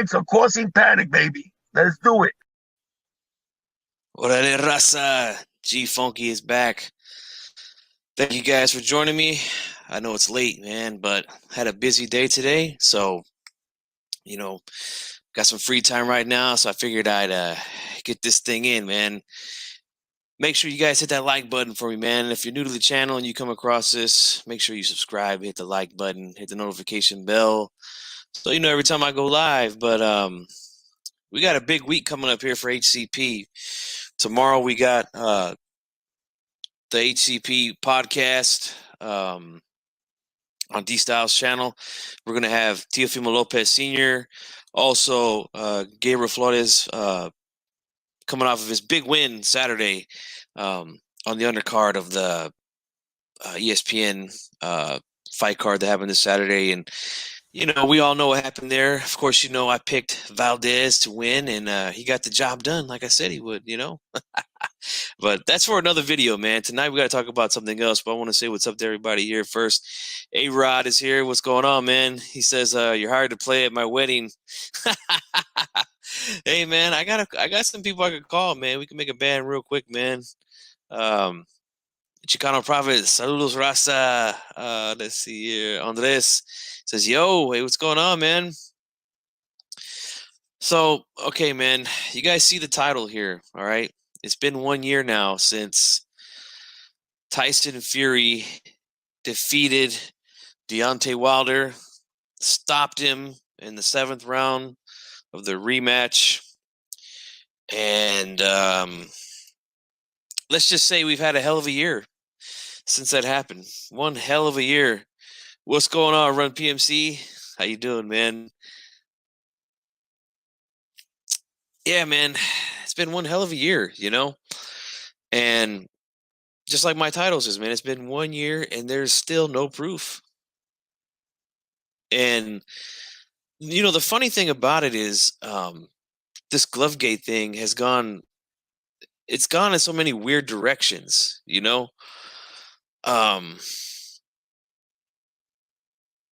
fights are causing panic, baby. Let's do it. Orale raza, G Funky is back. Thank you guys for joining me. I know it's late, man, but had a busy day today, so got some free time right now, so I figured I'd get this thing in, man. Make sure you guys hit that like button for me, man. If you're new to the channel and you come across this, make sure you subscribe, hit the like button, hit the notification bell, so you know every time I go live. But we got a big week coming up here for HCP. Tomorrow we got the HCP podcast on D Styles channel. We're gonna have Teofimo Lopez Sr., also Gabriel Flores coming off of his big win Saturday on the undercard of the ESPN fight card that happened this Saturday. And we all know what happened there. Of course, I picked Valdez to win, and he got the job done like I said he would, But that's for another video, man. Tonight we got to talk about something else, but I want to say what's up to everybody here first. A-Rod is here. What's going on, man? He says, you're hired to play at my wedding. Hey, man, I got some people I could call, man. We can make a band real quick, man. Chicano Prophet, saludos, raza. Let's see here. Andres says, yo, hey, what's going on, man? So, okay, man, you guys see the title here, all right? It's been 1 year now since Tyson Fury defeated Deontay Wilder, stopped him in the 7th round of the rematch. And let's just say we've had a hell of a year since that happened. One hell of a year. What's going on, Run PMC? How you doing, man? Yeah, man, it's been one hell of a year, And just like my title says, man, it's been 1 year and there's still no proof. And, the funny thing about it is this Glovegate thing has gone in so many weird directions,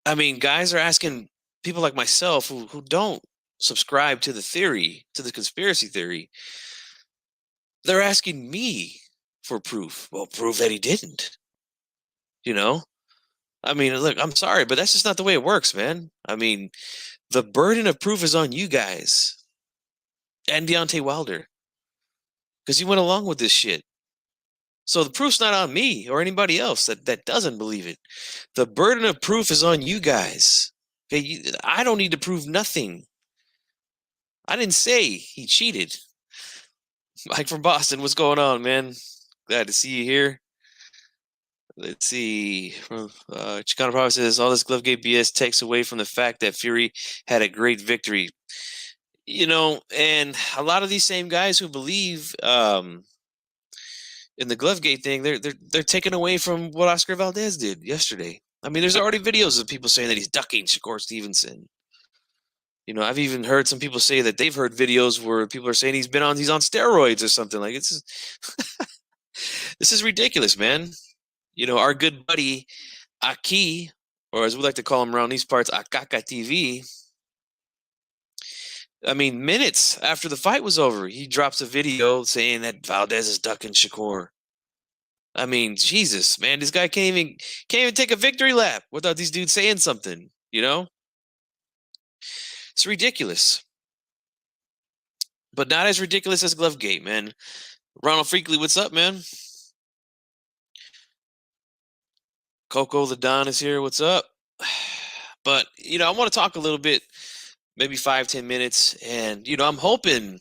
I mean, guys are asking people like myself who don't subscribe to the theory, to the conspiracy theory. They're asking me for proof. Well, prove that he didn't. I mean, look, I'm sorry, but that's just not the way it works, man. I mean, the burden of proof is on you guys and Deontay Wilder because you went along with this shit. So the proof's not on me or anybody else that doesn't believe it. The burden of proof is on you guys. Okay, I don't need to prove nothing. I didn't say he cheated. Mike from Boston, what's going on, man? Glad to see you here. Let's see. Chicano Prophet says, all this Glovegate BS takes away from the fact that Fury had a great victory. And a lot of these same guys who believe in the Glovegate thing, they're taken away from what Oscar Valdez did yesterday. I mean, there's already videos of people saying that he's ducking Shakur Stevenson. I've even heard some people say that they've heard videos where people are saying he's on steroids or something. Like, this is ridiculous, man. Our good buddy Aki, or as we like to call him around these parts, Akaka TV. I mean, minutes after the fight was over, he drops a video saying that Valdez is ducking Shakur. I mean, Jesus, man, this guy can't even take a victory lap without these dudes saying something, It's ridiculous. But not as ridiculous as Glovegate, man. Ronald Freakley, what's up, man? Coco the Don is here. What's up? But, I want to talk a little bit, maybe 5-10 minutes. And, I'm hoping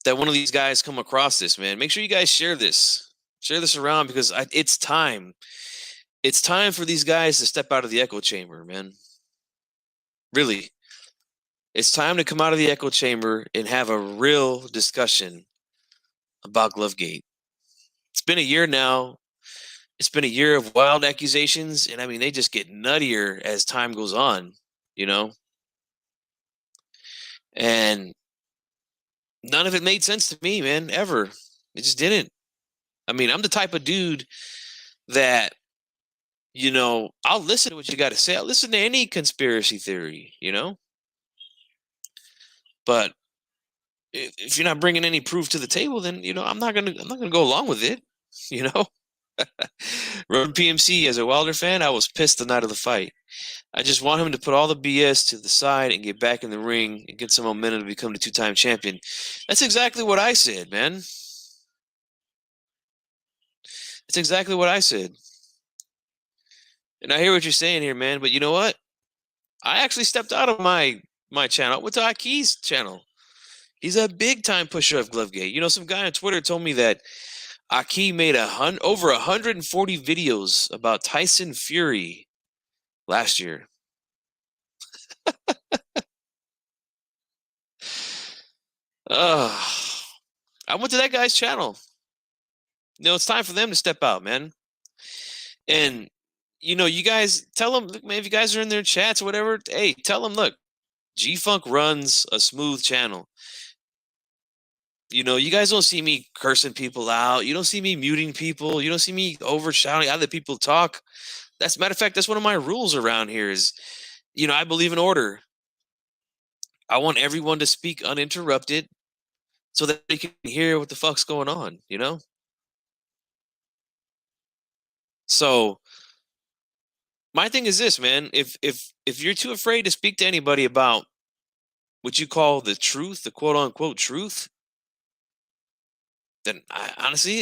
that one of these guys come across this, man. Make sure you guys share this. Share this around because it's time. It's time for these guys to step out of the echo chamber, man. Really. It's time to come out of the echo chamber and have a real discussion about Glovegate. It's been a year now. It's been a year of wild accusations, and I mean, they just get nuttier as time goes on, And none of it made sense to me, man, ever. It just didn't. I mean, I'm the type of dude that, I'll listen to what you got to say. I'll listen to any conspiracy theory, But if you're not bringing any proof to the table, then I'm not gonna go along with it. You know, Road PMC as a Wilder fan, I was pissed the night of the fight. I just want him to put all the BS to the side and get back in the ring and get some momentum to become the two-time champion. That's exactly what I said, man. That's exactly what I said. And I hear what you're saying here, man. But you know what? I actually stepped out of my channel. I went to Aki's channel. He's a big time pusher of Glovegate. Some guy on Twitter told me that Aki made over 140 videos about Tyson Fury last year. I went to that guy's channel. It's time for them to step out, man. And you guys tell them, look, man, if you guys are in their chats or whatever, hey, tell them, look, G-Funk runs a smooth channel. You guys don't see me cursing people out. You don't see me muting people. You don't see me overshouting other people talk. That's matter of fact, that's one of my rules around here is, I believe in order. I want everyone to speak uninterrupted so that they can hear what the fuck's going on, So my thing is this, man. If you're too afraid to speak to anybody about what you call the truth, the quote unquote truth, then I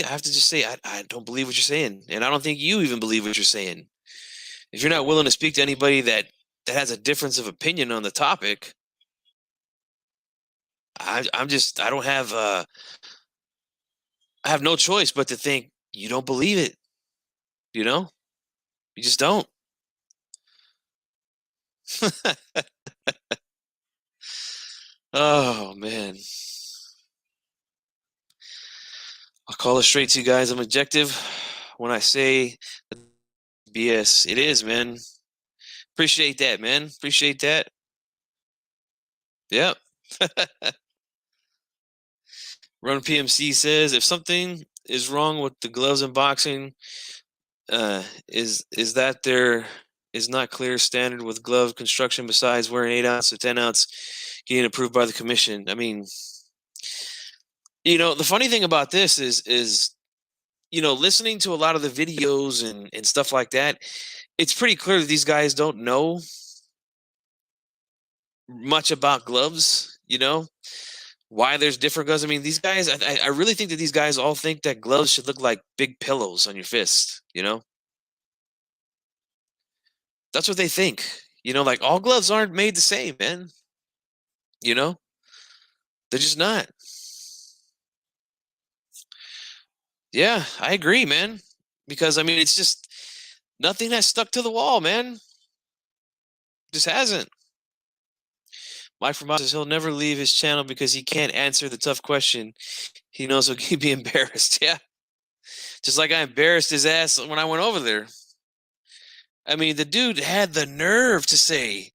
have to just say I don't believe what you're saying. And I don't think you even believe what you're saying. If you're not willing to speak to anybody that has a difference of opinion on the topic, I don't have I have no choice but to think you don't believe it. You just don't. Oh man. I'll call it straight to you guys. I'm objective when I say BS. It is, man. Appreciate that, man. Appreciate that. Yep. Run PMC says if something is wrong with the gloves in boxing, is that there is not clear standard with glove construction besides wearing 8 ounce or 10 ounce getting approved by the commission. I mean, the funny thing about this is listening to a lot of the videos and stuff like that, it's pretty clear that these guys don't know much about gloves, why there's different gloves. I mean, these guys, I really think that these guys all think that gloves should look like big pillows on your fist, That's what they think. Like all gloves aren't made the same, man. They're just not. Yeah, I agree, man. Because I mean, it's just nothing has stuck to the wall, man. Just hasn't. Mike from says he'll never leave his channel because he can't answer the tough question. He knows he'll be embarrassed. Yeah. Just like I embarrassed his ass when I went over there. I mean, the dude had the nerve to say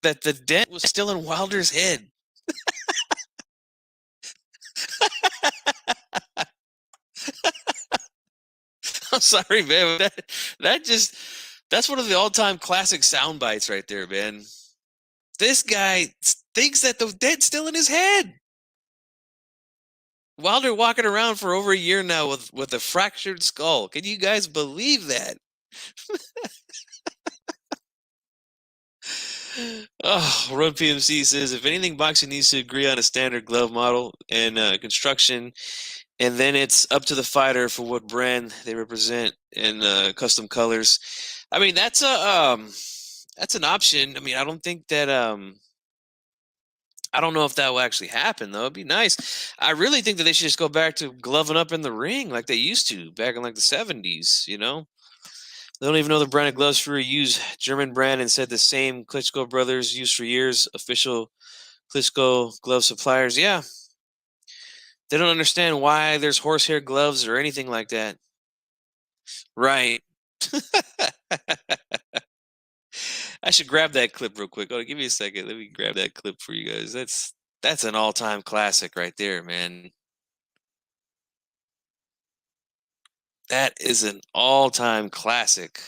that the dent was still in Wilder's head. I'm sorry, man. That's one of the all-time classic sound bites right there, man. This guy thinks that the dent's still in his head. Wilder walking around for over a year now with a fractured skull. Can you guys believe that? Oh, Run PMC says if anything, boxing needs to agree on a standard glove model and construction, and then it's up to the fighter for what brand they represent and custom colors. I mean, that's an option. I mean, I don't think that I don't know if that will actually happen though. It'd be nice. I really think that they should just go back to gloving up in the ring like they used to back in like the 70s. They don't even know the brand of gloves Fury used. German brand and said the same Klitschko brothers used for years. Official Klitschko glove suppliers. Yeah. They don't understand why there's horsehair gloves or anything like that. Right. I should grab that clip real quick. Oh, give me a second. Let me grab that clip for you guys. That's an all-time classic right there, man. That is an all-time classic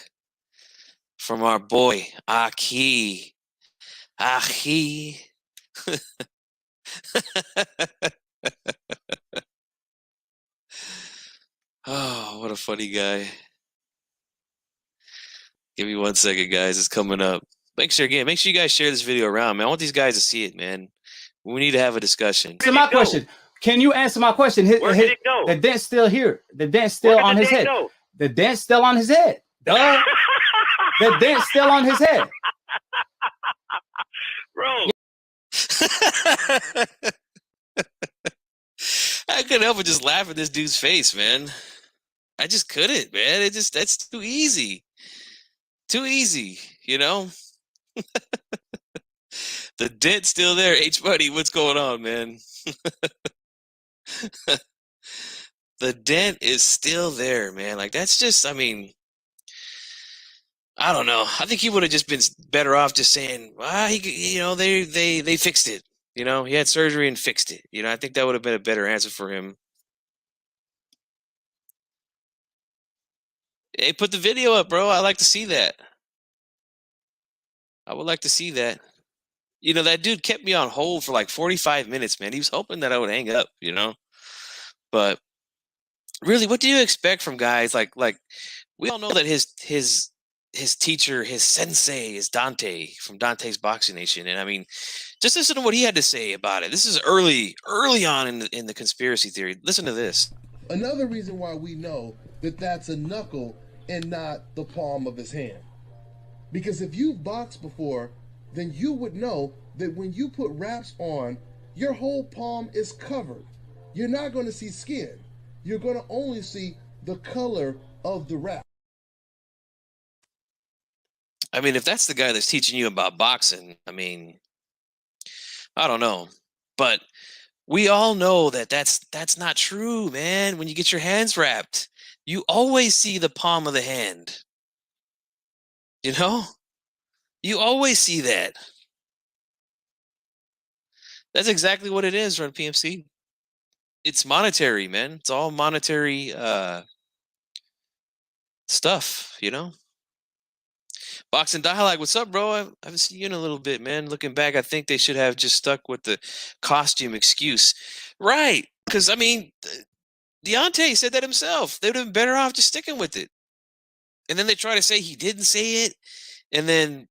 from our boy Aki. Aki. Oh, what a funny guy. Give me 1 second, guys. It's coming up. Make sure you guys share this video around, man. I want these guys to see it, man. We need to have a discussion. Answer my question. Can you answer my question? Where did it go? The dent's still here. The dent's still on his head. Go? The dent's still on his head. Duh. The dent's still on his head. Bro. I couldn't help but just laugh at this dude's face, man. I just couldn't, man. That's too easy. Too easy, you know? The dent's still there. H buddy, what's going on, man? The dent is still there, man. Like, that's just, I mean, I don't know. I think he would have just been better off just saying, they fixed it. You know, he had surgery and fixed it. You know, I think that would have been a better answer for him. Hey, put the video up, bro. I like to see that. I would like to see that. You know, that dude kept me on hold for like 45 minutes, man. He was hoping that I would hang up, you know? But really, what do you expect from guys like we all know that his teacher, his sensei is Dante from Dante's Boxing Nation. And I mean, just listen to what he had to say about it. This is early on in the conspiracy theory. Listen to this. Another reason why we know that that's a knuckle and not the palm of his hand. Because if you've boxed before, then you would know that when you put wraps on, your whole palm is covered. You're not going to see skin. You're going to only see the color of the wrap. I mean, if that's the guy that's teaching you about boxing, I mean, I don't know. But we all know that that's not true, man. When you get your hands wrapped, you always see the palm of the hand. You know? You always see that. That's exactly what it is, Run PMC. It's monetary, man. It's all monetary stuff, you know? Boxing Dialogue, what's up, bro? I haven't seen you in a little bit, man. Looking back, I think they should have just stuck with the costume excuse. Right. Because, I mean, Deontay said that himself. They would have been better off just sticking with it. And then they try to say he didn't say it. And then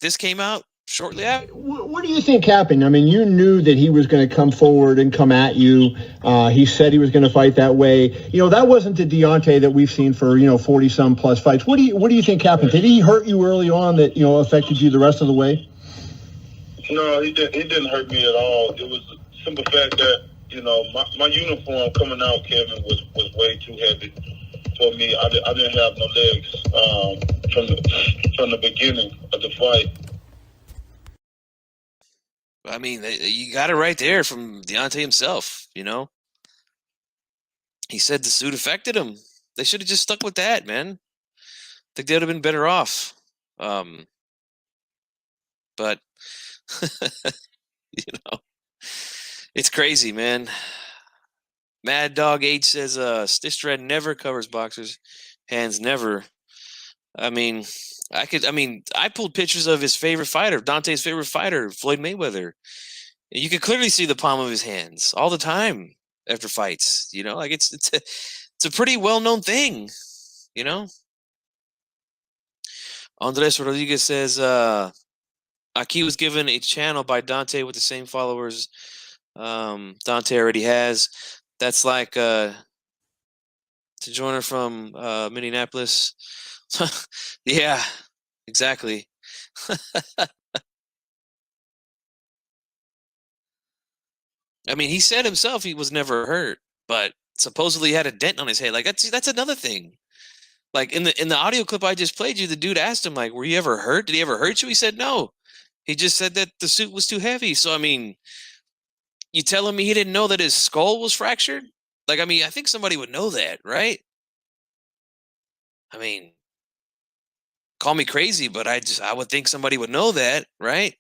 this came out shortly after. What do you think happened? I mean, you knew that he was going to come forward and come at you. He said he was going to fight that way. You know, that wasn't the Deontay that we've seen for, 40-some plus fights. What do you think happened? Did he hurt you early on that, affected you the rest of the way? No, he didn't hurt me at all. It was the simple fact that, my uniform coming out, Kevin, was way too heavy for me. I didn't have no legs from the beginning of the fight. I mean, you got it right there from Deontay himself, you know? He said the suit affected him. They should have just stuck with that, man. I think they would have been better off. But, it's crazy, man. Mad Dog H says, Stitch Thread never covers boxers. Hands never. I mean, I pulled pictures of his favorite fighter, Dante's favorite fighter, Floyd Mayweather. You could clearly see the palm of his hands all the time after fights. Like it's a pretty well-known thing. Andres Rodriguez says, Aki was given a channel by Dante with the same followers Dante already has. That's like to join her from Minneapolis. Yeah, exactly. I mean, he said himself he was never hurt, but supposedly he had a dent on his head. Like that's another thing. Like in the audio clip I just played you, the dude asked him, like, were you ever hurt? Did he ever hurt you? He said no. He just said that the suit was too heavy. So I mean, you telling me he didn't know that his skull was fractured? Like, I mean, I think somebody would know that, right? I mean, call me crazy, but I would think somebody would know that, right?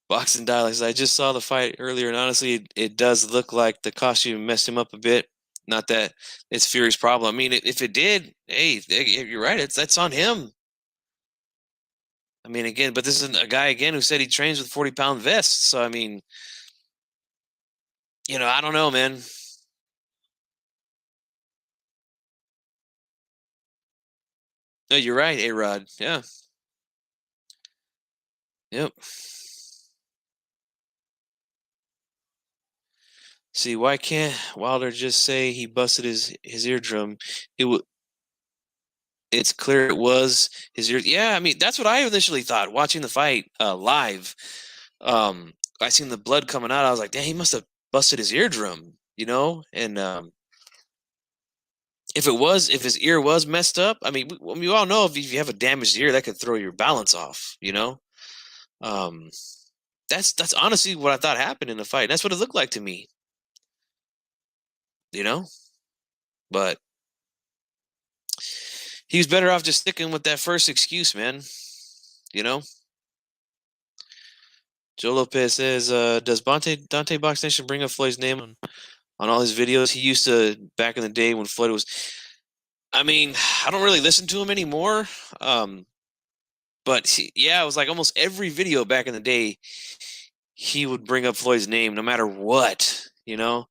Boxing Dialects. I just saw the fight earlier, and honestly, it does look like the costume messed him up a bit. Not that it's Fury's problem. I mean, if it did, hey, you're right. That's on him. I mean, again, but this is a guy again who said he trains with 40-pound vests. So I mean, I don't know, man. No, you're right, A-Rod. Yeah. Yep. See, why can't Wilder just say he busted his eardrum? It's clear it was his ear. Yeah, I mean, that's what I initially thought watching the fight live. I seen the blood coming out. I was like, dang, he must have busted his eardrum, And if his ear was messed up, I mean, we all know if you have a damaged ear, that could throw your balance off, That's honestly what I thought happened in the fight. That's what it looked like to me, But he was better off just sticking with that first excuse, man. Joe Lopez says, does Dante Box Nation bring up Floyd's name on all his videos? He used to back in the day when Floyd was. I mean, I don't really listen to him anymore. But it was like almost every video back in the day, he would bring up Floyd's name no matter what, I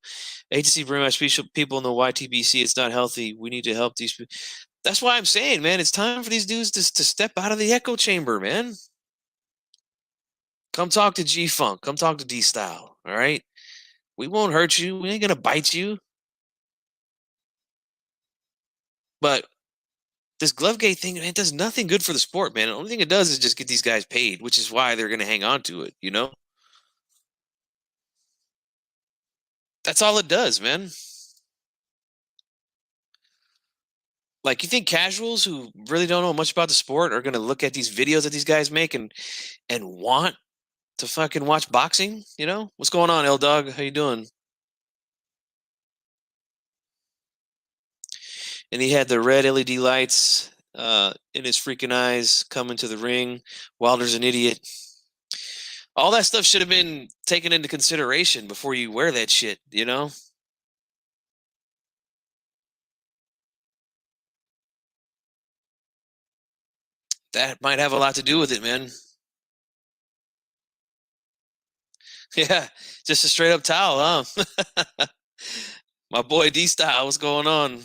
hate to see very much people in the YTBC. It's not healthy. We need to help these people. That's why I'm saying, man, it's time for these dudes to step out of the echo chamber, man. Come talk to G-Funk. Come talk to D-Style, all right? We won't hurt you. We ain't going to bite you. But this Glovegate thing, it does nothing good for the sport, man. The only thing it does is just get these guys paid, which is why they're going to hang on to it, That's all it does, man. Like, you think casuals who really don't know much about the sport are going to look at these videos that these guys make and want to fucking watch boxing? What's going on, L-Dog? How you doing? And he had the red LED lights in his freaking eyes coming to the ring. Wilder's an idiot. All that stuff should have been taken into consideration before you wear that shit, That might have a lot to do with it, man. Yeah, just a straight up towel, huh? My boy D-Style, what's going on?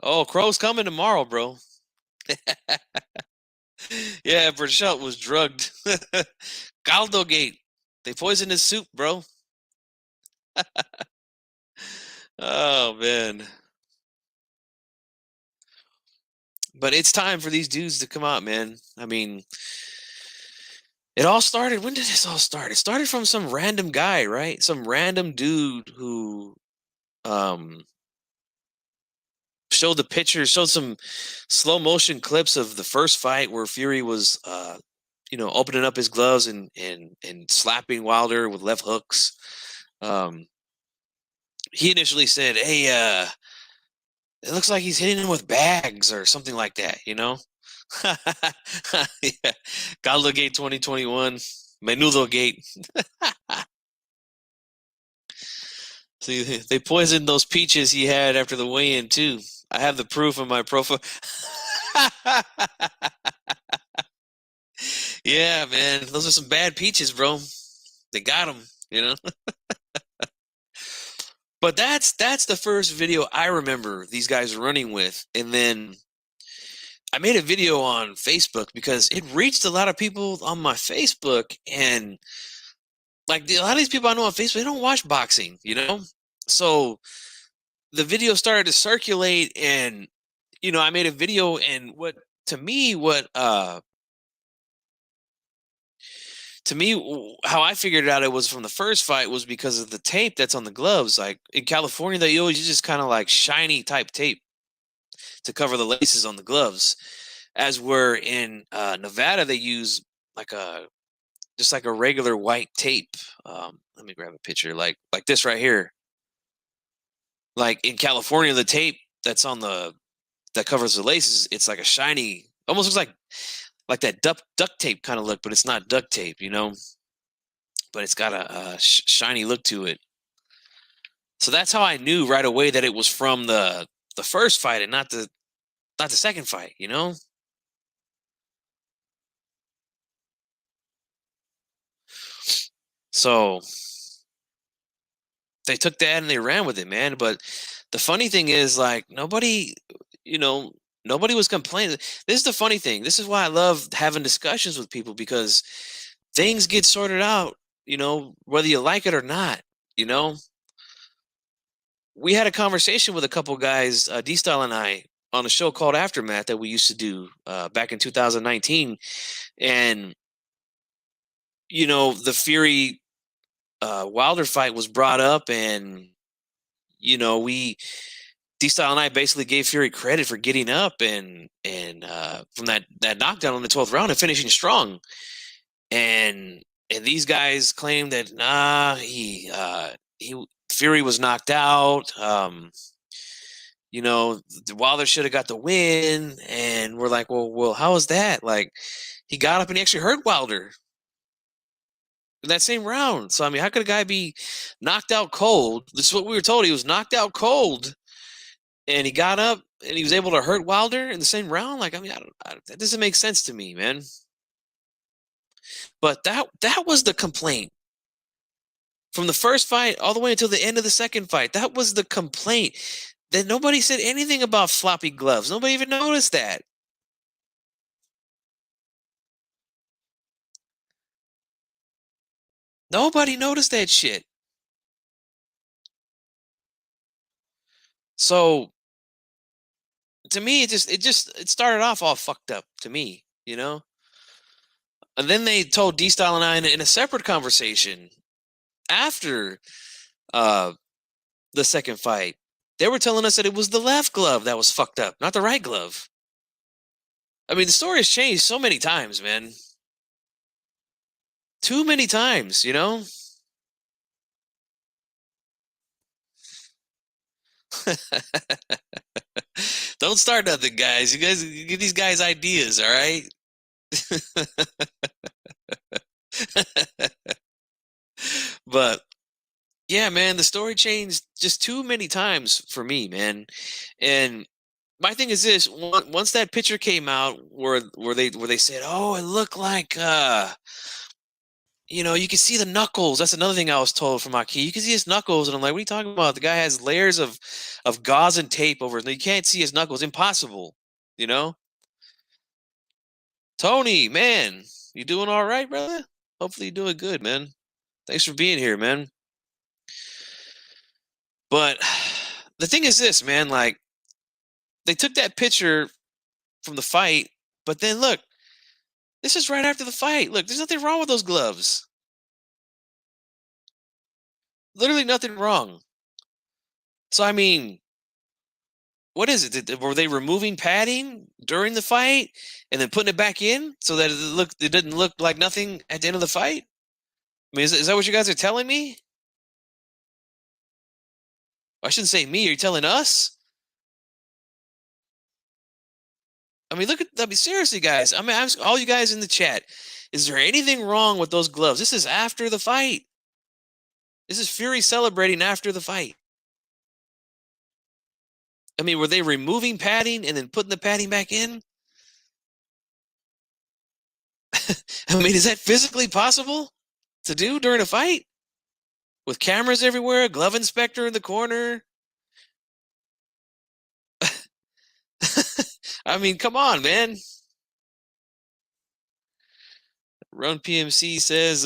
Oh, Crow's coming tomorrow, bro. Yeah, Burchelt was drugged. Caldo Gate. They poisoned his soup, bro. Oh, man. But it's time for these dudes to come out, man. I mean, it all started. When did this all start? It started from some random guy, right? Some random dude who showed the pictures, showed some slow motion clips of the first fight where Fury was opening up his gloves and slapping Wilder with left hooks. He initially said, hey, it looks like he's hitting him with bags or something like that, Yeah. Caldo Gate 2021. Menudo Gate. See, they poisoned those peaches he had after the weigh-in, too. I have the proof of my profile. Yeah, man. Those are some bad peaches, bro. They got them, But that's the first video I remember these guys running with. And then I made a video on Facebook because it reached a lot of people on my Facebook. And like a lot of these people I know on Facebook, they don't watch boxing, So the video started to circulate and, I made a video and how I figured it out, it was from the first fight was because of the tape that's on the gloves. Like in California, they always use just kind of like shiny type tape to cover the laces on the gloves. As where in Nevada, they use just like a regular white tape. Let me grab a picture like this right here. Like in California, the tape that's on that covers the laces, it's like a shiny, almost looks like that duct tape kind of look, but it's not duct tape, But it's got a shiny look to it. So that's how I knew right away that it was from the first fight and not the second fight, So they took that and they ran with it, man. But the funny thing is, like, nobody, nobody was complaining. This is the funny thing. This is why I love having discussions with people, because things get sorted out, whether you like it or not. We had a conversation with a couple guys, D-Style and I, on a show called Aftermath that we used to do back in 2019. And, the Fury Wilder fight was brought up, and, D-Style and I basically gave Fury credit for getting up and from that knockdown on the 12th round and finishing strong. And these guys claim that Fury was knocked out. Wilder should have got the win, and we're like, well, how is that? Like, he got up and he actually hurt Wilder in that same round. So I mean, how could a guy be knocked out cold? This is what we were told. He was knocked out cold, and he got up and he was able to hurt Wilder in the same round. Like, I mean, that doesn't make sense to me, man. But that was the complaint from the first fight all the way until the end of the second fight. That was the complaint. That nobody said anything about floppy gloves. Nobody even noticed that. Nobody noticed that shit. So to me, it started off all fucked up to me, And then they told D-Style and I in a separate conversation after the second fight, they were telling us that it was the left glove that was fucked up, not the right glove. I mean, the story has changed so many times, man. Too many times, Don't start nothing, guys. You guys give these guys ideas, all right? But yeah, man, the story changed just too many times for me, man. And my thing is this: once that picture came out, where they said, "Oh, it looked like you can see the knuckles." That's another thing I was told from Aki. You can see his knuckles, and I'm like, "What are you talking about? The guy has layers of gauze and tape over it. You can't see his knuckles. Impossible." Tony, man, you doing all right, brother? Hopefully you're doing good, man. Thanks for being here, man. But the thing is this, man, like, they took that picture from the fight, but then look, this is right after the fight. Look, there's nothing wrong with those gloves. Literally nothing wrong. So, I mean, what is it? Were they removing padding during the fight and then putting it back in so that it didn't look like nothing at the end of the fight? I mean, is that what you guys are telling me? I shouldn't say me. Are you telling us? I mean, seriously, guys. I mean, I'm all you guys in the chat. Is there anything wrong with those gloves? This is after the fight. This is Fury celebrating after the fight. I mean, were they removing padding and then putting the padding back in? I mean, is that physically possible to do during a fight? With cameras everywhere, glove inspector in the corner. I mean, come on, man. Run PMC says,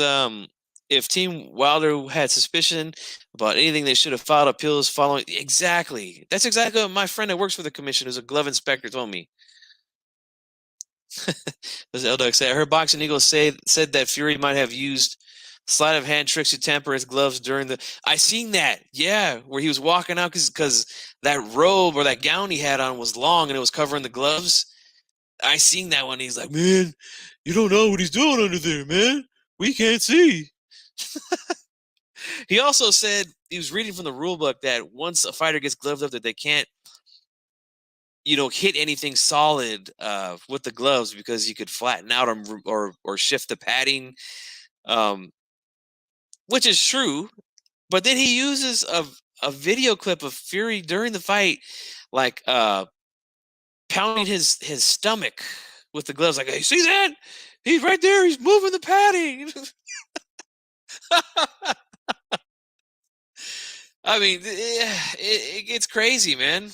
if Team Wilder had suspicion about anything, they should have filed appeals following. Exactly. That's exactly what my friend that works for the commission, who's a glove inspector, told me. As L-Duck said, I heard Boxing Eagle said that Fury might have used sleight of hand tricks to temper his gloves during the. I seen that, yeah, where he was walking out because that robe or that gown he had on was long and it was covering the gloves. I seen that one. He's like, man, you don't know what he's doing under there, man. We can't see. He also said he was reading from the rule book that once a fighter gets gloved up, that they can't, hit anything solid with the gloves because you could flatten out or shift the padding, which is true. But then he uses a video clip of Fury during the fight, like pounding his stomach with the gloves. Like, hey, see that? He's right there. He's moving the padding. I mean, it gets crazy, man.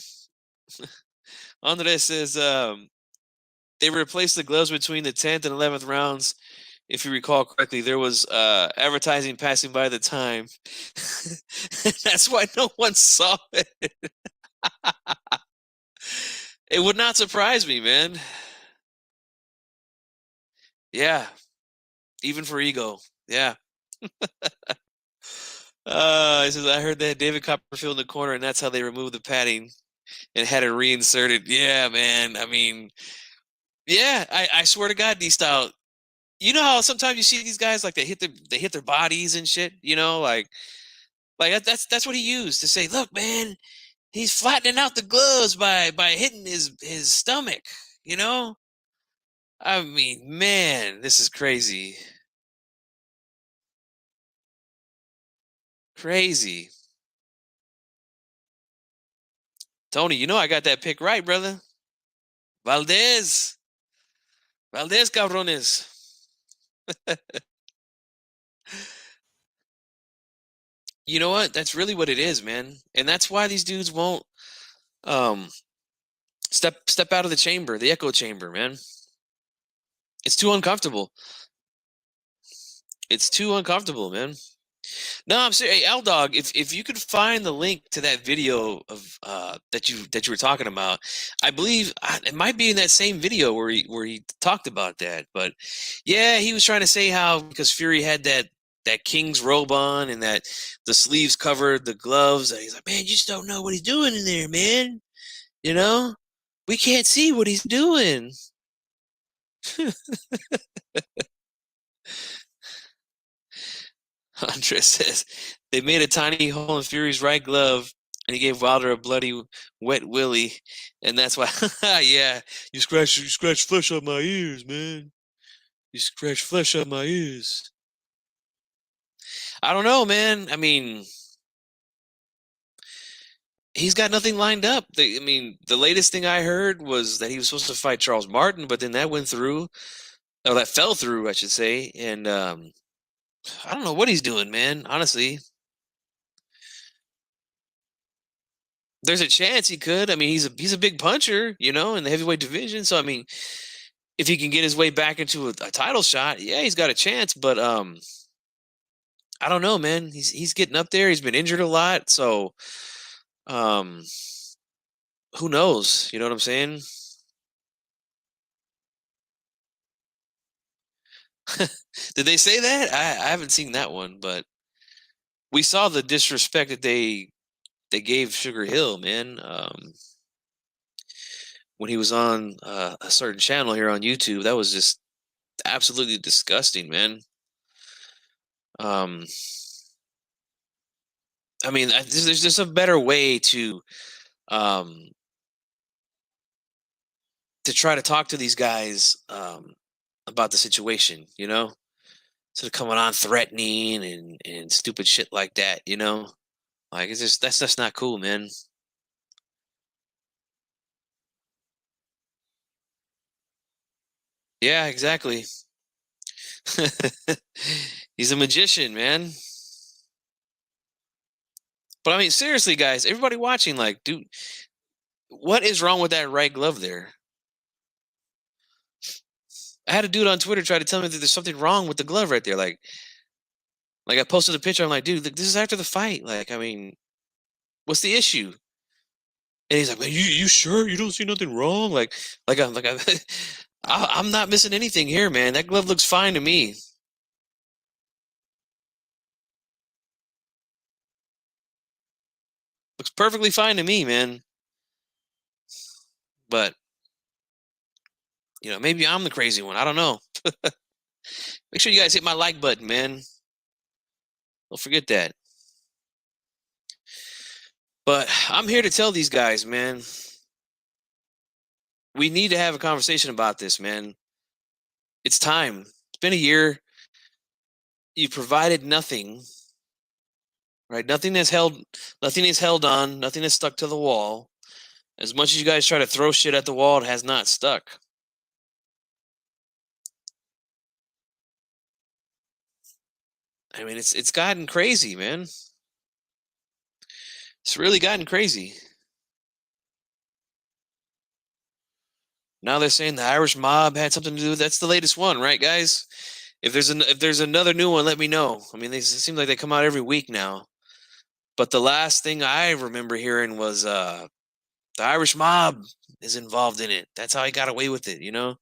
Andres says they replaced the gloves between the 10th and 11th rounds. If you recall correctly, there was advertising passing by the time. That's why no one saw it. It would not surprise me, man. Yeah. Even for ego. Yeah. He says, I heard that David Copperfield in the corner, and that's how they removed the padding and had it reinserted. Yeah, man. I mean, yeah, I swear to God, D-Style. You know how sometimes you see these guys like they hit their bodies and shit, you know, like that's what he used to say, look, man, he's flattening out the gloves by hitting his stomach, you know? I mean, man, this is crazy. Crazy. Tony, you know I got that pick right, brother. Valdez, cabrones. You know what? That's really what it is, man. And that's why these dudes won't step out of the chamber, the echo chamber, man. It's too uncomfortable. It's too uncomfortable, man. No, I'm serious. Hey, L-Dog, if you could find the link to that video of that you were talking about, I believe it might be in that same video where he talked about that. But yeah, he was trying to say how because Fury had that King's robe on and that the sleeves covered the gloves, and he's like, man, you just don't know what he's doing in there, man. You know, we can't see what he's doing. Andres says they made a tiny hole in Fury's right glove, and he gave Wilder a bloody wet willy, and that's why. Yeah, you scratch flesh on my ears, man. You scratch flesh on my ears. I don't know, man. I mean, he's got nothing lined up. I mean, the latest thing I heard was that he was supposed to fight Charles Martin, but then that went through, or that fell through, I should say, and I don't know what he's doing, man. Honestly, there's a chance he could. I mean, he's a big puncher, you know, in the heavyweight division. So I mean, if he can get his way back into a title shot, yeah, he's got a chance. But I don't know, man. He's getting up there. He's been injured a lot, so who knows? You know what I'm saying? Did they say that? I haven't seen that one, but we saw the disrespect that they gave Sugar Hill, man. When he was on a certain channel here on YouTube, that was just absolutely disgusting, man. I mean, there's just a better way to try to talk to these guys about the situation, you know, instead of coming on threatening and stupid shit like that, you know, like it's just that's not cool, man. Yeah, exactly. He's a magician, man. But I mean, seriously, guys, everybody watching, like, dude, what is wrong with that right glove there? I had a dude on Twitter try to tell me that there's something wrong with the glove right there. Like I posted a picture. I'm like, dude, this is after the fight. Like, I mean, what's the issue? And he's like, man, you sure you don't see nothing wrong? I'm not missing anything here, man. That glove looks fine to me. Looks perfectly fine to me, man. But you know, maybe I'm the crazy one. I don't know. Make sure you guys hit my like button, man. Don't forget that. But I'm here to tell these guys, man, we need to have a conversation about this, man. It's time. It's been a year. You provided nothing, right? Nothing is held on. Nothing is stuck to the wall. As much as you guys try to throw shit at the wall, it has not stuck. I mean, it's gotten crazy, man. It's really gotten crazy. Now they're saying the Irish mob had something to do with that's the latest one, right, guys? If there's another new one, let me know. I mean, it seems like they come out every week now. But the last thing I remember hearing was the Irish mob is involved in it. That's how he got away with it, you know?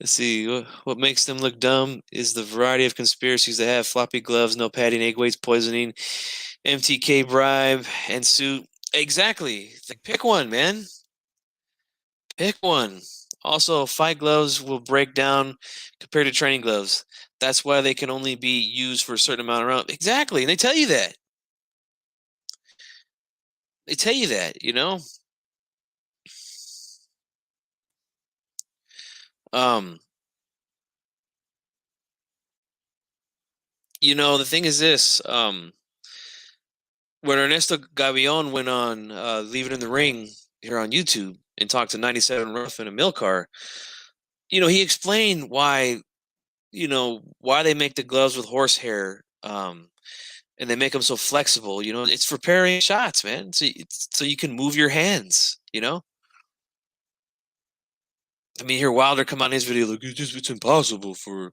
Let's see. What makes them look dumb is the variety of conspiracies they have: floppy gloves, no padding, egg weights, poisoning, MTK bribe, and suit. Exactly. Like, pick one, man. Pick one. Also, fight gloves will break down compared to training gloves. That's why they can only be used for a certain amount of rounds. Exactly. And they tell you that. They tell you that, you know? You know, the thing is this, when Ernesto Gavion went on Leave It in the Ring here on YouTube and talked to 97 Rough in a Milcar, you know, he explained why, you know, why they make the gloves with horsehair, and they make them so flexible. You know, it's for parrying shots, man. So you can move your hands, you know? I mean, hear Wilder come on his video like it's impossible for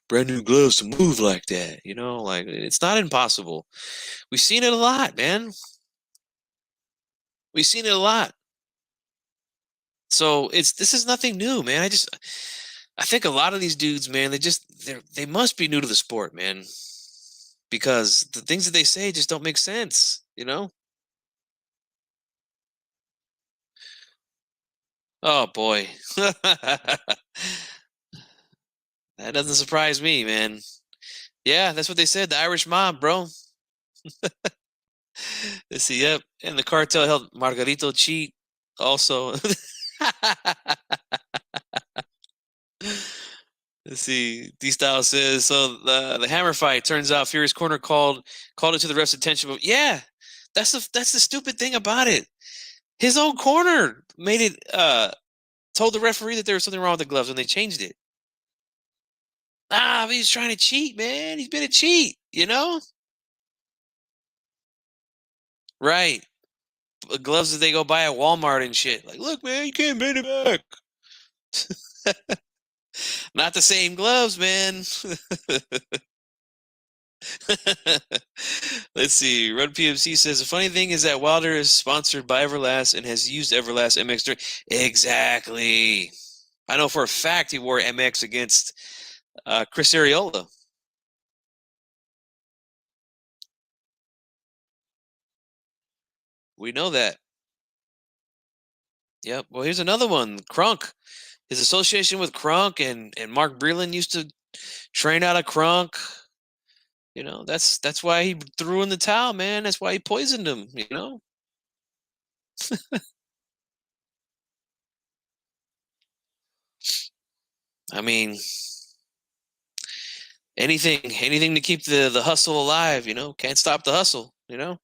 brand new gloves to move like that. You know, like it's not impossible. We've seen it a lot, man. We've seen it a lot. So this is nothing new, man. I think a lot of these dudes, man, they must be new to the sport, man, because the things that they say just don't make sense. You know? Oh boy. That doesn't surprise me, man. Yeah, that's what they said. The Irish mob, bro. Let's see. Yep. And the cartel helped Margarito cheat also. Let's see. D-Style says, so the hammer fight, turns out Fury's corner called it to the ref's attention. But yeah, that's the stupid thing about it. His own corner made it told the referee that there was something wrong with the gloves, and they changed it. But he's trying to cheat, man. He's been a cheat, you know? Right. Gloves that they go buy at Walmart and shit. Like, look, man, you can't bend it back. Not the same gloves, man. Let's see. Run PMC says the funny thing is that Wilder is sponsored by Everlast and has used Everlast MX during. Exactly. I know for a fact he wore MX against Chris Arreola. We know that. Yep. Well, here's another one. Crunk. His association with Crunk and Mark Breland used to train out of Crunk. You know, that's why he threw in the towel, man. That's why he poisoned him, you know? I mean, anything to keep the hustle alive, you know? Can't stop the hustle, you know?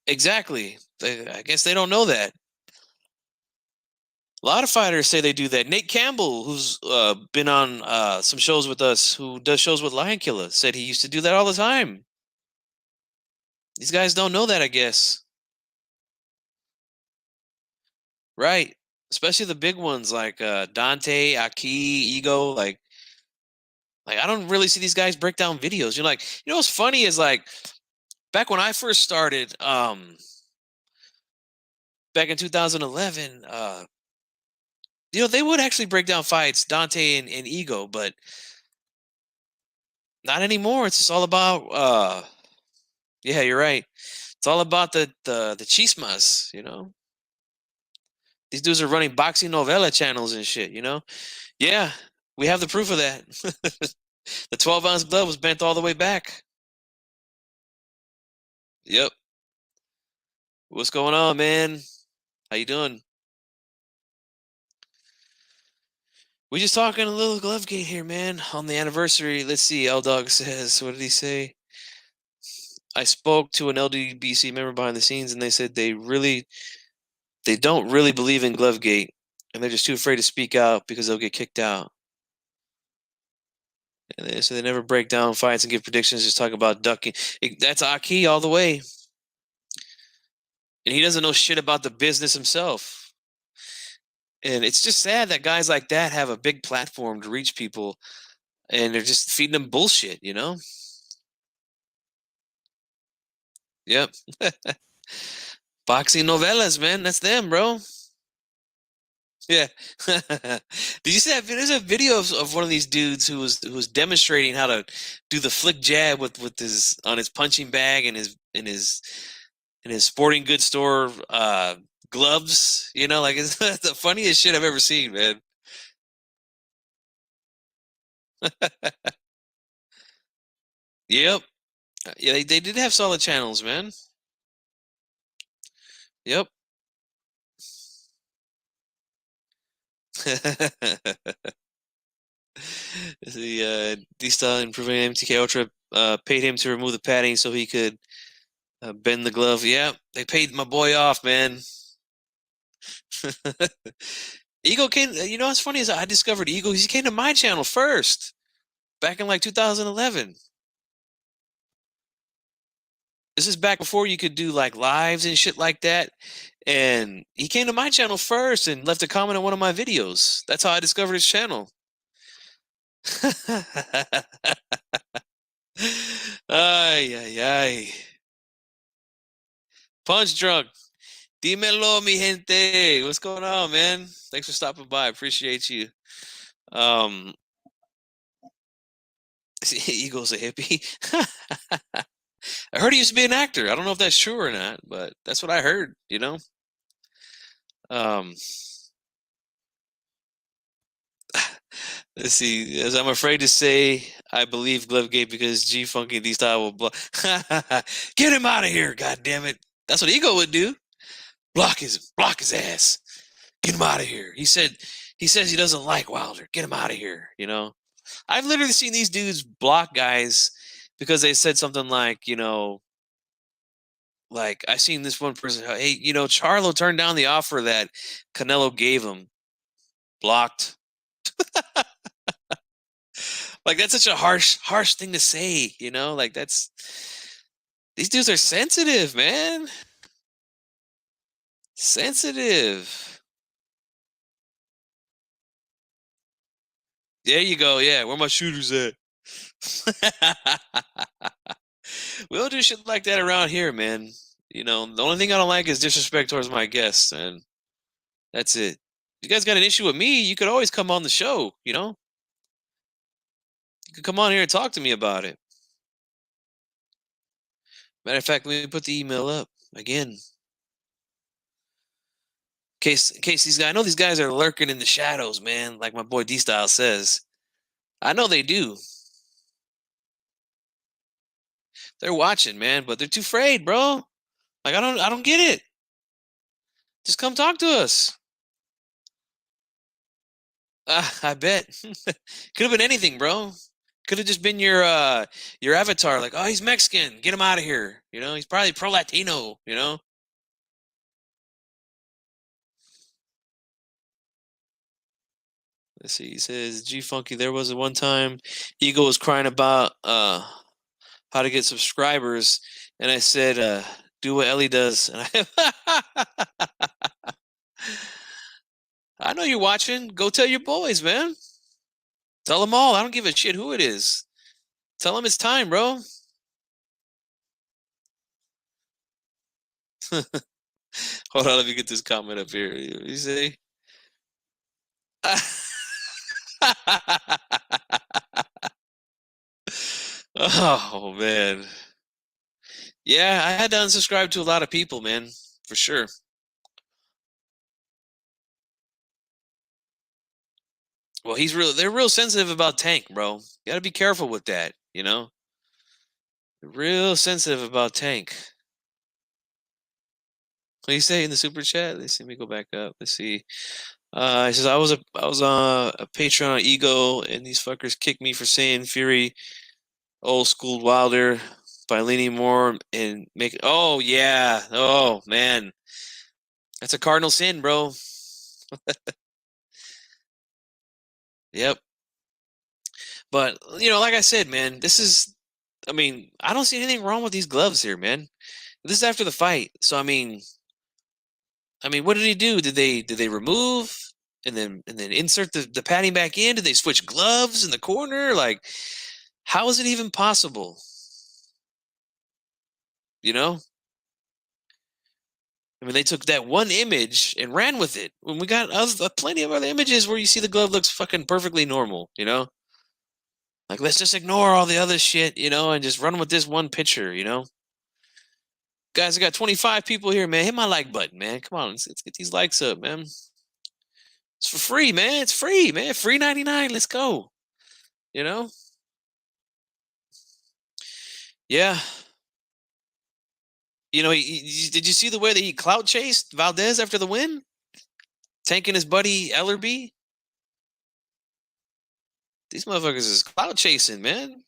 Exactly. I guess they don't know that. A lot of fighters say they do that. Nate Campbell, who's been on some shows with us, who does shows with Lion Killer, said he used to do that all the time. These guys don't know that, I guess. Right. Especially the big ones like Dante, Aki, Ego. Like I don't really see these guys break down videos. You're like, you know what's funny is like back when I first started, back in 2011, you know, they would actually break down fights, Dante and Ego, but not anymore. It's just all about yeah, you're right. It's all about the chismas, you know. These dudes are running boxing novela channels and shit, you know. Yeah, we have the proof of that. The 12-ounce glove was bent all the way back. Yep. What's going on, man? How you doing? We just talking a little glove gate here, man. On the anniversary, let's see. L Dog says, what did he say? I spoke to an LDBC member behind the scenes, and they said they don't really believe in glove gate. and they're just too afraid to speak out because they'll get kicked out. And so they never break down fights and give predictions. Just talk about ducking. That's Aki all the way. And he doesn't know shit about the business himself. And it's just sad that guys like that have a big platform to reach people, and they're just feeding them bullshit, you know? Yep. Boxing novelas, man. That's them, bro. Yeah. Did you see that? There's a video of one of these dudes who was demonstrating how to do the flick jab with his on his punching bag and his sporting goods store gloves. You know, like it's the funniest shit I've ever seen, man. Yep. Yeah, they did have solid channels, man. Yep. The D-Style improving MTK Ultra paid him to remove the padding so he could bend the glove. Yeah, they paid my boy off, man. Ego came. You know what's funny is I discovered Ego. He came to my channel first, back in like 2011. This is back before you could do like lives and shit like that. And he came to my channel first and left a comment on one of my videos. That's how I discovered his channel. Ay, ay, ay. Punch Drunk. Dímelo, mi gente. What's going on, man? Thanks for stopping by. Appreciate you. Eagle's a hippie. I heard he used to be an actor. I don't know if that's true or not, but that's what I heard, you know? Let's see. As I'm afraid to say, I believe Glovegate because G Funky and D-Style will block. Get him out of here, God damn it! That's what Ego would do. Block his ass. Get him out of here. He says he doesn't like Wilder. Get him out of here. You know, I've literally seen these dudes block guys because they said something like, you know, like I seen this one person. Hey, you know, Charlo turned down the offer that Canelo gave him. Blocked. Like that's such a harsh thing to say, you know? Like these dudes are sensitive, man. Sensitive. There you go. Yeah, where my shooters at? We don't do shit like that around here, man. You know, the only thing I don't like is disrespect towards my guests, and that's it. You guys got an issue with me, you could always come on the show, you know? You could come on here and talk to me about it. Matter of fact, let me put the email up again. In case these guys, I know these guys are lurking in the shadows, man, like my boy D-Style says. I know they do. They're watching, man, but they're too afraid, bro. Like I don't get it. Just come talk to us. I bet. Could have been anything, bro. Could have just been your avatar, like, oh, he's Mexican, get him out of here. You know, he's probably pro-Latino, you know? Let's see, he says, G Funky, there was a one time Eagle was crying about how to get subscribers, and I said, do what Ellie does. And I know you're watching. Go tell your boys, man. Tell them all. I don't give a shit who it is. Tell them it's time, bro. Hold on, let me get this comment up here. You see? Oh, man. Yeah, I had to unsubscribe to a lot of people, man, for sure. Well, they're real sensitive about Tank, bro. You gotta be careful with that, you know? They're real sensitive about Tank. What do you say in the super chat? Let's see, let me go back up. Let's see. He says I was on a Patreon on Ego, and these fuckers kicked me for saying Fury old school Wilder by leaning more and make. Oh yeah. Oh man, that's a cardinal sin, bro. Yep. But, you know, like I said, man, I don't see anything wrong with these gloves here, man. This is after the fight. So, I mean, what did he do? Did they remove and then insert the padding back in? Did they switch gloves in the corner? Like, how is it even possible? You know? I mean, they took that one image and ran with it. When we got plenty of other images where you see the glove looks fucking perfectly normal, you know? Like, let's just ignore all the other shit, you know, and just run with this one picture, you know? Guys, I got 25 people here, man. Hit my like button, man. Come on, let's get these likes up, man. It's for free, man. It's free, man. Free 99. Let's go. You know? Yeah. You know, did you see the way that he clout chased Valdez after the win? Tanking his buddy Ellerby? These motherfuckers is clout chasing, man.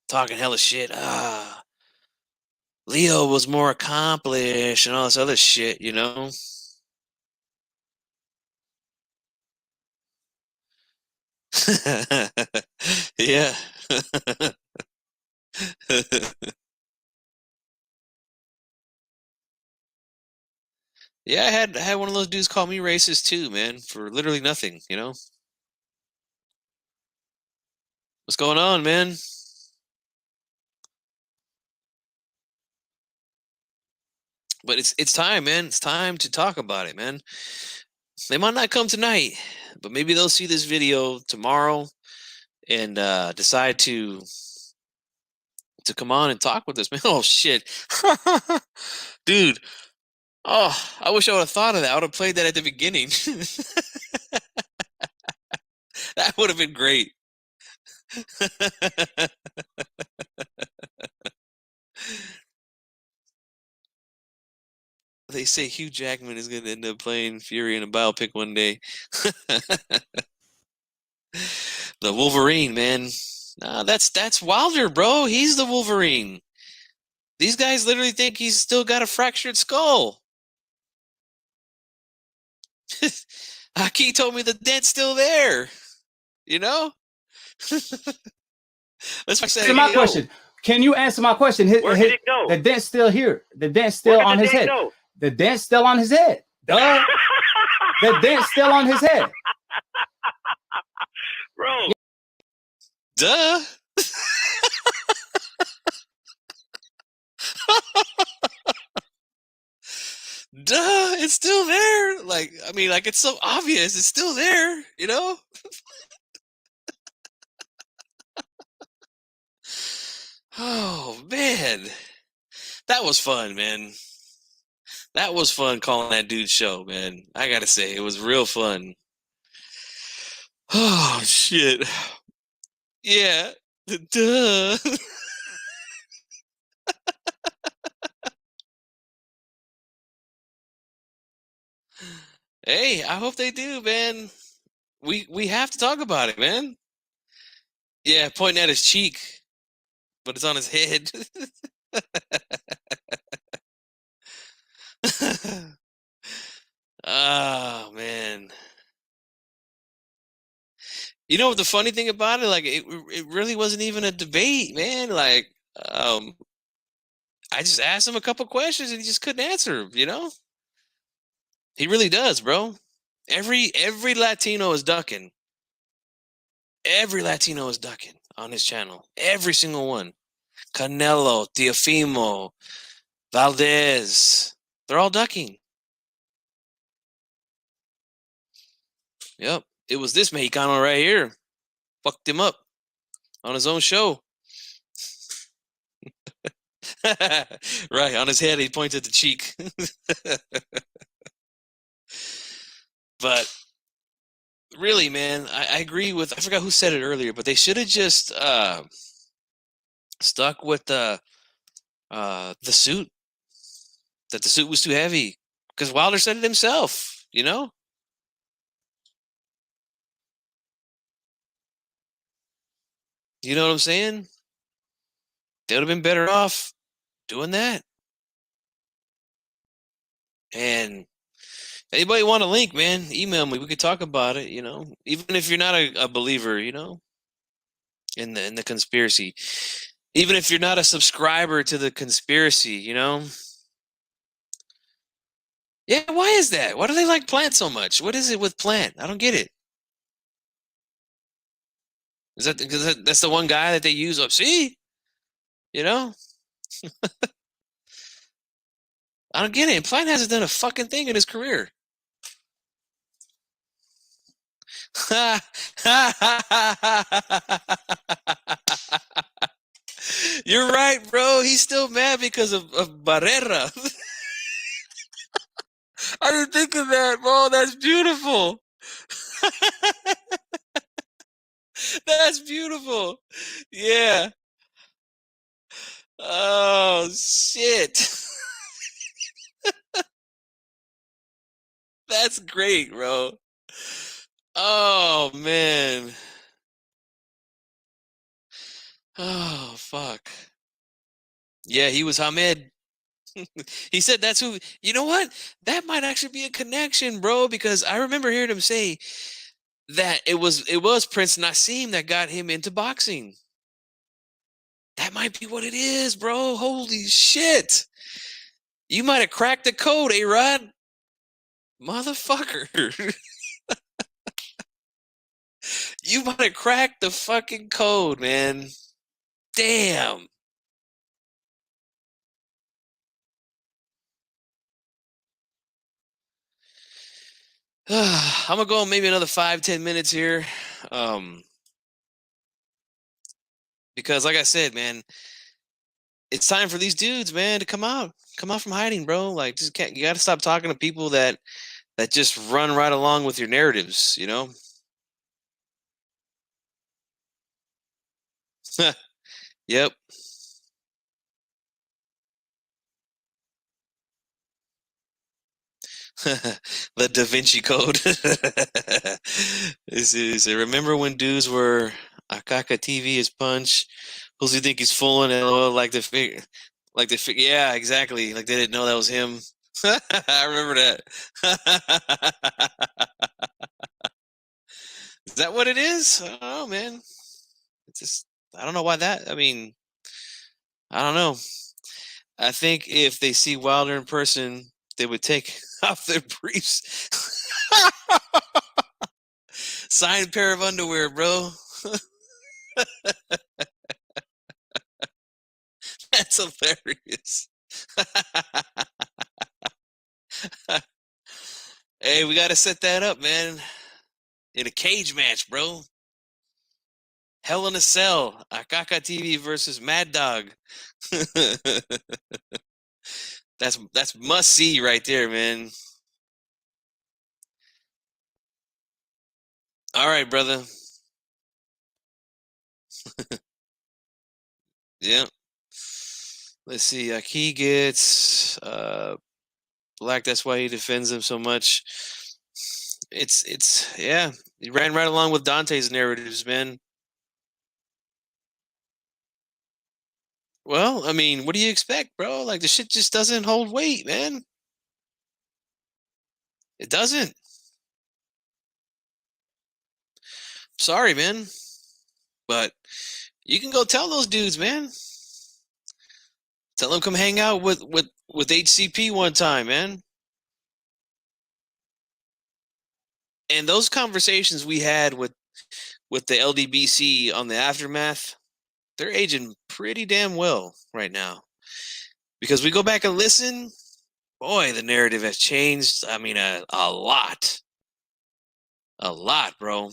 Talking hella shit. Leo was more accomplished and all this other shit, you know? Yeah. Yeah, I had one of those dudes call me racist too, man, for literally nothing, you know? What's going on, man? But it's time, man. It's time to talk about it, man. They might not come tonight, but maybe they'll see this video tomorrow and decide to come on and talk with us, man. Oh shit. Dude. Oh, I wish I would have thought of that. I would have played that at the beginning. That would have been great. They say Hugh Jackman is going to end up playing Fury in a biopic one day. The Wolverine, man. Nah, that's Wilder, bro. He's the Wolverine. These guys literally think he's still got a fractured skull. Aki told me the dent's still there. You know? That's what I said. My question. Can you answer my question? Where did it go? The dent's still here. The dent's still on his head. Go? The dent's still on his head. Duh. The dent's still on his head. Bro. Duh. Duh, it's still there. Like, I mean, like, it's so obvious. It's still there, you know? Oh, man. That was fun, man. That was fun calling that dude's show, man. I gotta say, it was real fun. Oh, shit. Yeah. Duh. Hey, I hope they do, man. We have to talk about it, man. Yeah, pointing at his cheek, but it's on his head. Oh, man. You know what the funny thing about it? Like, it really wasn't even a debate, man. Like, I just asked him a couple questions and he just couldn't answer, you know? He really does, bro. Every Latino is ducking. Every Latino is ducking on his channel. Every single one. Canelo, Teofimo, Valdez. They're all ducking. Yep. It was this Mexicano right here. Fucked him up on his own show. Right, on his head, he points at the cheek. But really, man, I agree with, I forgot who said it earlier, but they should have just stuck with the suit. That the suit was too heavy. Because Wilder said it himself, you know? You know what I'm saying? They would have been better off doing that. And Anybody want a link, man? Email me. We could talk about it. You know, even if you're not a believer, you know, in the conspiracy. Even if you're not a subscriber to the conspiracy, you know. Yeah, why is that? Why do they like Plant so much? What is it with Plant? I don't get it. Is that because that's the one guy that they use up? See, you know, I don't get it. Plant hasn't done a fucking thing in his career. You're right, bro. He's still mad because of Barrera. I didn't think of that, bro. That's beautiful. That's beautiful. Yeah. Oh, shit. That's great, bro. Oh, man. Oh, fuck. Yeah, he was Hamed. He said that's who. You know what? That might actually be a connection, bro, because I remember hearing him say that it was Prince Nassim that got him into boxing. That might be what it is, bro. Holy shit. You might have cracked the code, A-Rod. Motherfucker. You might have cracked the fucking code, man. Damn. I'm gonna go maybe another 5-10 minutes here. Because like I said, man, it's time for these dudes, man, to come out from hiding, bro. Like, just can't. You got to stop talking to people that just run right along with your narratives, you know. Yep. The Da Vinci Code. This is remember when dudes were Akaka TV is punch. Who's he think he's fooling? And like the figure, yeah, exactly. Like they didn't know that was him. I remember that. Is that what it is? I don't know, man. It's just I don't know why that. I mean, I don't know. I think if they see Wilder in person, they would take off their briefs. Signed pair of underwear, bro. That's hilarious. Hey, we got to set that up, man. In a cage match, bro. Hell in a Cell. Akaka TV versus Mad Dog. That's must see right there, man. All right, brother. Yeah. Let's see. He gets Black. That's why he defends him so much. It's yeah. He ran right along with Dante's narratives, man. Well, I mean, what do you expect, bro? Like the shit just doesn't hold weight, man. It doesn't. Sorry, man. But you can go tell those dudes, man. Tell them come hang out with HCP one time, man. And those conversations we had with the LDBC on the aftermath, they're aging pretty damn well right now. Because we go back and listen, boy, the narrative has changed. I mean, a lot. A lot, bro.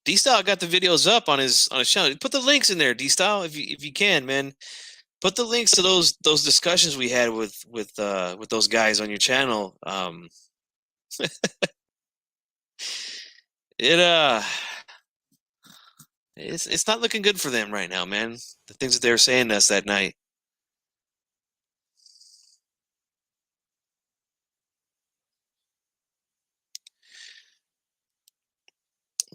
D-Style got the videos up on his channel. Put the links in there, D-Style, if you can, man. Put the links to those discussions we had with those guys on your channel. It's not looking good for them right now, man. The things that they were saying to us that night.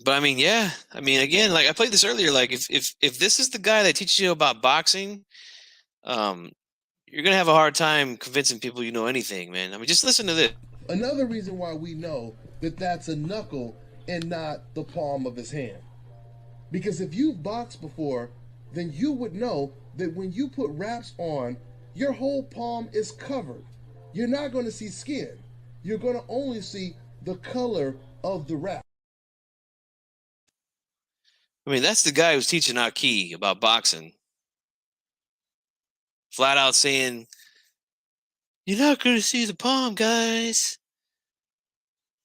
But I mean, yeah. I mean, again, like I played this earlier. Like if this is the guy that teaches you about boxing, you're gonna have a hard time convincing people you know anything, man. I mean, just listen to this. Another reason why we know that that's a knuckle and not the palm of his hand. Because if you've boxed before, then you would know that when you put wraps on, your whole palm is covered. You're not going to see skin. You're going to only see the color of the wrap. I mean, that's the guy who's teaching Aki about boxing. Flat out saying, "You're not going to see the palm, guys.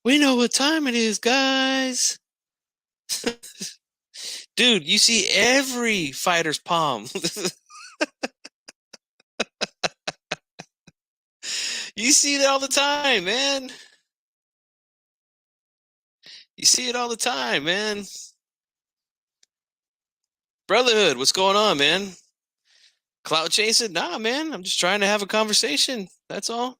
We know what time it is, guys." Dude, you see every fighter's palm. You see it all the time, man. You see it all the time, man. Brotherhood, what's going on, man? Clout chasing? Nah, man. I'm just trying to have a conversation. That's all.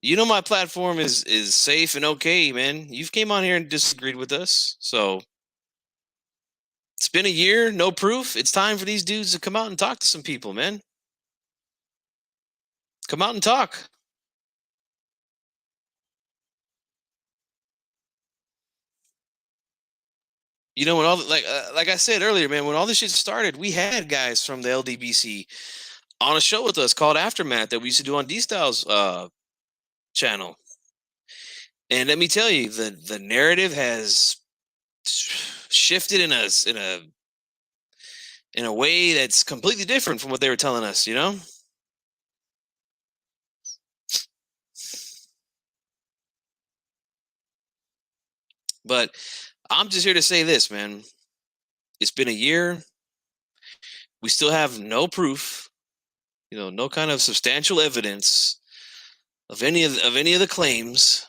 You know my platform is safe and okay, man. You've came on here and disagreed with us, so it's been a year, no proof. It's time for these dudes to come out and talk to some people, man. Come out and talk. You know, when all like I said earlier, man, when all this shit started, we had guys from the LDBC on a show with us called Aftermath that we used to do on D Styles channel. And let me tell you, the narrative has shifted in a way that's completely different from what they were telling us, you know? But I'm just here to say this, man. It's been a year. We still have no proof, you know, no kind of substantial evidence of any of the claims.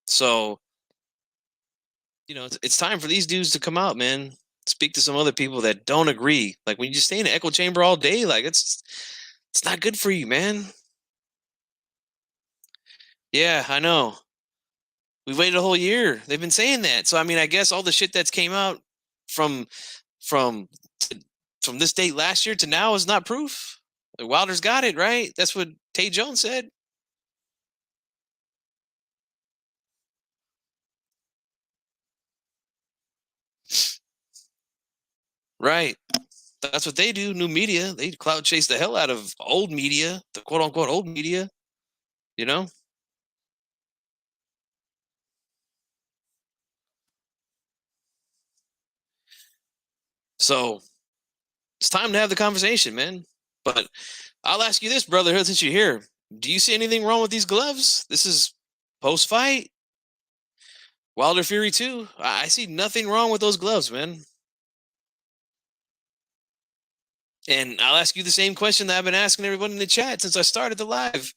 So, you know, it's time for these dudes to come out, man. Speak to some other people that don't agree. Like when you just stay in an echo chamber all day, like it's not good for you, man. Yeah, I know. We've waited a whole year. They've been saying that. So I mean, I guess all the shit that's came out from this date last year to now is not proof. Wilder's got it, right? That's what Tay Jones said. Right. That's what they do. New media. They cloud chase the hell out of old media, the quote unquote old media, you know? So it's time to have the conversation, man. But I'll ask you this, Brotherhood, since you're here. Do you see anything wrong with these gloves? This is post fight. Wilder Fury 2. I see nothing wrong with those gloves, man. And I'll ask you the same question that I've been asking everyone in the chat since I started the live.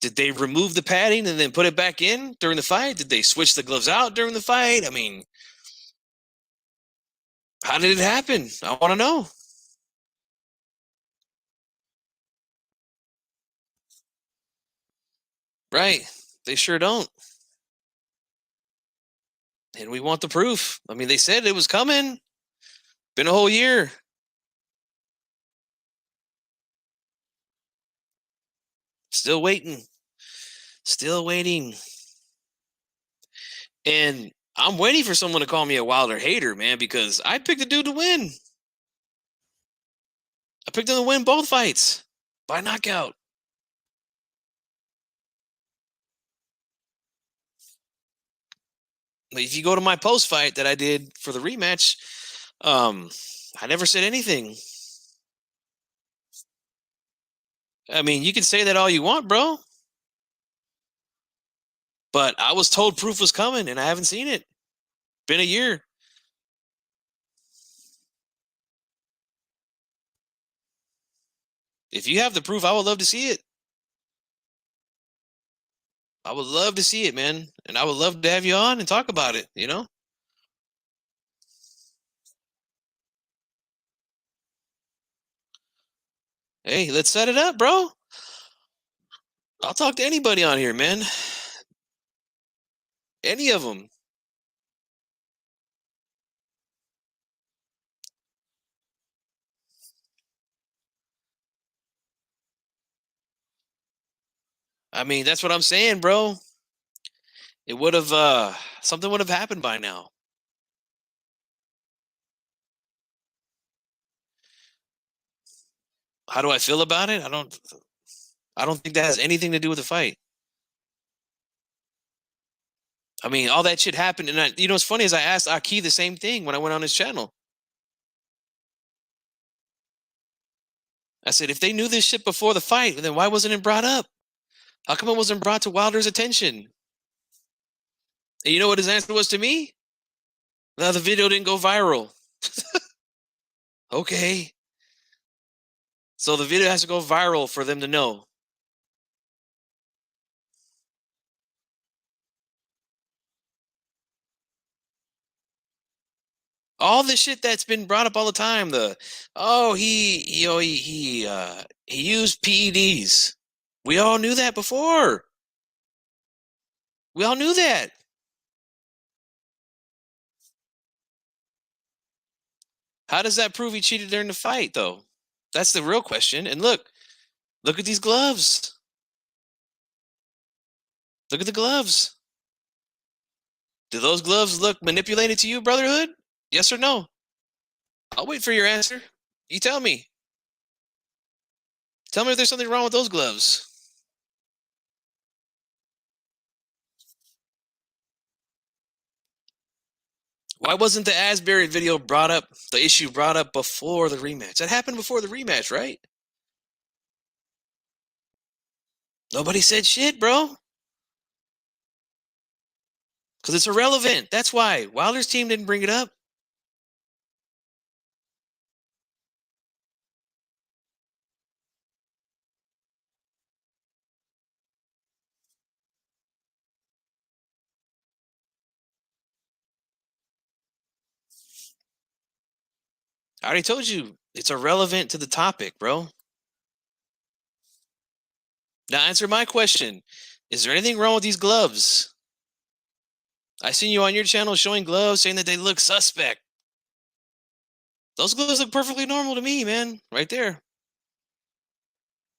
Did they remove the padding and then put it back in during the fight? Did they switch the gloves out during the fight? I mean, how did it happen? I want to know. Right. They sure don't. And we want the proof. I mean, they said it was coming. Been a whole year. Still waiting. Still waiting. And I'm waiting for someone to call me a Wilder hater, man, because I picked the dude to win. I picked him to win both fights by knockout. If you go to my post fight that I did for the rematch, I never said anything. I mean, you can say that all you want, bro. But I was told proof was coming, and I haven't seen it. Been a year. If you have the proof, I would love to see it. I would love to see it, man. And I would love to have you on and talk about it, you know? Hey, let's set it up, bro. I'll talk to anybody on here, man. Any of them. I mean, that's what I'm saying, bro. It would have something would have happened by now. How do I feel about it? I don't think that has anything to do with the fight. I mean, all that shit happened, and you know what's funny is I asked Aki the same thing when I went on his channel. I said, if they knew this shit before the fight, then why wasn't it brought up? How come it wasn't brought to Wilder's attention? And you know what his answer was to me? Now the video didn't go viral. Okay. So the video has to go viral for them to know. All the shit that's been brought up all the time, he used PEDs. We all knew that before. We all knew that. How does that prove he cheated during the fight, though? That's the real question. And look at these gloves. Look at the gloves. Do those gloves look manipulated to you, Brotherhood? Yes or no? I'll wait for your answer. You tell me. Tell me if there's something wrong with those gloves. Why wasn't the Asbury video brought up, the issue brought up before the rematch? That happened before the rematch, right? Nobody said shit, bro. Because it's irrelevant. That's why. Wilder's team didn't bring it up. I already told you. It's irrelevant to the topic, bro. Now answer my question. Is there anything wrong with these gloves? I seen you on your channel showing gloves, saying that they look suspect. Those gloves look perfectly normal to me, man. Right there.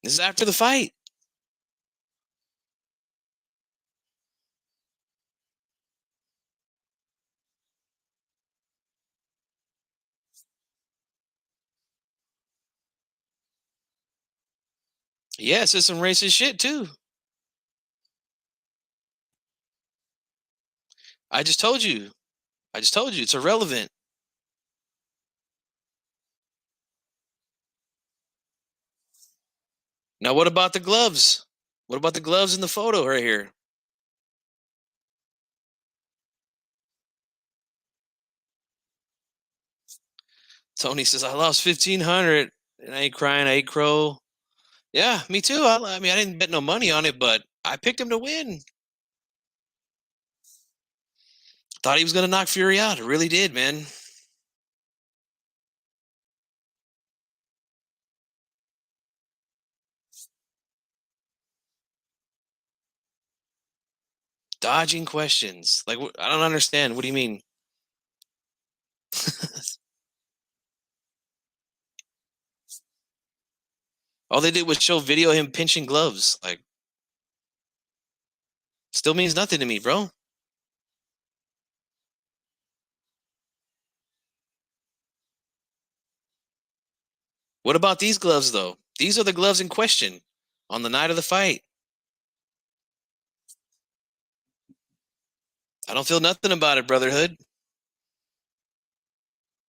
This is after the fight. Yes, it's some racist shit too. I just told you. It's irrelevant. Now, what about the gloves? What about the gloves in the photo right here? Tony says, I lost 1,500 and I ain't crying, I ate crow. Yeah, me too. I mean, I didn't bet no money on it, but I picked him to win. Thought he was going to knock Fury out. I really did, man. Dodging questions. Like, I don't understand. What do you mean? All they did was show video of him pinching gloves. Like, still means nothing to me, bro. What about these gloves, though? These are the gloves in question on the night of the fight. I don't feel nothing about it, Brotherhood.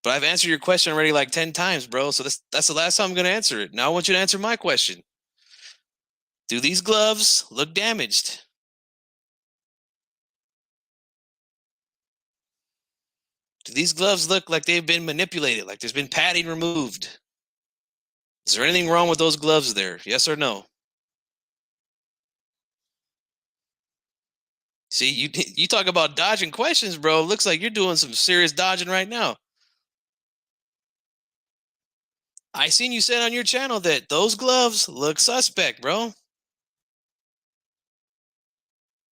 But I've answered your question already like 10 times, bro. So that's the last time I'm going to answer it. Now I want you to answer my question. Do these gloves look damaged? Do these gloves look like they've been manipulated, like there's been padding removed? Is there anything wrong with those gloves there? Yes or no? See, you talk about dodging questions, bro. Looks like you're doing some serious dodging right now. I seen you said on your channel that those gloves look suspect, bro.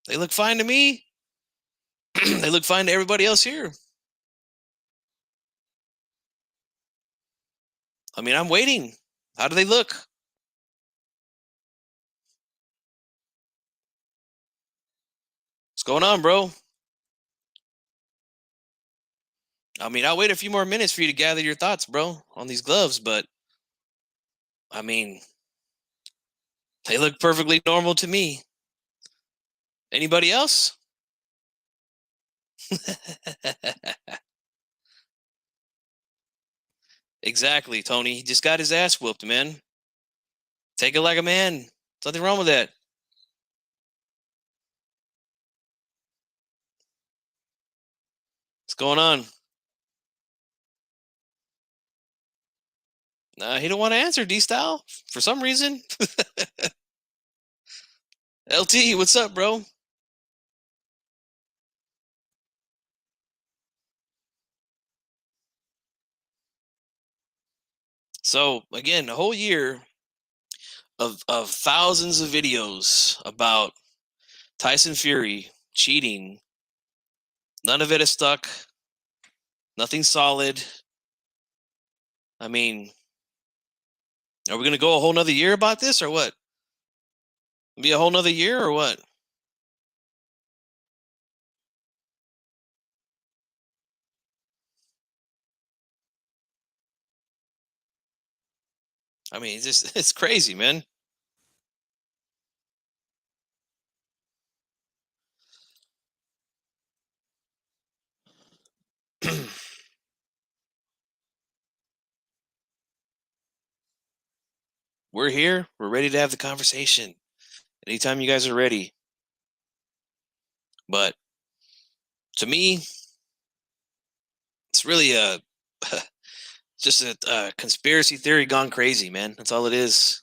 They look fine to me. They look fine to everybody else here. I mean, I'm waiting. How do they look? going on, bro? I mean, I'll wait a few more minutes for you to gather your thoughts, bro, on these gloves, but I mean, they look perfectly normal to me. Anybody else? Exactly, Tony. He just got his ass whooped, man. Take it like a man. There's nothing wrong with that. What's going on? He don't want to answer, D-Style, for some reason. LT, what's up, bro? So, again, a whole year of thousands of videos about Tyson Fury cheating. None of it is stuck. Nothing solid. I mean, are we going to go a whole nother year about this or what? Be a whole nother year or what? I mean, it's crazy, man. We're here. We're ready to have the conversation. Anytime you guys are ready. But to me, it's really just a conspiracy theory gone crazy, man. That's all it is.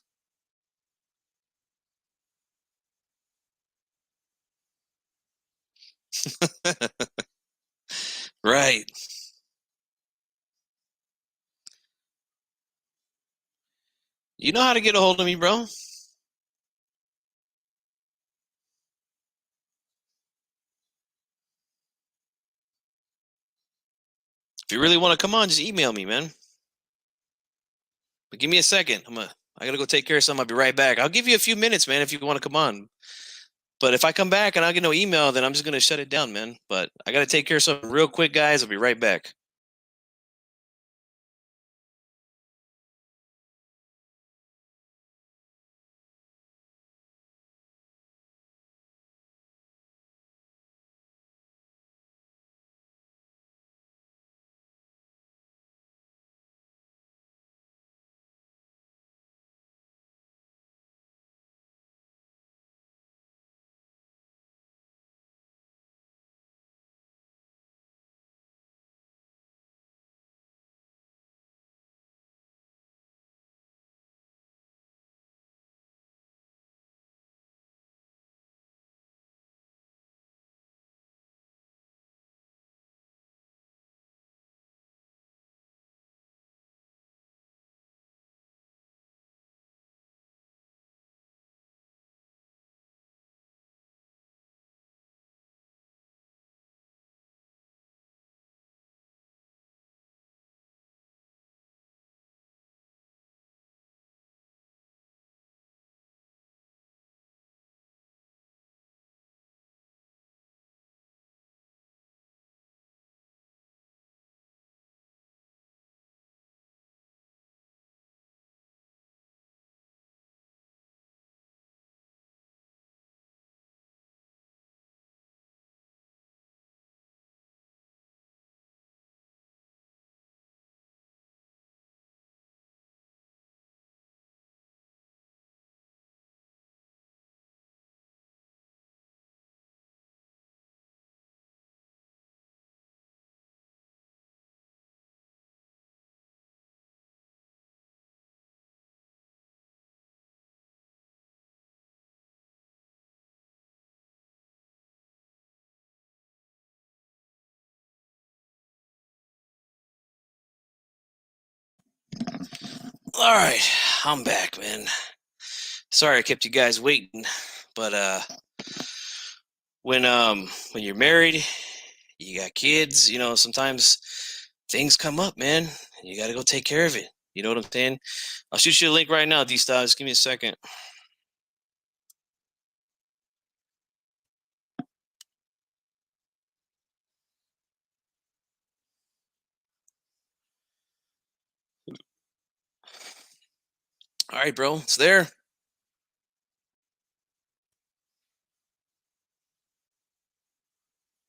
Right. You know how to get a hold of me, bro. If you really want to come on, just email me, man. But give me a second. I gotta go take care of something. I'll be right back. I'll give you a few minutes, man, if you want to come on. But if I come back and I get no email, then I'm just gonna shut it down, man. But I gotta take care of something real quick, guys. I'll be right back. All right, I'm back, man. Sorry I kept you guys waiting, but when you're married, you got kids, you know, sometimes things come up, man. You got to go take care of it. You know what I'm saying? I'll shoot you a link right now, D-Style. Just give me a second. All right, bro. It's there.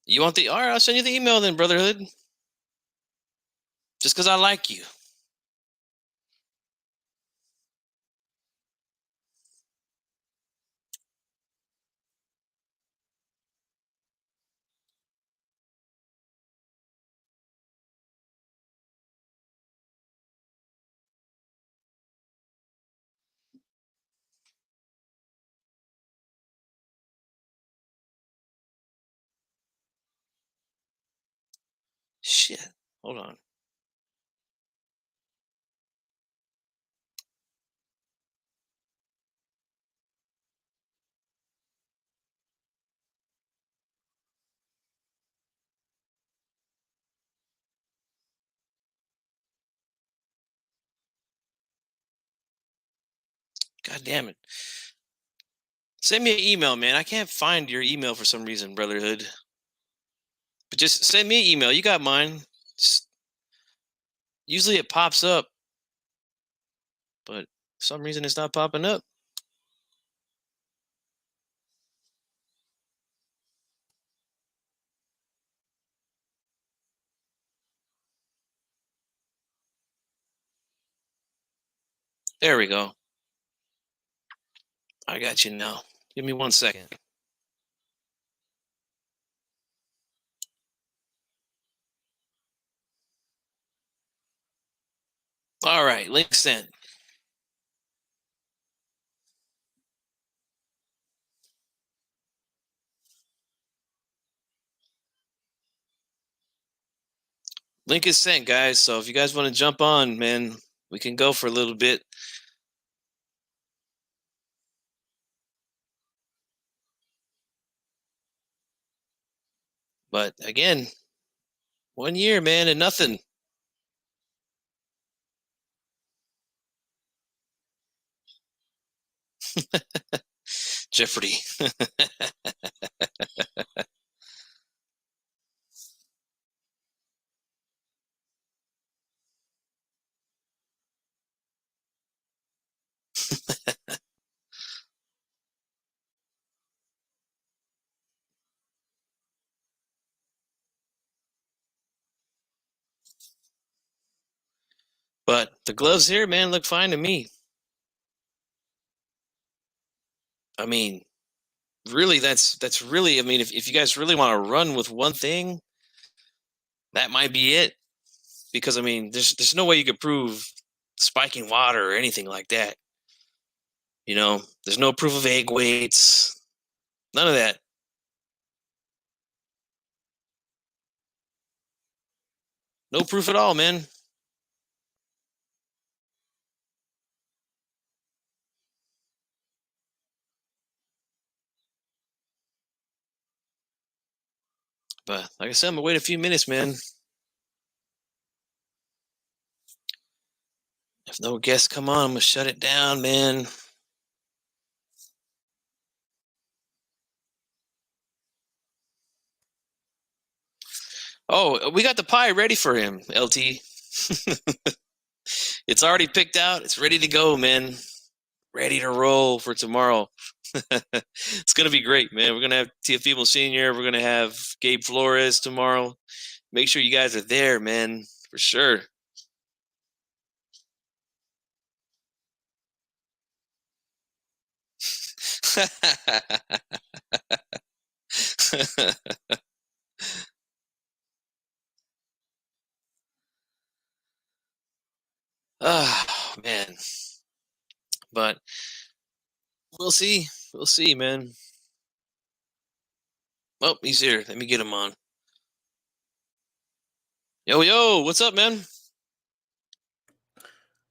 You want the... All right, I'll send you the email then, Brotherhood. Just because I like you. Shit. Hold on. God damn it. Send me an email, man. I can't find your email for some reason, Brotherhood. But just send me an email. You got mine. Usually it pops up, but for some reason it's not popping up. There we go. I got you now. Give me 1 second. All right, link sent. Link is sent, guys. So if you guys want to jump on, man, we can go for a little bit. But again, 1 year, man, and nothing. Jeopardy. But the gloves here, man, look fine to me. I mean, really, that's really, I mean, if you guys really want to run with one thing, that might be it. Because I mean, there's no way you could prove spiking water or anything like that. You know, there's no proof of egg weights, none of that. No proof at all, man. But like I said, I'm gonna wait a few minutes, man. If no guests come on, I'm gonna shut it down, man. Oh, we got the pie ready for him, LT. It's already picked out. It's ready to go, man. Ready to roll for tomorrow. It's gonna be great, man. We're gonna have Teofimo Senior. We're gonna have Gabe Flores tomorrow. Make sure you guys are there, man, for sure. Oh man, but we'll see. We'll see, man. Oh, he's here. Let me get him on. Yo, what's up, man?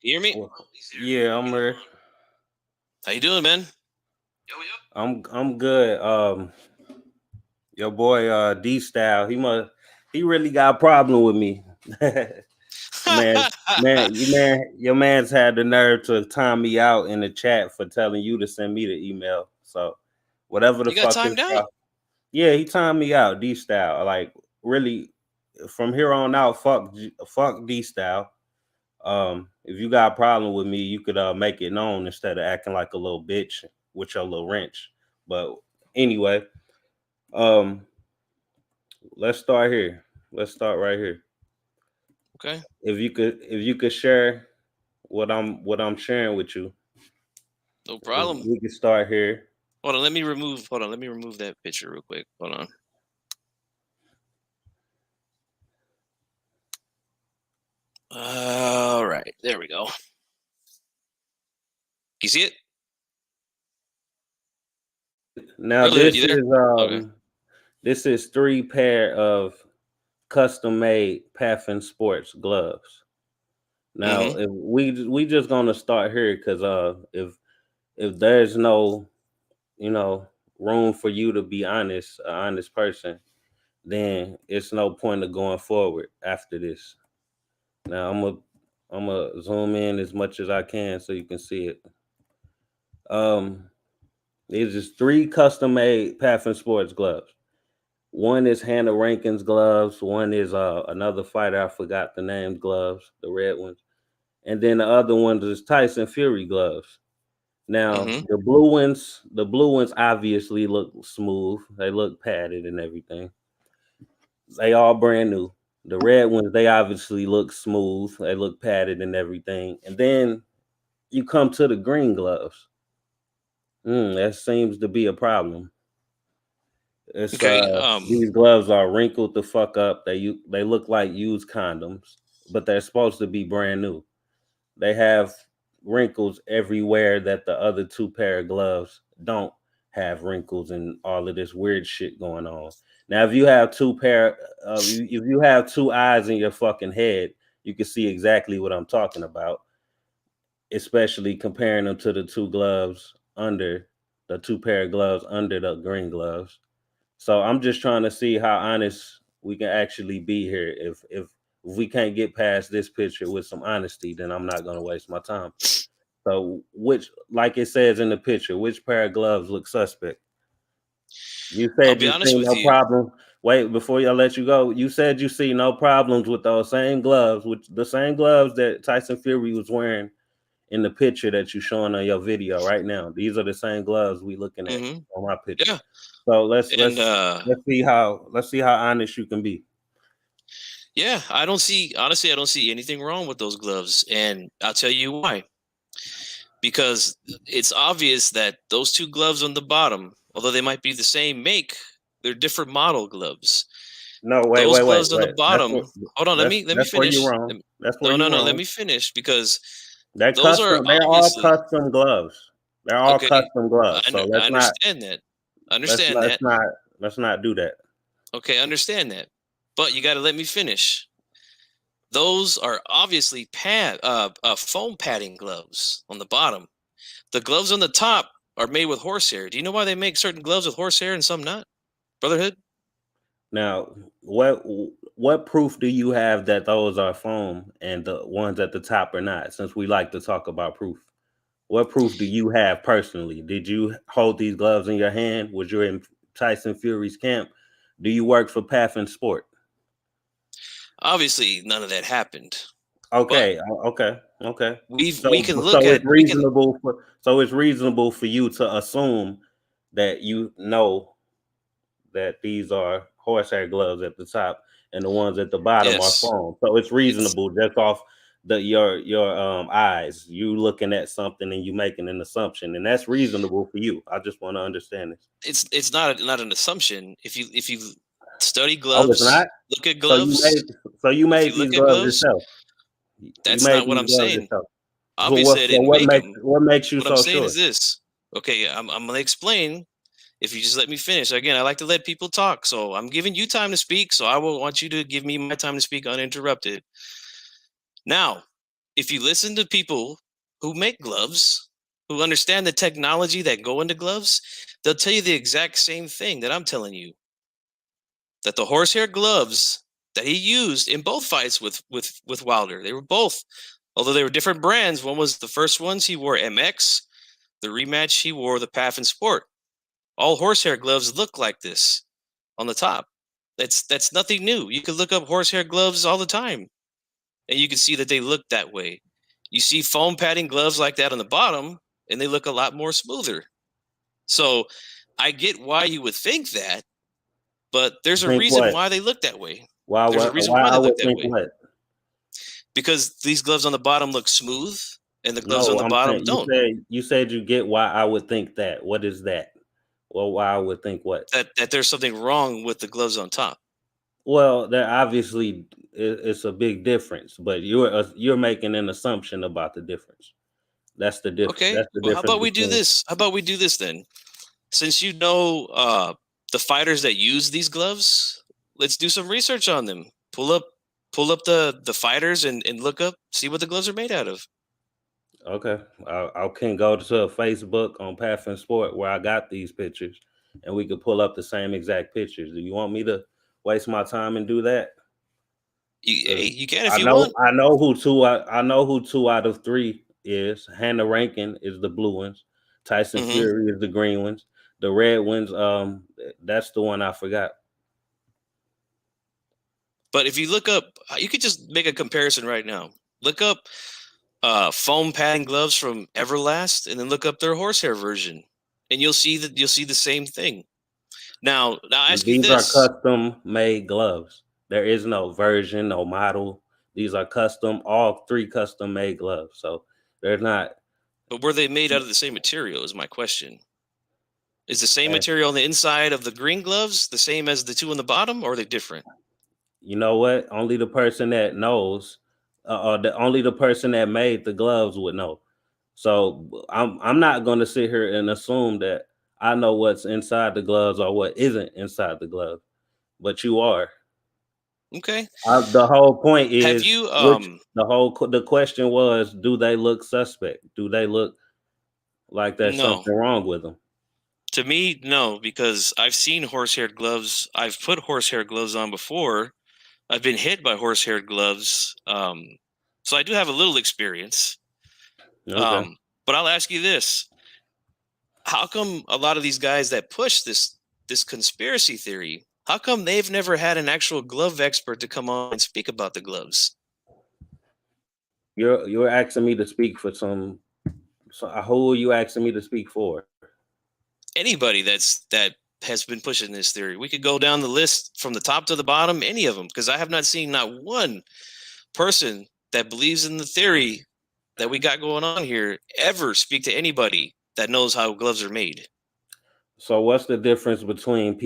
You hear me? Well, yeah, I'm here. How you doing, man? I'm good. Your boy D Style, he really got a problem with me. Your man's had the nerve to time me out in the chat for telling you to send me the email. So whatever the You got fuck timed is, out? yeah, he timed me out. D Style, like really, from here on out, fuck D Style. if you got a problem with me, you could make it known instead of acting like a little bitch with your little wrench. But anyway, let's start here. Let's start right here. Okay. If you could share what I'm sharing with you. No problem. We can start here. Hold on, let me remove that picture real quick. Hold on. All right, there we go. You see it? Now Brotherhood, this you there? is Okay. this is 3 pair of custom made Paffin Sports gloves. Now if we just gonna start here because if there's no room for you to be honest, an honest person, then it's no point of going forward after this. Now I'm gonna zoom in as much as I can so you can see it. These is 3 custom made Paffin Sports gloves. One is Hannah Rankin's gloves. One is another fighter, I forgot the name, gloves, the red ones. And then the other one is Tyson Fury gloves. Now the blue ones obviously look smooth. They look padded and everything. They all brand new. The red ones, they obviously look smooth. They look padded and everything. And then you come to the green gloves. That seems to be a problem. It's Okay. These gloves are wrinkled the fuck up. They look like used condoms, but they're supposed to be brand new. They have wrinkles everywhere that the other 2 pair of gloves don't have wrinkles and all of this weird shit going on. Now, if you have if you have 2 eyes in your fucking head, you can see exactly what I'm talking about, especially comparing them to the 2 gloves under the 2 pair of gloves under the green gloves. So I'm just trying to see how honest we can actually be here. If we can't get past this picture with some honesty, then I'm not going to waste my time. So which, like it says in the picture, which pair of gloves look suspect? You I'll said be you honest see with no you. problem. Wait, before I let you go, you said you see no problems with those same gloves, with the same gloves that Tyson Fury was wearing in the picture that you're showing on your video right now. These are the same gloves we looking at on my picture. Yeah. So let's see how honest you can be. Yeah, I don't see anything wrong with those gloves, and I'll tell you why. Because it's obvious that those 2 gloves on the bottom, although they might be the same make, they're different model gloves. No, Those gloves on the wait. bottom. Hold on, let me That's where you're finish. wrong. That's where you're No. Let wrong. me finish because They're those are custom. They're all obviously custom gloves. They're all okay. custom gloves. So I understand that. let's not do that. Okay, I understand that. But you got to let me finish. Those are obviously foam padding gloves on the bottom. The gloves on the top are made with horsehair. Do you know why they make certain gloves with horsehair and some not? Brotherhood? Now, what proof do you have that those are foam and the ones at the top are not? Since we like to talk about proof, what proof do you have personally? Did you hold these gloves in your hand? Was you in Tyson Fury's camp? Do you work for Paffin Sport? Obviously, none of that happened. Okay, okay. We can look So at it's reasonable for you to assume that you know that these are horsehair gloves at the top and the ones at the bottom are foam. So it's reasonable just off your eyes. You looking at something and you making an assumption, and that's reasonable for you. I just want to understand this. It's not an assumption. If you study Oh, it's gloves, not. look at So gloves. you If made you these look at gloves gloves, yourself. You that's made not what these I'm gloves saying. yourself. Obviously, I didn't make them. What makes you What so I'm saying sure? is this. Okay, I'm going to explain. If you just let me finish. Again, I like to let people talk. So I'm giving you time to speak. So I will want you to give me my time to speak uninterrupted. Now, if you listen to people who make gloves, who understand the technology that go into gloves, they'll tell you the exact same thing that I'm telling you. That the horsehair gloves that he used in both fights with Wilder, they were both, although they were different brands. One was the first ones he wore MX. The rematch he wore the Paffin Sport. All horsehair gloves look like this on the top. That's nothing new. You can look up horsehair gloves all the time, and you can see that they look that way. You see foam padding gloves like that on the bottom, and they look a lot more smoother. So I get why you would think that, but there's a Think reason what? why they look that way. Why? There's a What? reason Why why I they look would that think way. what? Because these gloves on the bottom look smooth, and the gloves on No, the I'm bottom saying don't. you said you get why I would think that. What is that? Well, why I would think what? That there's something wrong with the gloves on top. Well, there obviously it's a big difference, but you're making an assumption about the difference. That's the difference. Okay. That's the Well, how difference about we do between. this? How about we do this then? Since you know the fighters that use these gloves, let's do some research on them. Pull up the fighters and look up, see what the gloves are made out of. Okay, I can go to Facebook on Path and Sport where I got these pictures, and we could pull up the same exact pictures. Do you want me to waste my time and do that? You can if I you know want. I know who 2 out of 3 is. Hannah Rankin is the blue ones. Tyson Mhm. Fury is the green ones. The red ones, that's the one I forgot. But if you look up, you could just make a comparison right now. Look up foam padding gloves from Everlast, and then look up their horsehair version, and you'll see the same thing. Now I ask you These are this: custom made gloves. There is no version, no model. These are custom, all 3 custom made gloves. So they're not. but were they made out of the same material? Is my question. Is the same eh, material on the inside of the green gloves the same as the two on the bottom, or are they different? You know what? Only the person that knows, only the person that made the gloves would know. So I'm not going to sit here and assume that I know what's inside the gloves or what isn't inside the glove, but you are. Okay. The whole point Have is you the question was, do they look suspect? Do they look like there's no. something wrong with them? To me, no, because I've seen horsehair gloves. I've put horsehair gloves on before. I've been hit by horsehair gloves. So I do have a little experience. Okay. But I'll ask you this: how come a lot of these guys that push this conspiracy theory, how come they've never had an actual glove expert to come on and speak about the gloves? You're asking me to speak for some. So who are you asking me to speak for? Anybody that has been pushing this theory. We could go down the list from the top to the bottom, any of them, because I have not seen not one person that believes in the theory that we got going on here ever speak to anybody that knows how gloves are made. So what's the difference between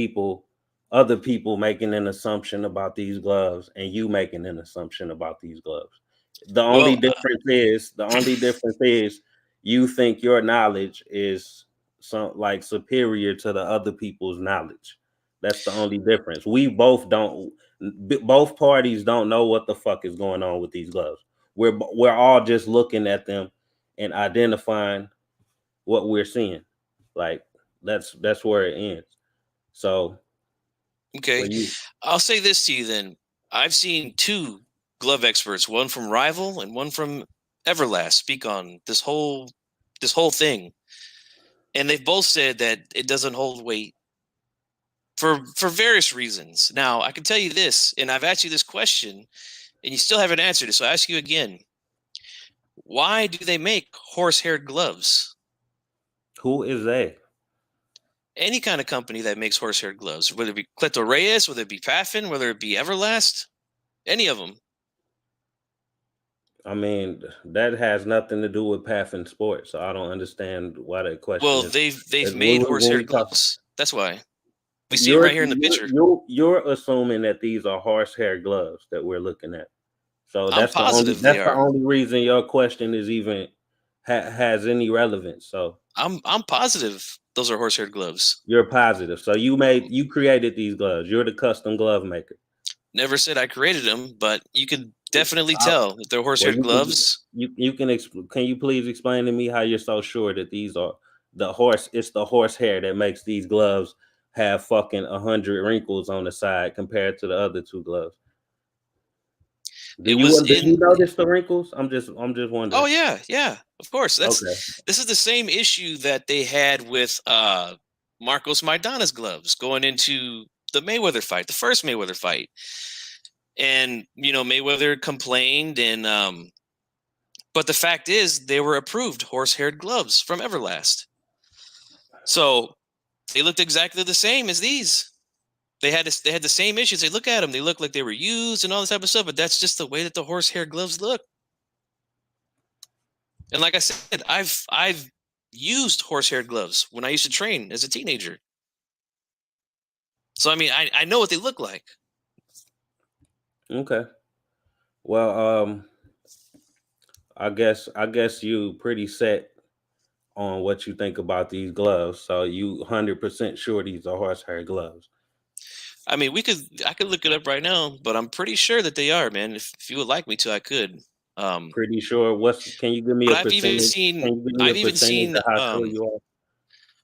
other people making an assumption about these gloves and you making an assumption about these gloves? The only Well, difference is you think your knowledge is superior to the other people's knowledge. That's the only difference. We both don't. Both parties don't know what the fuck is going on with these gloves. We're all just looking at them and identifying what we're seeing. Like that's where it ends. So okay. when you I'll say this to you then. I've seen 2 glove experts, one from Rival and one from Everlast, speak on this whole thing. And they've both said that it doesn't hold weight for various reasons. Now, I can tell you this, and I've asked you this question, and you still haven't answered it. So I ask you again: why do they make horse-haired gloves? who is they? Any kind of company that makes horse-haired gloves, whether it be Cleto Reyes, whether it be Paffin, whether it be Everlast, any of them. I mean, that has nothing to do with path and sports. So I don't understand why that question Well, is. they've When made we horse-haired talk, gloves. That's why we see them right here in the picture. you're assuming that these are horsehair gloves that we're looking at. So I'm positive they are. only reason your question is even has any relevance. So I'm positive those are horse-haired gloves. you're positive. So you created these gloves. You're the custom glove maker. Never said I created them, but you could definitely tell that they're Well, horse-haired gloves. you can can you please explain to me how you're so sure that these are it's the horsehair that makes these gloves have fucking 100 wrinkles on the side compared to the other 2 gloves? Do It was you in. notice the wrinkles? I'm just wondering. Oh yeah, of course. Okay. This is the same issue that they had with Marcos Maidana's gloves going into the Mayweather fight, the first Mayweather fight. And Mayweather complained, and But the fact is, they were approved horse-haired gloves from Everlast. So they looked exactly the same as these. They had the same issues. They look at them, they look like they were used and all this type of stuff. But that's just the way that the horsehair gloves look. And like I said, I've used horsehair gloves when I used to train as a teenager. So I mean, I know what they look like. Okay. Well, I guess you pretty set on what you think about these gloves. So you 100% sure these are horsehair gloves. I mean, I could look it up right now, but I'm pretty sure that they are, man. If you would like me to, I could. Pretty sure. Can you give me But a percentage? Can you give me a I've even percentage seen of how sure you are?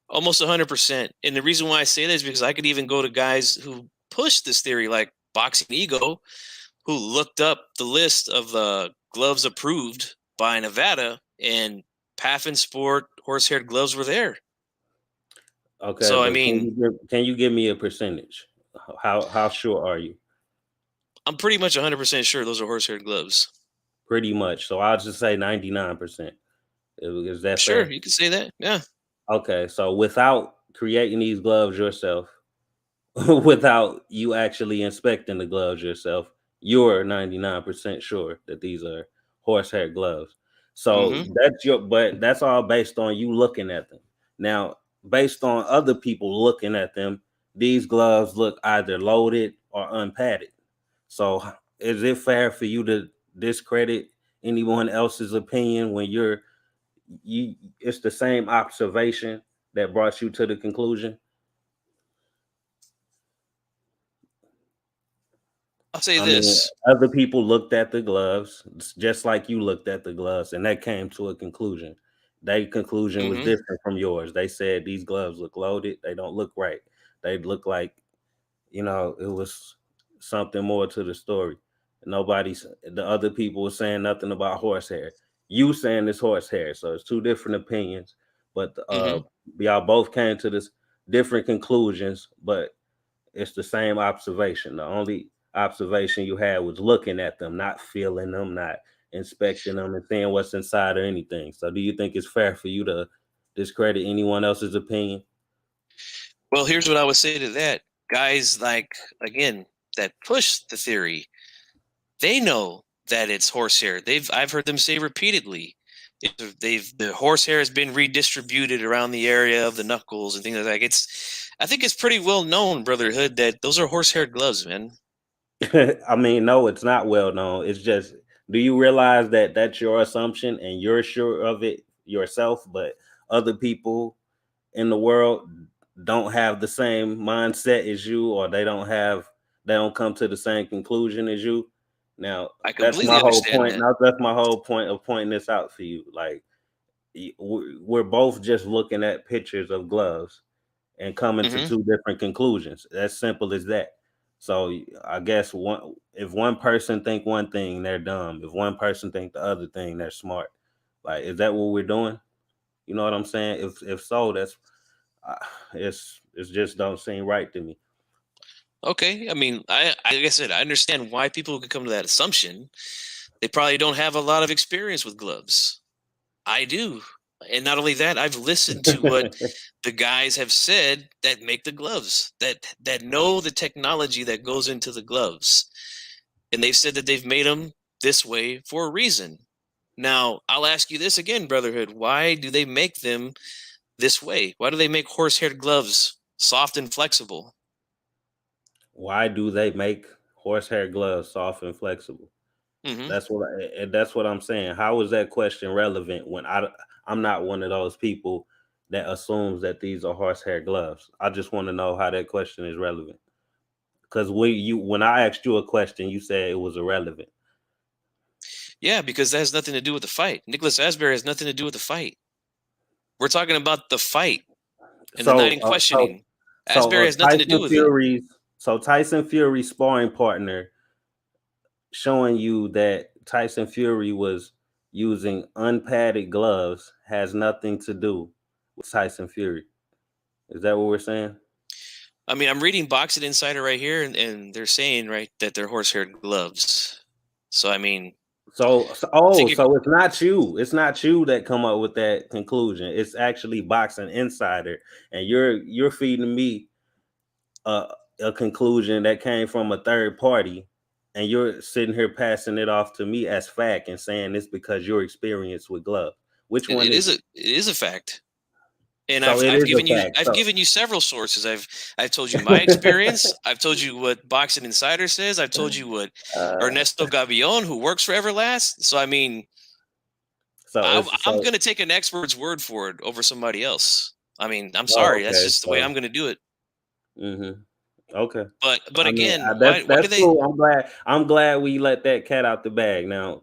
almost 100%. And the reason why I say this is because I could even go to guys who push this theory, like Boxing Ego, who looked up the list of gloves approved by Nevada, and Paffin Sport horse-haired gloves were there. Okay, So I but mean, can you give me a percentage? How sure are you? I'm pretty much 100% sure those are horse-haired gloves. Pretty much. So I'll just say 99%. Is that Sure, fair? you can say that. Yeah. Okay, so without creating these gloves yourself, without you actually inspecting the gloves yourself, you're 99% sure that these are horsehair gloves. So Mm-hmm. but that's all based on you looking at them. Now, based on other people looking at them, these gloves look either loaded or unpadded. So is it fair for you to discredit anyone else's opinion when it's the same observation that brought you to the conclusion? I'll say I mean, this. other people looked at the gloves just like you looked at the gloves, and they came to a conclusion. Their conclusion was Mm-hmm. different from yours. They said these gloves look loaded. They don't look right. They look like, it was something more to the story. The other people were saying nothing about horsehair. You saying it's horsehair. So it's two different opinions, but Mm-hmm. y'all both came to this different conclusions, but it's the same observation. The only observation you had was looking at them, not feeling them, not inspecting them and seeing what's inside or anything. So do you think it's fair for you to discredit anyone else's opinion? Well, here's what I would say to that. Guys like, again, that push the theory, they know that it's horsehair. I've heard them say repeatedly, the horsehair has been redistributed around the area of the knuckles and things like that. I think it's pretty well known, Brotherhood, that those are horsehair gloves, man. I mean, no, it's not well known. It's just, do you realize that that's your assumption and you're sure of it yourself, but other people in the world don't have the same mindset as you, or they don't come to the same conclusion as you? Now, I that's completely my whole understand point. that. Now, that's my whole point of pointing this out for you. Like, we're both just looking at pictures of gloves and coming to Mm-hmm. two different conclusions. As simple as that. So I guess if one person think one thing, they're dumb. If one person think the other thing, they're smart. Like, is that what we're doing? You know what I'm saying? If so, that's it's just don't seem right to me. Okay. I mean, like I said, I understand why people could come to that assumption. They probably don't have a lot of experience with gloves. I do. And not only that, I've listened to what the guys have said that make the gloves, that know the technology that goes into the gloves. And they've said that they've made them this way for a reason. Now, I'll ask you this again, Brotherhood. Why do they make them this way? Why do they make horse-haired gloves soft and flexible? Why do they make horsehair gloves soft and flexible? Mm-hmm. That's what I'm saying. How is that question relevant when I'm not one of those people that assumes that these are horsehair gloves? I just want to know how that question is relevant. Because when I asked you a question, you said it was irrelevant. Yeah, because that has nothing to do with the fight. Nicholas Asbury has nothing to do with the fight. We're talking about the fight and the night in questioning. Asbury has nothing to do with it. Tyson Fury's sparring partner showing you that Tyson Fury was using unpadded gloves has nothing to do with Tyson Fury. Is that what we're saying? I mean, I'm reading Boxing Insider right here, and they're saying, right, that they're horse-haired gloves. So, I mean, So Take it. so it's not you. It's not you that come up with that conclusion. It's actually Boxing Insider, and you're feeding me a conclusion that came from a third party, and you're sitting here passing it off to me as fact and saying it's because your experience with gloves. Which one is it? It is a fact. And So it is a fact. I've given you several sources. I've told you my experience. I've told you what Boxing Insider says. I've told you what Ernesto Gavion, who works for Everlast. So I mean, I'm going to take an expert's word for it over somebody else. I mean, I'm sorry. That's just the way I'm going to do it. Mm-hmm. Okay. But I mean, again, that's why do they? cool. I'm glad we let that cat out the bag. Now,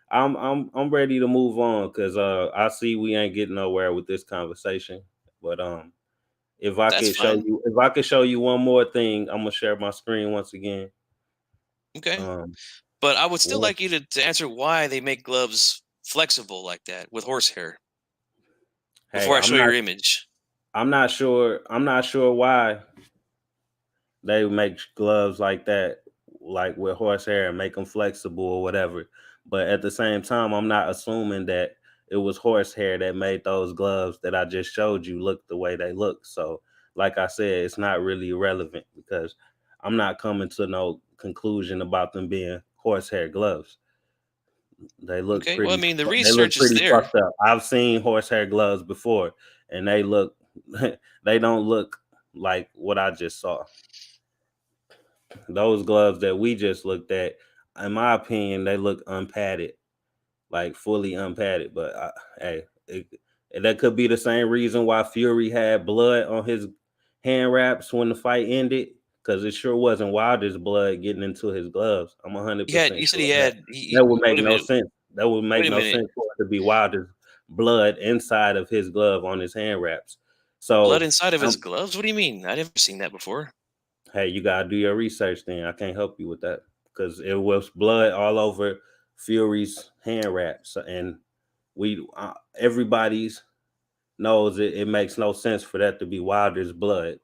I'm ready to move on because I see we ain't getting nowhere with this conversation. But if I That's could show fine. you, if I could show you one more thing, I'm gonna share my screen once again. Okay. But I would still like you to answer why they make gloves flexible like that with horsehair before I show your image. I'm not sure why they make gloves like that, like with horsehair, and make them flexible or whatever. But at the same time, I'm not assuming that it was horsehair that made those gloves that I just showed you look the way they look. So, like I said, it's not really relevant because I'm not coming to no conclusion about them being horsehair gloves. They look Okay. pretty. Well, I mean, the They look research is pretty there. fucked up. I've seen horsehair gloves before, and they look. They don't look like what I just saw. Those gloves that we just looked at, in my opinion, they look unpadded, like fully unpadded. But that could be the same reason why Fury had blood on his hand wraps when the fight ended, because it sure wasn't Wilder's blood getting into his gloves. I'm 100% You said sure he of that. had. That would make Wait a no minute. sense. That would make Wait a no minute. sense for it to be Wilder's blood inside of his glove on his hand wraps. Blood So, inside of his gloves? What do you mean? I've never seen that before. hey, you gotta do your research. Then I can't help you with that because it was blood all over Fury's hand wraps, and everybody's knows it makes no sense for that to be Wilder's blood.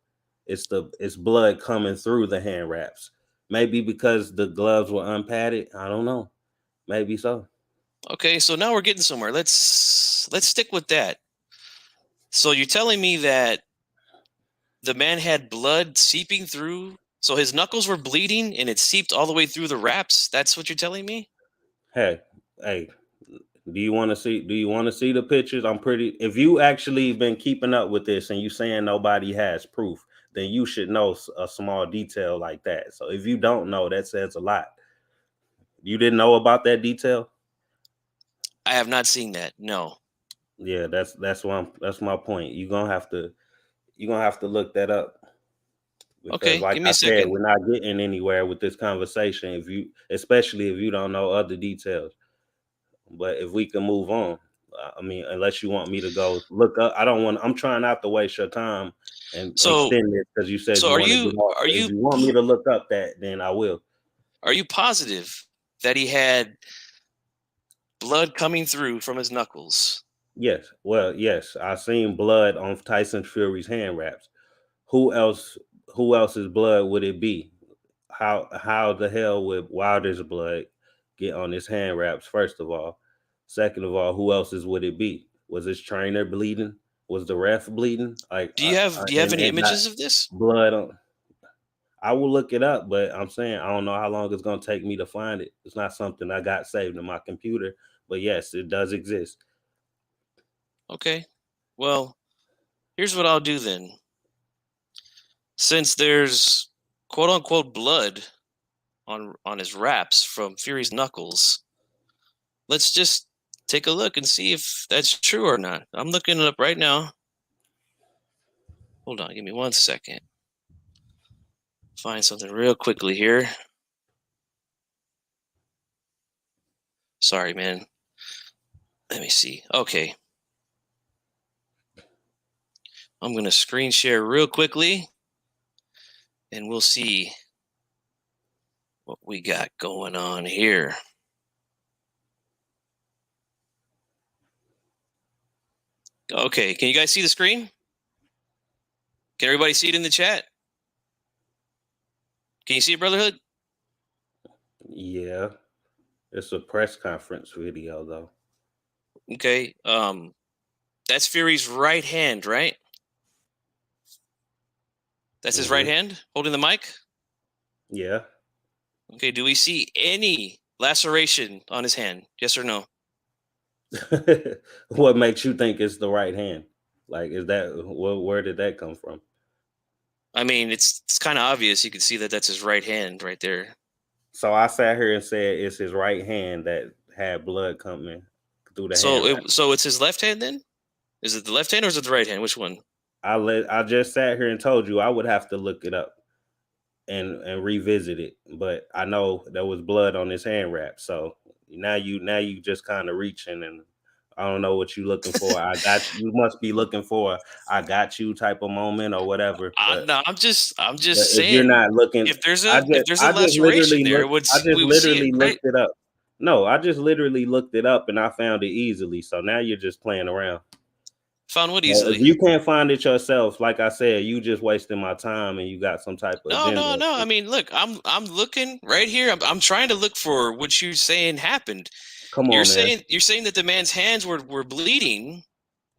It's blood coming through the hand wraps. Maybe because the gloves were unpadded. I don't know. Maybe so. Okay, so now we're getting somewhere. Let's stick with that. So you're telling me that the man had blood seeping through, so his knuckles were bleeding and it seeped all the way through the wraps? That's what you're telling me? Hey, do you want to see? Do you want to see the pictures? I'm pretty. If you actually been keeping up with this and you saying nobody has proof, then you should know a small detail like that. So if you don't know, that says a lot. You didn't know about that detail? I have not seen that. No. Yeah, that's my point. You're gonna have to look that up. Because Okay, like give me I a said, second. we're not getting anywhere with this conversation especially if you don't know other details. But if we can move on, I mean, unless you want me to go look up, I'm trying not to waste your time and So extend this because you said you are want to get off. If you want me to look up that, then I will. Are you positive that he had blood coming through from his knuckles? Yes. Well, yes. I seen blood on Tyson Fury's hand wraps. Who else's blood would it be? How the hell would Wilder's blood get on his hand wraps, first of all? Second of all, who else's would it be? Was his trainer bleeding? Was the ref bleeding? Like, Do you have any and not images of this? blood on? I will look it up, but I'm saying I don't know how long it's gonna take me to find it. It's not something I got saved in my computer, but yes, it does exist. Okay. Well, here's what I'll do then. Since there's quote unquote blood on his wraps from Fury's knuckles, let's just take a look and see if that's true or not. I'm looking it up right now. Hold on, give me 1 second. Find something real quickly here. Sorry, man. Let me see. Okay. I'm going to screen share real quickly and we'll see what we got going on here. Okay, can you guys see the screen? Can everybody see it in the chat? Can you see it, Brotherhood? Yeah. It's a press conference video, though. Okay. That's Fury's right hand, right? That's his right hand holding the mic? Yeah. Okay, do we see any laceration on his hand? Yes or no? What makes you think it's the right hand? Like, is that where did that come from? I mean, it's kind of obvious. You can see that that's his right hand right there. So I sat here and said it's his right hand that had blood coming through the hand. So it's his left hand then? Is it the left hand or is it the right hand? Which one? I just sat here and told you I would have to look it up and revisit it, but I know there was blood on his hand wrap. So now you just kind of reaching, and I don't know what you looking for. You must be looking for I got you type of moment or whatever. No, I'm just saying. If you're not looking, if there's a laceration there, we would see it, right? looked it up. No, I just literally looked it up and I found it easily. So now you're just playing around. Found what easily? If you can't find it yourself, like I said, you just wasting my time and you got some type of agenda. No. I mean, look, I'm looking right here. I'm trying to look for what you're saying happened. Come on, you're saying that the man's hands were bleeding.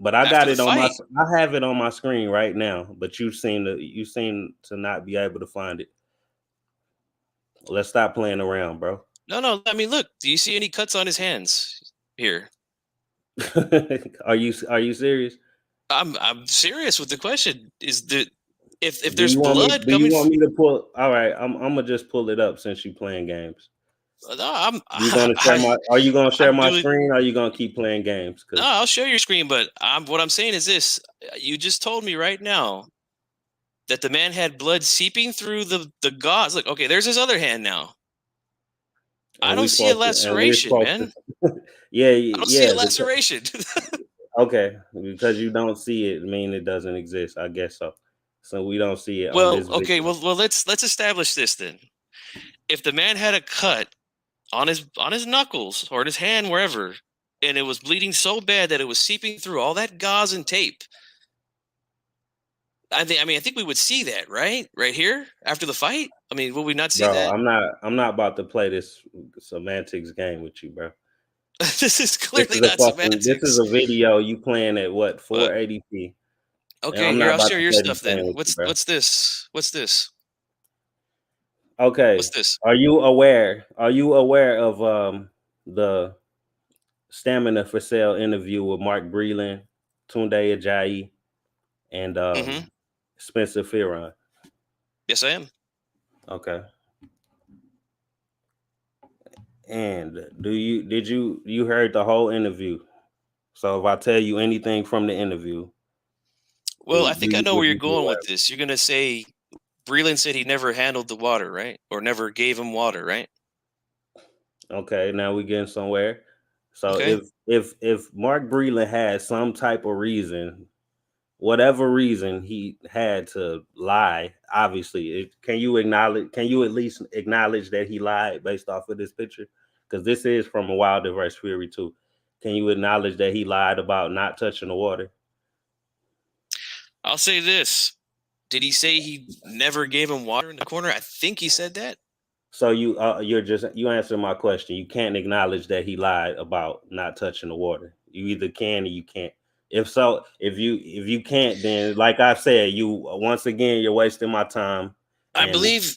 But I got it on I have it on my screen right now, but you seem to not be able to find it. Let's stop playing around, bro. No. I mean, look, do you see any cuts on his hands here? Are you serious? I'm serious with the question. Is that if there's blood coming? Do you want me to pull? All right, I'm gonna just pull it up since you're playing games. No, are you gonna share my screen? Or are you gonna keep playing games? No, I'll share your screen. But what I'm saying is this: you just told me right now that the man had blood seeping through the gauze. Look, okay, there's his other hand now. I don't see a laceration, man. Yeah, I don't see a laceration. Okay, because you don't see it, mean it doesn't exist. I guess so. So we don't see it. Well, okay. Well, let's establish this then. If the man had a cut on his knuckles or in his hand, wherever, and it was bleeding so bad that it was seeping through all that gauze and tape, I think we would see that, right here after the fight. I mean, will we not see that? I'm not about to play this semantics game with you, bro. This is clearly not semantics. This is a video you playing at what 480p. Okay, here I'll share your stuff then. What's this? What's this? Okay. What's this? Are you aware of the Stamina for Sale interview with Mark Breland, Tunde Ajayi, and Spencer Fearon? Yes, I am. Okay. And you heard the whole interview? So if I tell you anything from the interview, well, I think I know where you're going with this. You're gonna say Breland said he never handled the water, right? Or never gave him water, right? Okay, now we're getting somewhere. So if Mark Breland had some type of reason, whatever reason he had to lie, obviously, can you at least acknowledge that he lied based off of this picture? Because this is from a Wilder vs. Fury 2. Can you acknowledge that he lied about not touching the water? I'll say this. Did he say he never gave him water in the corner? I think he said that. So you answered my question. You can't acknowledge that he lied about not touching the water. You either can or you can't. If you can't, then like I said, you're wasting my time. I believe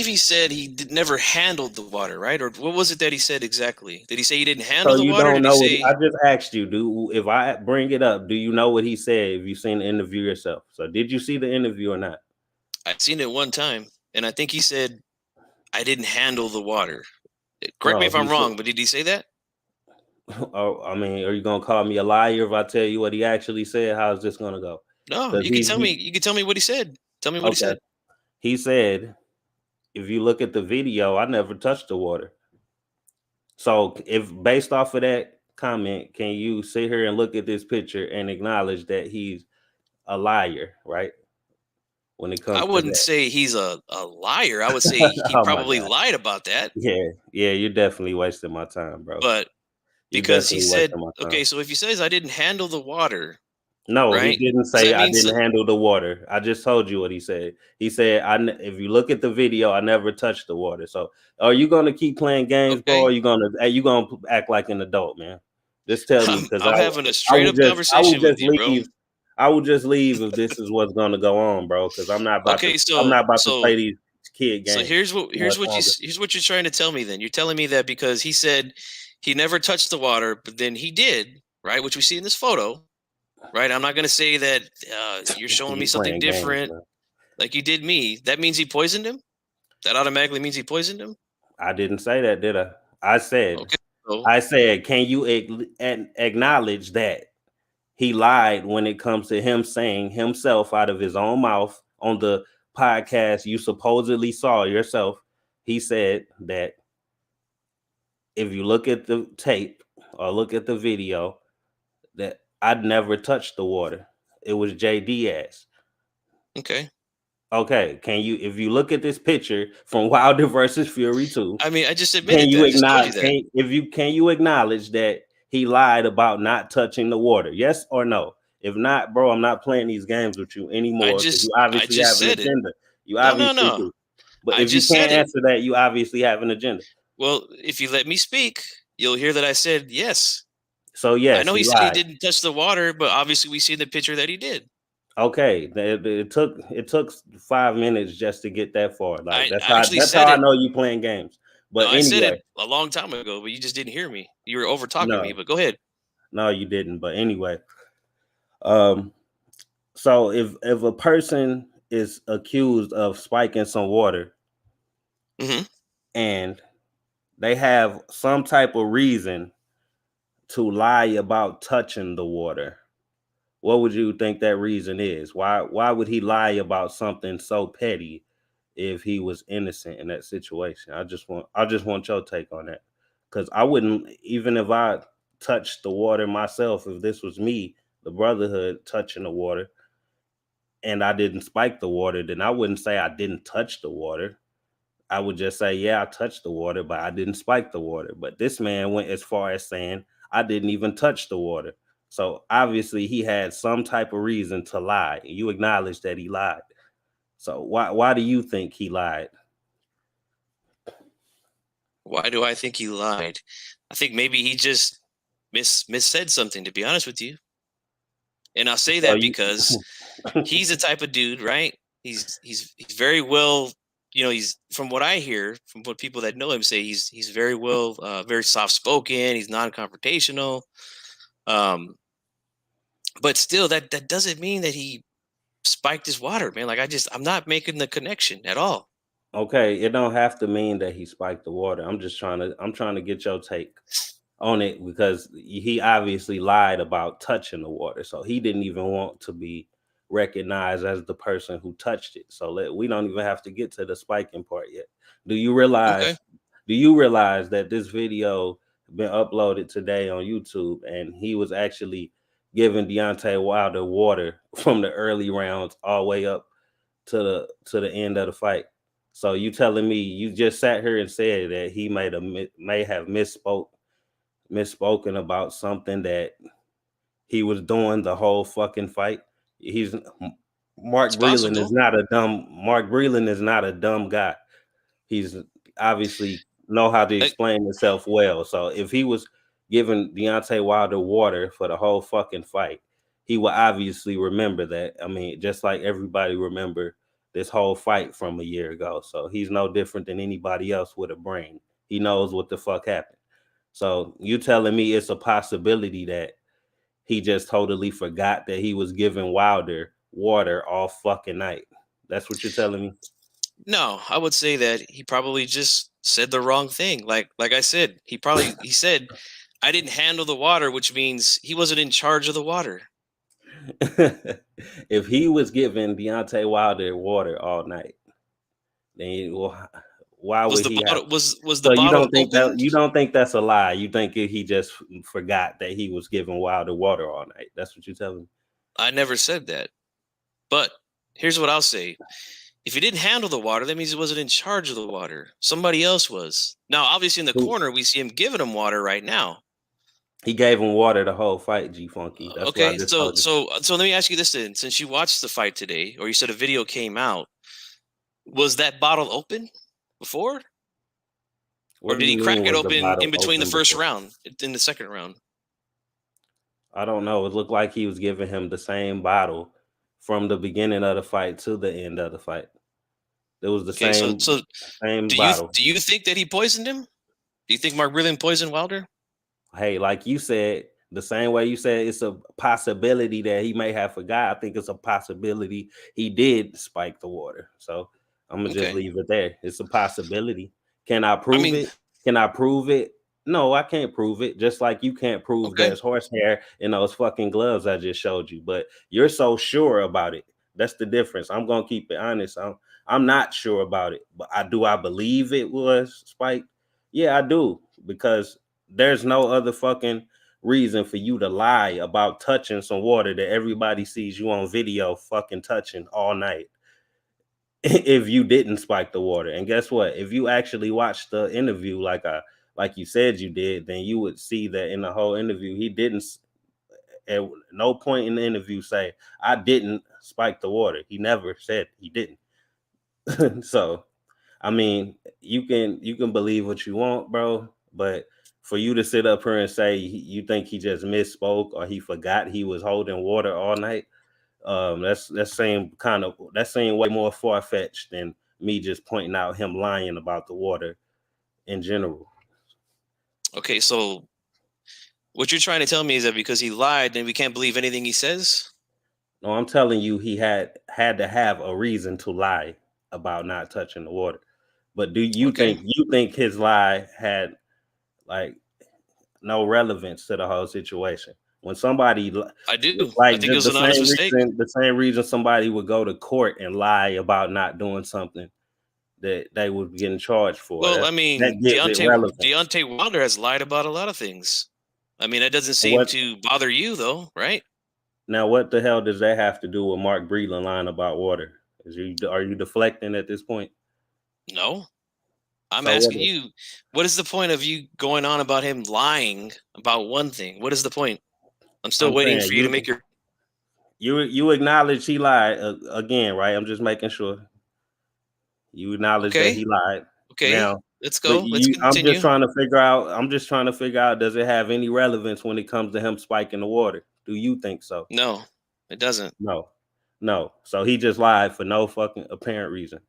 he said he never handled the water, right? Or what was it that he said exactly? Did he say he didn't handle the water? Don't know. I just asked you, if I bring it up, do you know what he said? If you've seen the interview yourself, so did you see the interview or not? I've seen it one time, and I think he said, "I didn't handle the water." Correct me if I'm wrong, but did he say that? Oh, I mean, are you gonna call me a liar if I tell you what he actually said? How is this gonna go? No, you can tell me. You can tell me what he said. Tell me what he said. He said, if you look at the video, I never touched the water. So if based off of that comment, can you sit here and look at this picture and acknowledge that he's a liar, right? When it comes I wouldn't say he's a liar. I would say he probably lied about that. Yeah, you're definitely wasting my time, bro. But because he said, okay, so if he says I didn't handle the water, No, he right? didn't So say that I means didn't handle the water. I just told you what he said. He said, if you look at the video, I never touched the water. So are you gonna keep playing games, bro? Or okay. are you gonna act like an adult, man? Just tell me, because I'm having a I straight would up just I would conversation with just you, bro. leave. I would just leave if this is what's gonna go on, bro. Because Okay, I'm not about to play so these kid so games too much longer. here's what you're trying to tell me. Then you're telling me that because he said he never touched the water, but then he did, right? Which we see in this photo, right? I'm not going to say that you're showing me You something playing games, different, man. like you did me. That means he poisoned him. That automatically means he poisoned him. I didn't say that, did I? Okay, so I said, can you acknowledge that he lied when it comes to him saying himself out of his own mouth on the podcast you supposedly saw yourself? He said that if you look at the tape or look at the video, that I'd never touched the water. It was JD ass. okay. Okay, can you, if you look at this picture from Wilder versus Fury 2, I mean, I just can admitted you that. I just told you acknowledge? that. Can you acknowledge that he lied about not touching the water? Yes or no? If not, bro, I'm not playing these games with you anymore because you I obviously just have an said it. agenda. You No, no, obviously no. do. But I if you just said can't it. answer that, you obviously have an agenda. Well, if you let me speak, you'll hear that I said yes. So I yes, know he he said he lied. didn't touch the water, but obviously we see in the picture that he did. Okay, it took 5 minutes just to get that far. Like I actually that's how said I it. know you playing games. No, But I said anyway, it a long time ago, but you just didn't hear me. You were over talking me, no, but go ahead. no, you didn't. But anyway, um, so if a person is accused of spiking some water Hmm. and they have some type of reason to lie about touching the water, what would you think that reason is? Why would he lie about something so petty if he was innocent in that situation? I just want your take on that. Cuz I wouldn't, even if I touched the water myself, if this was me, the brotherhood touching the water, and I didn't spike the water, then I wouldn't say I didn't touch the water. I would just say, yeah, I touched the water, but I didn't spike the water. But this man went as far as saying, I didn't even touch the water. So obviously he had some type of reason to lie. You acknowledge that he lied. So why do you think he lied? Why do I think he lied? I think maybe he just missaid something, to be honest with you. And I'll say So that you because he's the type of dude, right? He's very well, he's, from what I hear, from what people that know him say, he's very well, very soft spoken. He's non-confrontational. Um, but still, that doesn't mean that he spiked his water, man. Like I'm not making the connection at all. okay, it don't have to mean that he spiked the water. I'm trying to get your take on it because he obviously lied about touching the water. So he didn't even want to be recognized as the person who touched it. So we don't even have to get to the spiking part yet. Do you Okay. realize do you realize that this video been uploaded today on YouTube and he was actually giving Deontay Wilder water from the early rounds all the way up to the end of the fight? So you telling me you just sat here and said that he may have misspoken about something that he was doing the whole fucking fight? He's It's possible. Mark Breland is not a dumb guy. He's obviously know how to Like, explain himself well. So if he was giving Deontay Wilder water for the whole fucking fight, he will obviously remember that. I mean, just like everybody remember this whole fight from a year ago. So he's no different than anybody else with a brain. He knows what the fuck happened. So you telling me it's a possibility that he just totally forgot that he was giving Wilder water all fucking night? That's what you're telling me? no, I would say that he probably just said the wrong thing. Like I said, he said I didn't handle the water, which means he wasn't in charge of the water. If he was giving Deontay Wilder water all night, then why Was would the he have? bottle was the So bottle opened? you don't think that's a lie? You think he just forgot that he was giving Wilder water all night? That's what you're telling me? I never said that. But here's what I'll say. If he didn't handle the water, that means he wasn't in charge of the water. Somebody else was. Now, obviously in the Who? corner, we see him giving him water right now. He gave him water the whole fight, G Funky. That's what I Okay, just so told you. let me ask you this then. Since you watched the fight today, or you said a video came out, was that bottle open before? Or What do did you he mean crack it was the open bottle in between the open first before? round, in the second round? I don't know. It looked like he was giving him the same bottle from the beginning of the fight to the end of the fight. It was the Okay, so same do bottle. you think that he poisoned him? Do you think Mark Breland poisoned Wilder? Hey, like you said, the same way you said it's a possibility that he may have forgot. I think it's a possibility he did spike the water. So I'm gonna just Okay. leave it there. It's a possibility. Can I I prove mean, it? Can I prove it? No, I can't prove it. Just like you can't prove okay. there's horsehair in those fucking gloves I just showed you. But you're so sure about it. That's the difference. I'm gonna keep it honest. I'm not sure about it, but I believe it was spiked. Yeah, I do, because there's no other fucking reason for you to lie about touching some water that everybody sees you on video fucking touching all night if you didn't spike the water. And guess what? If you actually watched the interview like you said you did, then you would see that in the whole interview he didn't at no point in the interview say I didn't spike the water. He never said he didn't. So I mean, you can believe what you want, bro, but for you to sit up here and say you think he just misspoke or he forgot he was holding water all night, that's saying way more far-fetched than me just pointing out him lying about the water in general. Okay, so what you're trying to tell me is that because he lied, then we can't believe anything he says? No, I'm telling you, he had to have a reason to lie about not touching the water. But do you Okay. think his lie had like no relevance to the whole situation? When somebody I do. I like think it was the an honest same mistake. reason somebody would go to court and lie about not doing something that they would be getting charged for. Well, I That mean, gives it relevance. Deontay Wilder has lied about a lot of things. I mean, that doesn't seem What to bother you, though, right? now? What the hell does that have to do with Mark Breland lying about water? Are you deflecting at this point? No. I'm So what? asking you, what is the point of you going on about him lying about one thing? What is the point? I'm still I'm waiting saying for you to make your. you acknowledge he lied again, right? I'm just making sure you acknowledge that Okay. he lied. Okay. Now, Let's but go. Let's I'm just continue. trying to figure out. Does it have any relevance when it comes to him spiking the water? Do you think so? No, it doesn't. No. So he just lied for no fucking apparent reason.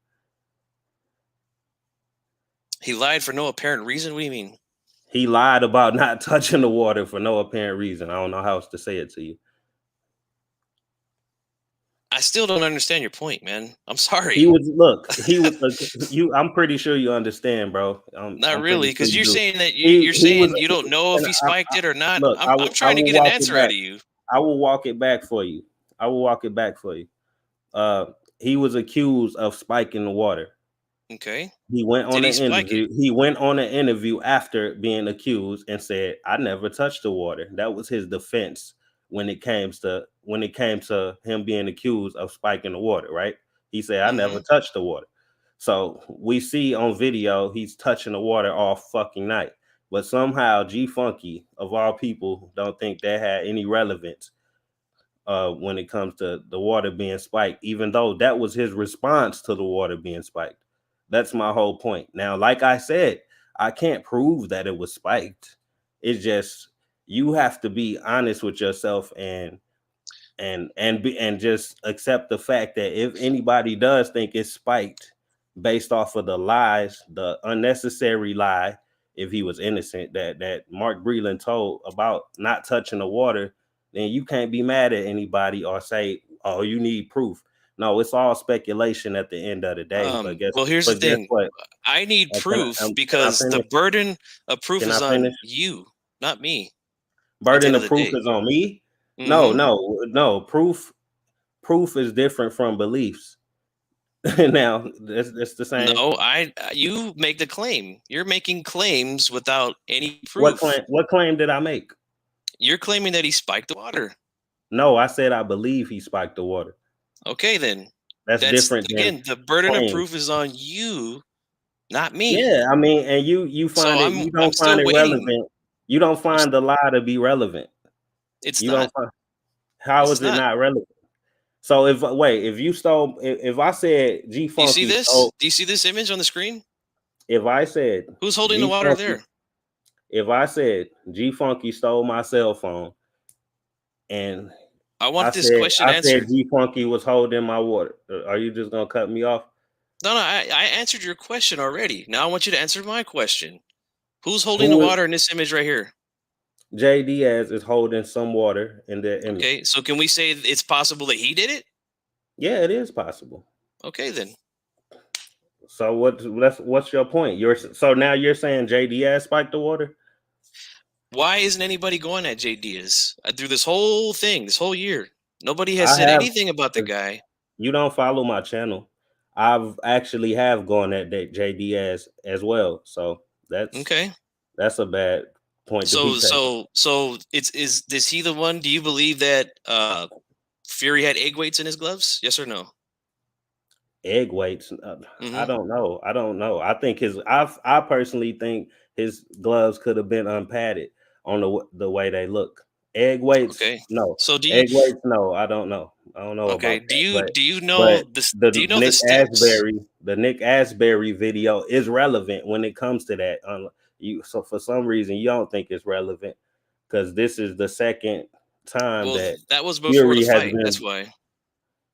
He lied for no apparent reason. What do you mean? He lied about not touching the water for no apparent reason. I don't know how else to say it to you. I still don't understand your point, man. I'm sorry. He was you. I'm pretty sure you understand, bro. Not I'm really, pretty sure because you you're do. saying that you're He was. saying you don't know if And he spiked it or not. look, I'm I trying to will get an walk it answer back. out of you. I will walk it back for you. He was accused of spiking the water. Okay. He went on Did he an spike interview. it? He went on an interview after being accused and said, "I never touched the water." That was his defense when it came to him being accused of spiking the water. Right? He said, "I never touched the water." So we see on video he's touching the water all fucking night. But somehow G Funky, of all people, don't think that had any relevance when it comes to the water being spiked, even though that was his response to the water being spiked. That's my whole point. Now, like I said, I can't prove that it was spiked. It's just you have to be honest with yourself and just accept the fact that if anybody does think it's spiked based off of the lies, the unnecessary lie, if he was innocent, that Mark Breland told about not touching the water, then you can't be mad at anybody or say, "Oh, you need proof." No, it's all speculation at the end of the day. Well, here's the Guess thing. what? I need proof Can I because the finish? burden of proof Can I is on finish? you, not me. At the Burden end of of the proof day. is on me. Mm-hmm. No. Proof is different from beliefs. Now that's the same. No, you make the claim. You're making claims without any proof. What claim did I make? You're claiming that he spiked the water. No, I said I believe he spiked the water. Okay, then. That's different again, the burden of proof is on you, not me. Yeah, I mean, and you find So it. You I'm don't find still it waiting. relevant. You don't find the lie to be relevant. It's You not. don't find, how It's is it not. not relevant? So if you stole, if I said G Do you see Funky this? stole, Do you see this image on the screen? if I said Who's holding G the water Funky, there? if I said G Funky stole my cell phone, and I want this question I answered. said G Funky was holding my water, are you just gonna cut me off? No, I answered your question already. Now I want you to answer my question. Who's holding the water in this image right here? J Diaz is holding some water in the image. Okay, so can we say it's possible that he did it? Yeah, it is possible. Okay, then. So what's your point? So now you're saying J Diaz spiked the water? Why isn't anybody going at J Diaz through this whole thing, this whole year? Nobody has said anything about the guy. You don't follow my channel. I've actually have gone at J Diaz as well. So that's okay. That's a bad point. So is he the one? Do you believe that Fury had egg weights in his gloves? Yes or no? Egg weights? I don't know. I think I personally think his gloves could have been unpadded on the way they look. Egg weights? Okay. No. So egg weights? No, I don't know. Okay. About do you that. do you know the do you know Nick the steps? The Nick Asbury video is relevant when it comes to that. So for some reason you don't think it's relevant because this is the second time that was before Fury the has fight. been, That's why.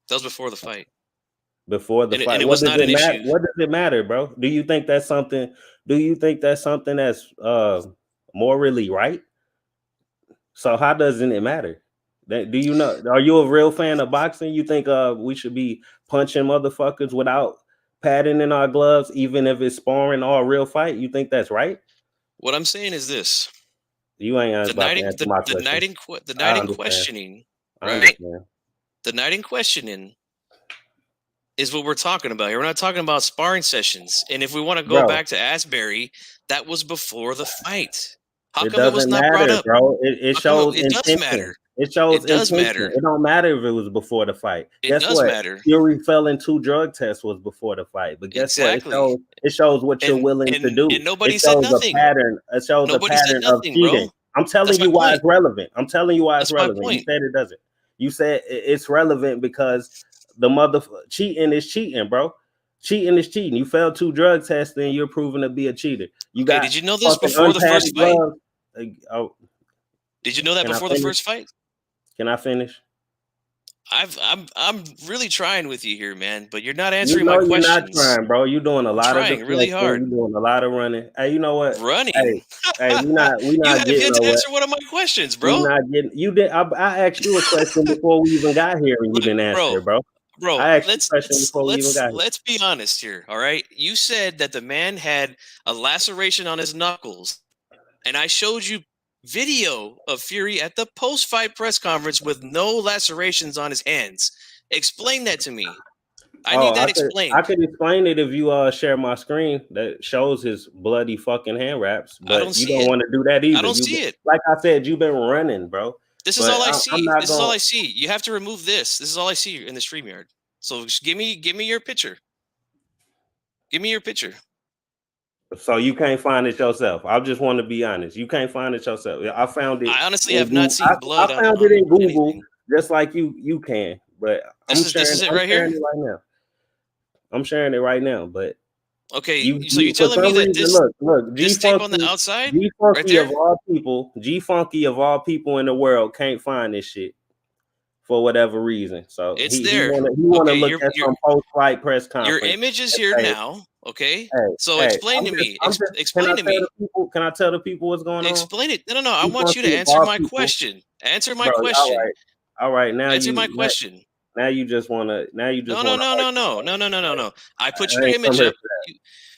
That was before the fight. Before the fight. And it was not an issue. What does it matter, bro? Do you think that's something that's morally right? So how doesn't it matter? Do you know? Are you a real fan of boxing? You think we should be punching motherfuckers without padding in our gloves, even if it's sparring or a real fight? You think that's right? What I'm saying is this: you ain't about to answer my question. The night in questioning, right? The night in questioning is what we're talking about here. We're not talking about sparring sessions. And if we want to go back to Asbury, that was before the fight. How come it was not brought up, bro? It shows it does matter. It shows it does intention. matter. It don't matter if it was before the fight. It does matter. Fury fell in 2 drug tests was before the fight. But guess what? It shows what you're willing to do. And nobody said nothing. It shows a pattern of cheating. Bro. I'm telling you why it's relevant. That's relevant. You said it doesn't. You said it's relevant because the cheating is cheating, bro. Cheating is cheating. You failed 2 drug tests and you're proven to be a cheater. Did you know this before the first fight? Did you know that before the first fight? Can I finish? I'm really trying with you here, man, but you're not answering my questions. You're not trying, bro. You're doing a lot of really hard. You're doing a lot of running. Hey, you know what? Running. Hey, we not you have getting yet to answer one of my questions, bro. We're not getting. You did. I asked you a question before we even got here, and you didn't answer, bro. Bro, I asked you a question before we even got here. Let's be honest here, all right? You said that the man had a laceration on his knuckles, and I showed you video of Fury at the post-fight press conference with no lacerations on his hands. Explain that to me. I need that explained. I could explain it if you share my screen that shows his bloody fucking hand wraps, but you don't want to do that either. I don't see it. Like I said, you've been running, bro. This is all I see. This is all I see. You have to remove this. This is all I see in the StreamYard. So just give me your picture. Give me your picture. So you can't find it yourself. I just want to be honest. You can't find it yourself. I found it. I honestly have not seen blood. I found it in Google, just like you can. But this is it right here. I'm sharing it right now. But okay, so you're telling me that this tape on the outside, right there? G Funky of all people in the world can't find this shit for whatever reason. So it's there. He want to look at some post-fight press conference. Your image is here now. Okay, so explain to me. Explain to me. Can I tell the people what's going on? Explain it. No. I want you to answer my question. Answer my question. All right. Now answer my question. Now you just want to. No. I put your image up.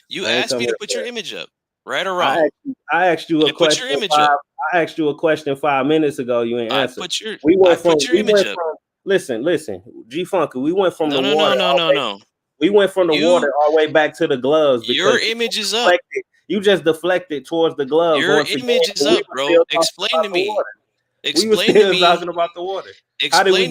You asked me to put your image up. Right or wrong? I asked you a question. Put your image up. I asked you a question 5 minutes ago. You ain't answered. Put your image up. Listen, G Funky. We went from the water. No. We went from the water all the way back to the gloves. Your image is up. You just deflected towards the gloves. Your image is up, bro. Explain to me. We were still talking about the water. How did we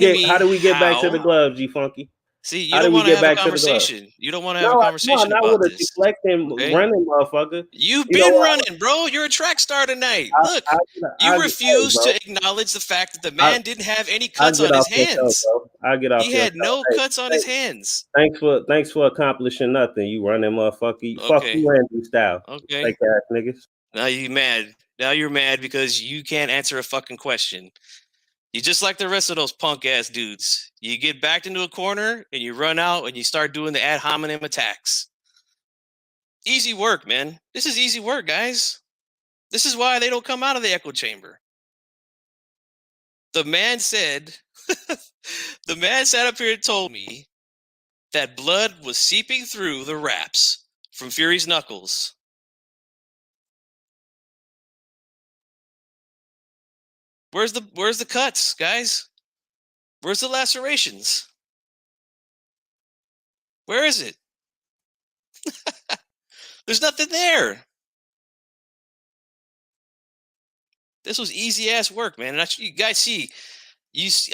get back to the gloves, G Funky? See, you How don't did we want to get have a back to the glove? conversation. You don't want to have a No, conversation not about with a this. deflecting Okay? running motherfucker. You've You know been what? running, bro. You're a track star tonight. I, Look, I, you I, refuse bro, to acknowledge the fact that the I, man didn't have any I cuts get on his off your show, hands. bro. I get off He your had show. no Hey, cuts on his hands. thanks for accomplishing nothing. You running motherfucker. Fuck Okay. you, Andy Style. Okay. Fake ass niggas. Now you mad. Now you're mad because you can't answer a fucking question. You just like the rest of those punk ass dudes. You get backed into a corner and you run out and you start doing the ad hominem attacks. Easy work, man. This is easy work, guys. This is why they don't come out of the echo chamber. The man said, the man sat up here and told me that blood was seeping through the wraps from Fury's knuckles. Where's the cuts, guys? Where's the lacerations? Where is it? There's nothing there. This was easy ass work, man. And you guys see,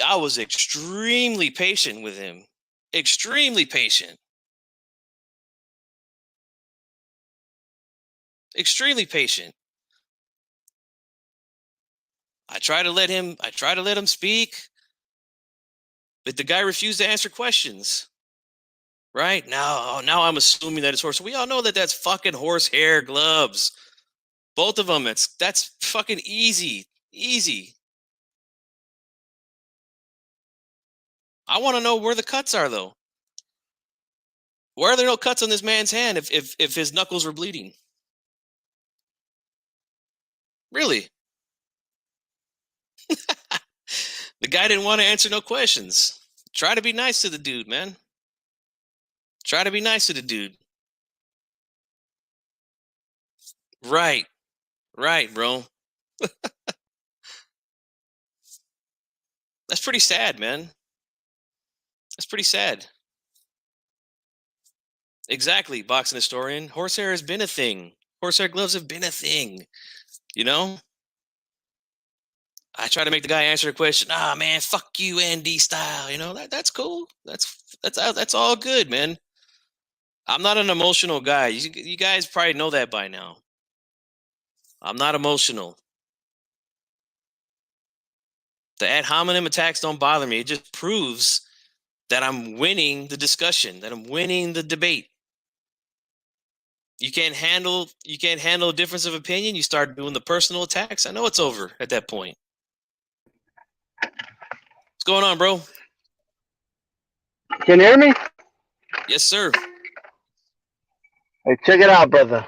I was extremely patient with him. Extremely patient. Extremely patient. I try to let him speak, but the guy refused to answer questions. Right? Now I'm assuming that it's horse. We all know that that's fucking horsehair gloves. Both of them. That's fucking easy. Easy. I want to know where the cuts are, though. Why are there no cuts on this man's hand if his knuckles were bleeding? Really? The guy didn't want to answer no questions. Try to be nice to the dude, man. Try to be nice to the dude. Right. Right, bro. That's pretty sad, man. That's pretty sad. Exactly, boxing historian. Horsehair has been a thing. Horsehair gloves have been a thing. You know? I try to make the guy answer a question. Ah, man, fuck you, Andy Style. You know, that's cool. That's all good, man. I'm not an emotional guy. You guys probably know that by now. I'm not emotional. The ad hominem attacks don't bother me. It just proves that I'm winning the discussion, that I'm winning the debate. You can't handle a difference of opinion. You start doing the personal attacks. I know it's over at that point. What's going on, bro? Can you hear me? Yes, sir. Hey, check it out, brother.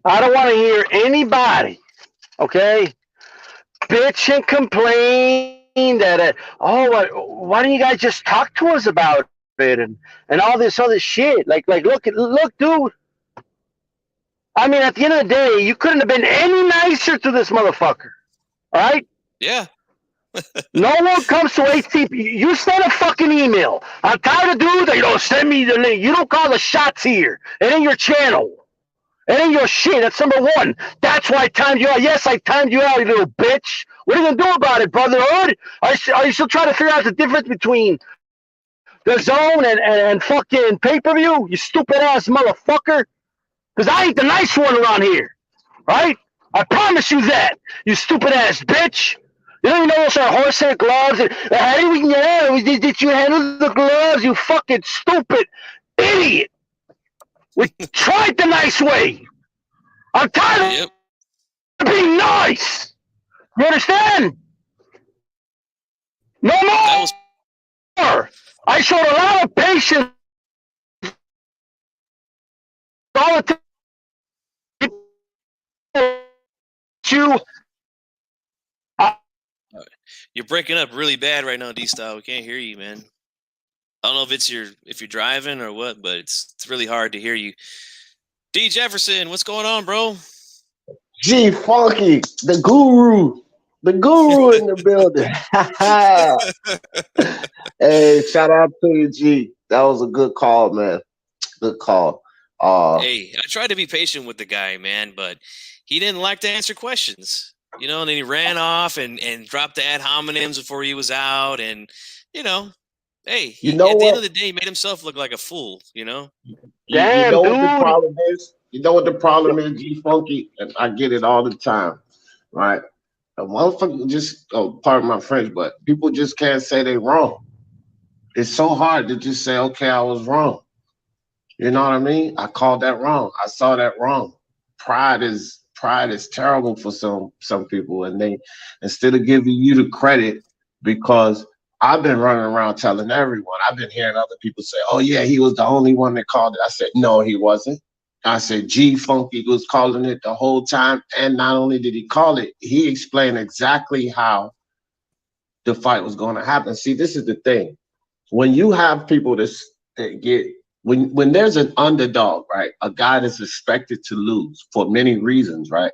I don't want to hear anybody, okay, bitch and complain that, why don't you guys just talk to us about it and all this other shit? Like, look, dude. I mean, at the end of the day, you couldn't have been any nicer to this motherfucker, all right? Yeah. No one comes to ATP. You send a fucking email. I'm tired of dudes that send me the link. You don't call the shots here. It ain't your channel. It ain't your shit. That's number one. That's why I timed you out. Yes, I timed you out, you little bitch. What are you gonna do about it, brotherhood? Are you still trying to figure out the difference between the zone and fucking pay-per-view? You stupid ass motherfucker. Because I ain't the nice one around here. Right? I promise you that. You stupid ass bitch. You don't even know those are horsehair gloves. Did you handle the gloves? You fucking stupid idiot. We tried the nice way. I'm tired of being nice. You understand? No more. I showed a lot of patience all the time. You're breaking up really bad right now, D-Style. We can't hear you, man. I don't know if you're driving or what, but it's really hard to hear you. D Jefferson, what's going on, bro? G Funky, the guru in the building. Hey, shout out to you, G. That was a good call, man. Good call. Hey, I tried to be patient with the guy, man, but he didn't like to answer questions. You know, and then he ran off and dropped the ad hominems before he was out, and you know, Hey, You he, know at the end what? of the day, he made himself look like a fool. You know. You Damn, know what the dude. problem is? You know what the problem is, G Funky? And I get it all the time, right? A motherfucker just, oh, pardon my French, but people just can't say they wrong. It's so hard to just say, okay, I was wrong. You know what I mean? I called that wrong. I saw that wrong. Pride is terrible for some people, and they, instead of giving you the credit, because I've been running around telling everyone, I've been hearing other people say, oh yeah, he was the only one that called it. I said, no, he wasn't. I said, G Funky was calling it the whole time, and not only did he call it, he explained exactly how the fight was going to happen. See, this is the thing. When you have people that get, when there's an underdog, right? A guy that's expected to lose for many reasons, right?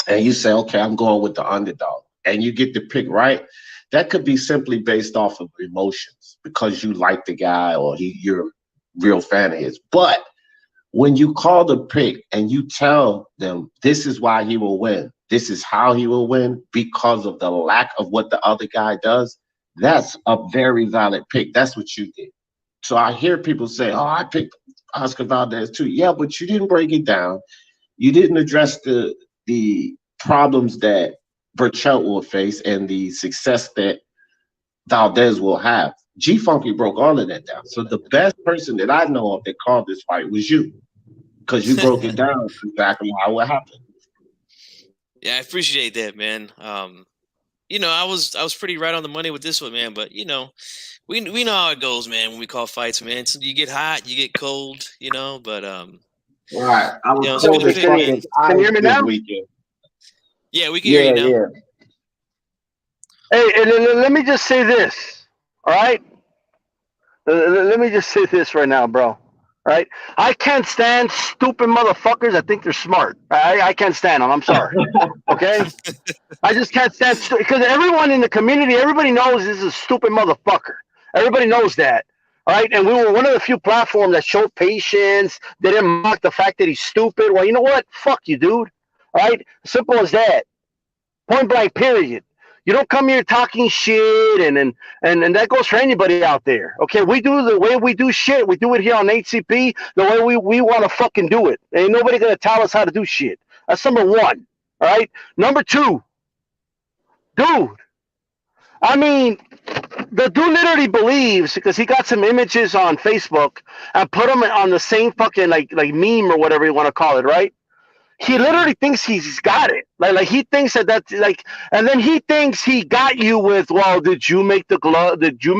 And you say, okay, I'm going with the underdog, and you get the pick right, that could be simply based off of emotions because you like the guy or you're a real fan of his. But when you call the pick and you tell them this is why he will win, this is how he will win because of the lack of what the other guy does, that's a very valid pick. That's what you did. So I hear people say, oh, I picked Oscar Valdez too. Yeah, but you didn't break it down. You didn't address the problems that Burchell will face and the success that Valdez will have. G Funky broke all of that down. So the best person that I know of that called this fight was you, because you broke it down exactly how it happened. Yeah, I appreciate that, man. You know, I was pretty right on the money with this one, man. But you know, we know how it goes, man. When we call fights, man, so you get hot, you get cold, you know. But Right, I was you know, it's a cold good as pick, man. fucking Can you ice hear me this now? weekend. Yeah, we can hear you now. Yeah. Hey, and let me just say this. All right. Let me just say this right now, bro. All right. I can't stand stupid motherfuckers that think they're smart. I can't stand them. I'm sorry. Okay. I just can't stand because everyone in the community, everybody knows this is a stupid motherfucker. Everybody knows that. All right. And we were one of the few platforms that showed patience. They didn't mock the fact that he's stupid. Well, you know what? Fuck you, dude. All right. Simple as that. Point blank, period. You don't come here talking shit, and that goes for anybody out there. Okay, we do the way we do shit. We do it here on HCP the way we want to fucking do it. Ain't nobody gonna tell us how to do shit. That's number one. All right. Number two, dude. I mean, the dude literally believes because he got some images on Facebook and put them on the same fucking like meme or whatever you want to call it, right? He literally thinks he's got it. Like he thinks that's like, and then he thinks he got you with, well, did you make the glove? Did you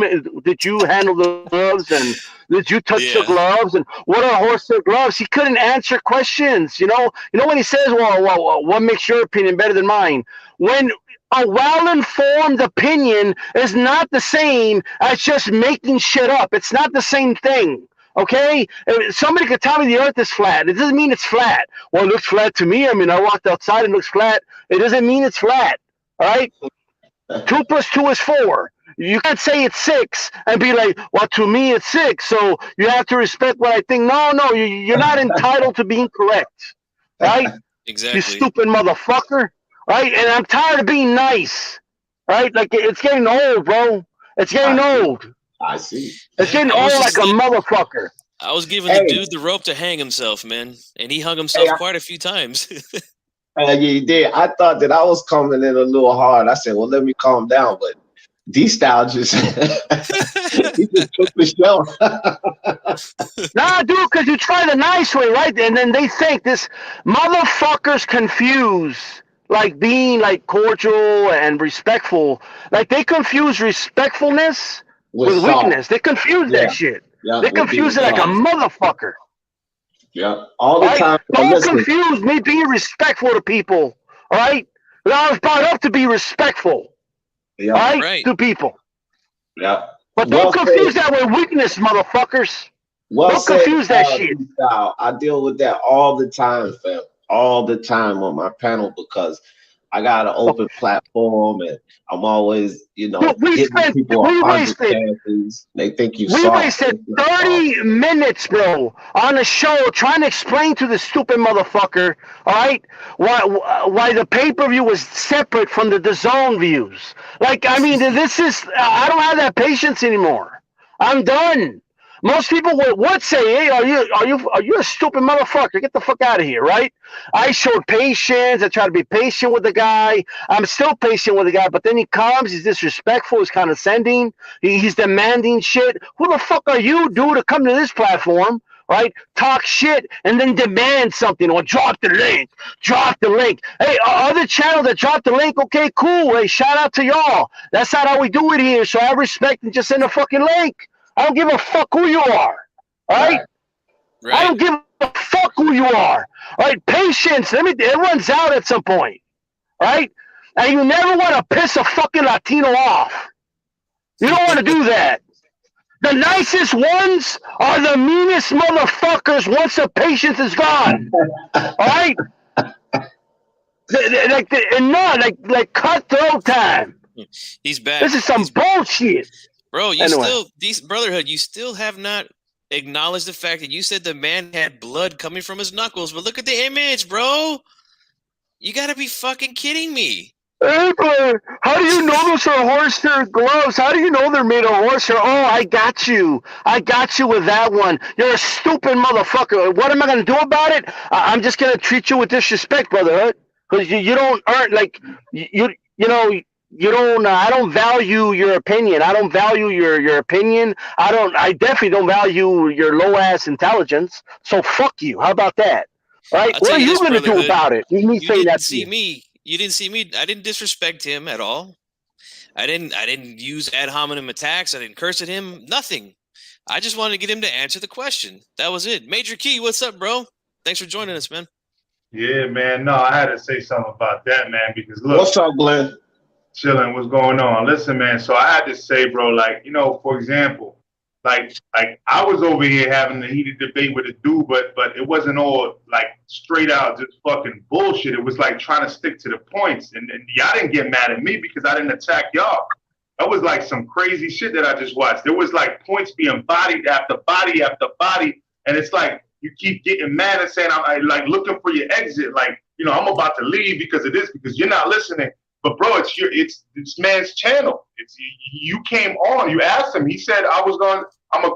handle the gloves? And did you touch the gloves? And what are horsehair gloves? He couldn't answer questions. You know when he says, well, what makes your opinion better than mine? When a well-informed opinion is not the same as just making shit up. It's not the same thing. Okay? Somebody could tell me the earth is flat. It doesn't mean it's flat. Well, it looks flat to me. I mean, I walked outside and it looks flat. It doesn't mean it's flat. All right? 2 + 2 is 4. You can't say it's 6 and be like, well, to me it's 6. So you have to respect what I think. No, you're not entitled to being correct. Right? Exactly. You stupid motherfucker. Right? And I'm tired of being nice. Right? Like, it's getting old, bro. It's getting old. I see. It's getting old like a motherfucker. I was giving the dude the rope to hang himself, man, and he hung himself quite a few times. Yeah, you did. I thought that I was coming in a little hard. I said, well, let me calm down. But D-Style just, he just took the show. Nah, dude, because you try the nice way, right? And then they think this motherfuckers confuse like being like cordial and respectful. Like they confuse respectfulness with weakness. They confuse that shit. Yeah, they confuse it like a motherfucker. Yeah, all the time. Don't confuse me being respectful to people. All right? I was brought up to be respectful. Yeah. All right? To people. Yeah. But don't confuse that with weakness, motherfuckers. Don't confuse that shit. I deal with that all the time, fam. All the time on my panel because I got an open platform and I'm always, giving people 100 chances. They think you soft. We wasted 30 minutes, bro, on a show trying to explain to the stupid motherfucker, all right, why the pay-per-view was separate from the DAZN views. Like, I mean, I don't have that patience anymore. I'm done. Most people would say, "Hey, are you a stupid motherfucker? Get the fuck out of here!" Right? I showed patience. I try to be patient with the guy. I'm still patient with the guy, but then he comes. He's disrespectful. He's condescending. He's demanding shit. Who the fuck are you, dude, to come to this platform? Right? Talk shit and then demand something or drop the link. Drop the link. Hey, other channel that dropped the link, okay, cool. Hey, shout out to y'all. That's not how we do it here. So I respect and just send a fucking link. I don't give a fuck who you are. All right? I don't give a fuck who you are. All right? Patience. It runs out at some point. All right? And you never want to piss a fucking Latino off. You don't want to do that. The nicest ones are the meanest motherfuckers once the patience is gone. All right? Like cutthroat time. He's back. This is some bullshit. Bro, Brotherhood, you still have not acknowledged the fact that you said the man had blood coming from his knuckles, but look at the image, bro. You gotta be fucking kidding me. Hey, but how do you know those are horsehair gloves? How do you know they're made of horsehair? Oh, I got you. I got you with that one. You're a stupid motherfucker. What am I going to do about it? I'm just going to treat you with disrespect, Brotherhood. Because you don't earn, like, you don't, I don't value your opinion. I don't value your opinion. I definitely don't value your low-ass intelligence. So fuck you. How about that? Right? What are you going to do about it? You didn't see me. You didn't see me. I didn't disrespect him at all. I didn't use ad hominem attacks. I didn't curse at him. Nothing. I just wanted to get him to answer the question. That was it. Major Key, what's up, bro? Thanks for joining us, man. Yeah, man. No, I had to say something about that, man, because look. What's up, Glenn? Chilling. What's going on? Listen, man. So I had to say, bro, like, for example, like I was over here having a heated debate with a dude, but it wasn't all like straight out just fucking bullshit. It was like trying to stick to the points, and y'all didn't get mad at me because I didn't attack y'all. That was like some crazy shit that I just watched. There was like points being bodied after body after body, and it's like you keep getting mad and saying I'm like looking for your exit, like I'm about to leave because of this, because you're not listening. But bro, it's this man's channel. You came on. You asked him. He said I'm gonna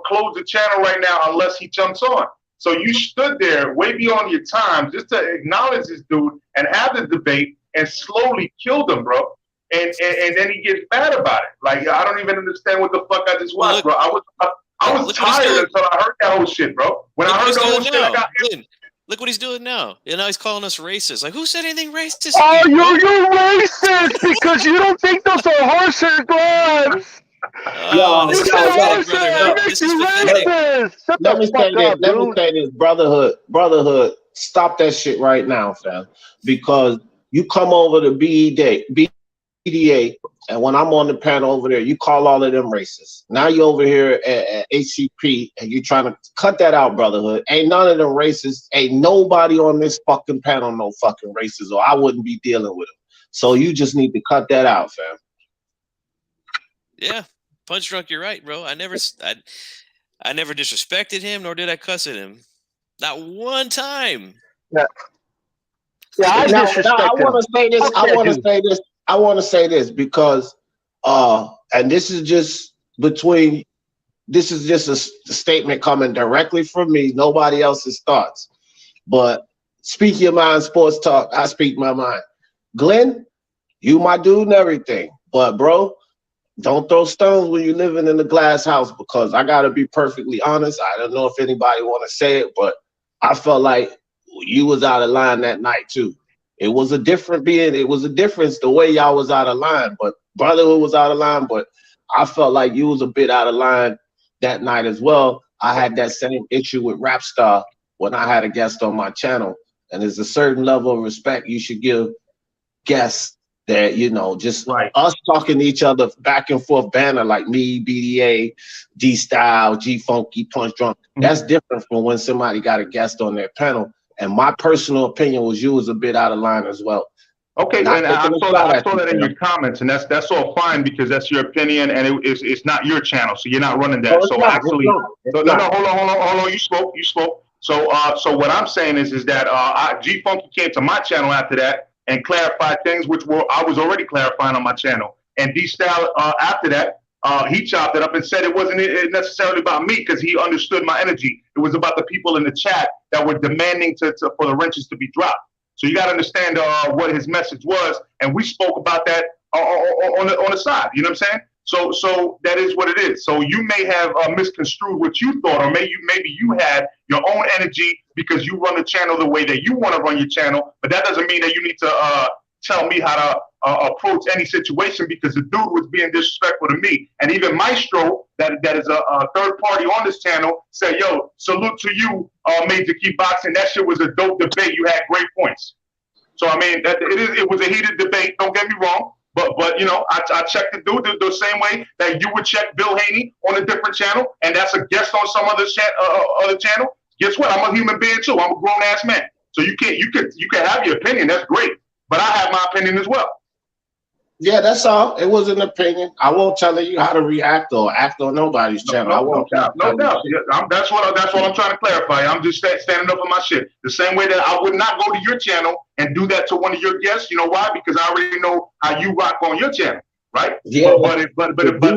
close the channel right now unless he jumps on. So you stood there way beyond your time just to acknowledge this dude and have the debate and slowly killed him, bro. And then he gets mad about it. Like I don't even understand what the fuck I just watched, bro. I was tired until I heard that whole shit, bro. When I heard the whole shit, I got hit. Look what he's doing now. He's calling us racist. Like, who said anything racist? Oh, you're racist because you don't think those are horsehair gloves. Oh, this is racist. Let me say this, Brotherhood. Stop that shit right now, fam. Because you come over to BDA, and when I'm on the panel over there, you call all of them racist. Now you're over here at ACP, and you're trying to cut that out, Brotherhood. Ain't none of them racist. Ain't nobody on this fucking panel no fucking racist, or I wouldn't be dealing with them. So you just need to cut that out, fam. Yeah, Punch Drunk, you're right, bro. I never disrespected him, nor did I cuss at him. Not one time. Yeah, I want to say this. I want to say this because, and this is just a statement coming directly from me, nobody else's thoughts. But speak your mind, sports talk. I speak my mind. Glenn, you my dude and everything, but bro, don't throw stones when you're living in a glass house, because I gotta be perfectly honest. I don't know if anybody want to say it, but I felt like you was out of line that night too. It was a difference the way y'all was out of line, but Brotherhood was out of line, but I felt like you was a bit out of line that night as well. I had that same issue with Rapstar when I had a guest on my channel, and there's a certain level of respect you should give guests that, just us talking to each other back and forth banner like me, BDA, D-Style, G-Funky, Punch Drunk. That's different from when somebody got a guest on their panel. And my personal opinion was you was a bit out of line as well. Okay, and I saw that in your comments, and that's all fine because that's your opinion, and it's not your channel, so you're not running that. Hold on. You spoke. So what I'm saying is that G-Funky came to my channel after that and clarified things which I was already clarifying on my channel, and D-Style after that he chopped it up and said it wasn't necessarily about me because he understood my energy. It was about the people in the chat that were demanding for the wrenches to be dropped. So you got to understand what his message was, and we spoke about that on the side. You know what I'm saying? So that is what it is. So you may have misconstrued what you thought, or maybe you had your own energy because you run the channel the way that you want to run your channel. But that doesn't mean that you need to tell me how to approach any situation, because the dude was being disrespectful to me. And even Maestro, that is a third party on this channel, said, "Yo, salute to you, Major Key Boxing. That shit was a dope debate. You had great points." So I mean, it was a heated debate. Don't get me wrong. But you know, I checked the dude the same way that you would check Bill Haney on a different channel, and that's a guest on some other channel. Guess what? I'm a human being too. I'm a grown ass man. So you can have your opinion. That's great. But I have my opinion as well. Yeah, that's all. It was an opinion. I won't tell you how to react or act on nobody's channel. I won't. No doubt. Yeah, that's what I'm trying to clarify. I'm just standing up for my shit. The same way that I would not go to your channel and do that to one of your guests. You know why? Because I already know how you rock on your channel, right? Yeah. But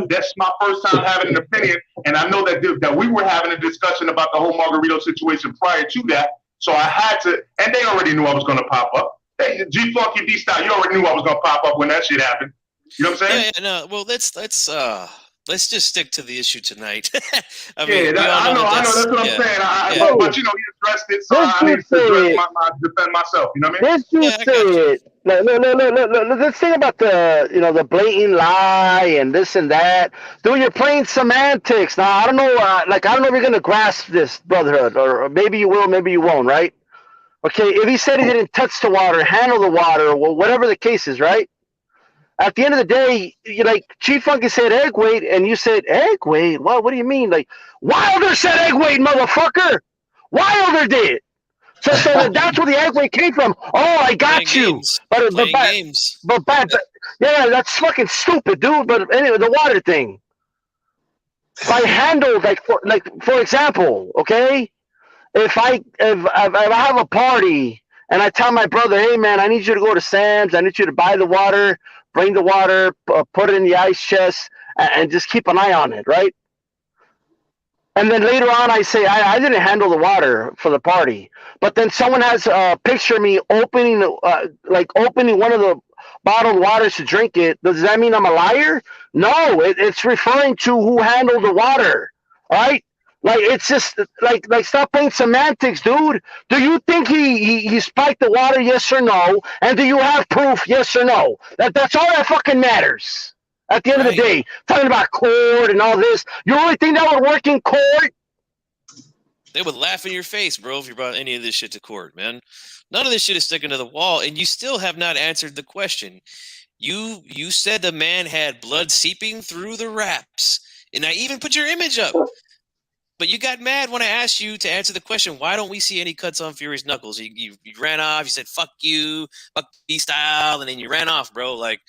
that's my first time having an opinion, and I know that we were having a discussion about the whole Margarito situation prior to that. So I had to, and they already knew I was going to pop up. Hey, G Funky D Style, you already knew I was gonna pop up when that shit happened. You know what I'm saying? Yeah, no. Well, let's just stick to the issue tonight. I know. That's what I'm saying. But you know, he addressed it, so I need to defend myself. You know what I mean? This dude said, no. Let's think about the blatant lie and this and that. Dude, you're playing semantics. Now I don't know. I don't know if you're gonna grasp this, brotherhood, or maybe you will, maybe you won't, right? Okay, if he said he didn't touch the water, handle the water, well, whatever the case is, right? At the end of the day, Chief Funky said egg weight, and you said egg weight. What do you mean? Like, Wilder said egg weight, motherfucker. Wilder did. So that's where the egg weight came from. Oh, I got you. But yeah, that's fucking stupid, dude. But anyway, the water thing. If I handled for example, okay. If I have a party and I tell my brother, hey man, I need you to go to Sam's, I need you to buy the water, bring the water, put it in the ice chest, and just keep an eye on it, right? And then later on, I say I didn't handle the water for the party, but then someone has a picture of me opening one of the bottled waters to drink it. Does that mean I'm a liar? No, it's referring to who handled the water, right? Like, it's just like stop playing semantics, dude. Do you think he spiked the water, yes or no? And do you have proof, yes or no? That's all that fucking matters. At the end of the day, talking about court and all this, you really think that would work in court? They would laugh in your face, bro, if you brought any of this shit to court, man. None of this shit is sticking to the wall, and you still have not answered the question. You said the man had blood seeping through the wraps, and I even put your image up. But you got mad when I asked you to answer the question, why don't we see any cuts on Fury's knuckles? You ran off, you said, fuck you, fuck D-style, and then you ran off, bro. Like,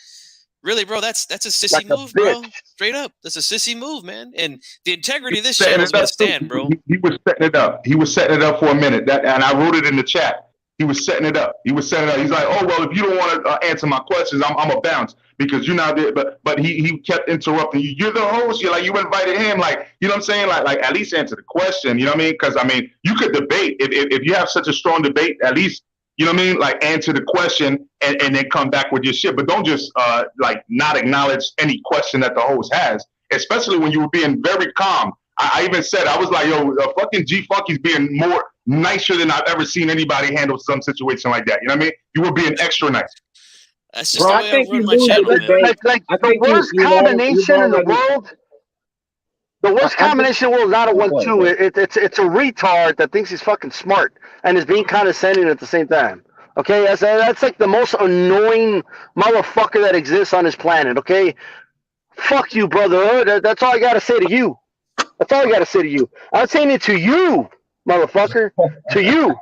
really, bro, that's a sissy move, bro. Straight up. That's a sissy move, man. And the integrity of this channel is going to stand, bro. He was setting it up. He was setting it up for a minute. And I wrote it in the chat. He was setting it up. He's like, oh, well, if you don't want to answer my questions, I'm going to bounce because you're not there. But he kept interrupting you. You're the host. You invited him. Like, you know what I'm saying? Like at least answer the question. You know what I mean? Because, I mean, you could debate. If you have such a strong debate, at least, you know what I mean? Like, answer the question and then come back with your shit. But don't just, not acknowledge any question that the host has, especially when you were being very calm. I even said, I was like, yo, fucking G Funky's being more nicer than I've ever seen anybody handle some situation like that. You know what I mean? You were being extra nice. That's just the way I run my channel, man. The worst combination in the world. The worst combination in the world is not a 1-2. It's a retard that thinks he's fucking smart and is being condescending at the same time. Okay, that's like the most annoying motherfucker that exists on this planet. Okay, fuck you, brother. That's all I gotta say to you. That's all I gotta say to you. I'm saying it to you, motherfucker. To you.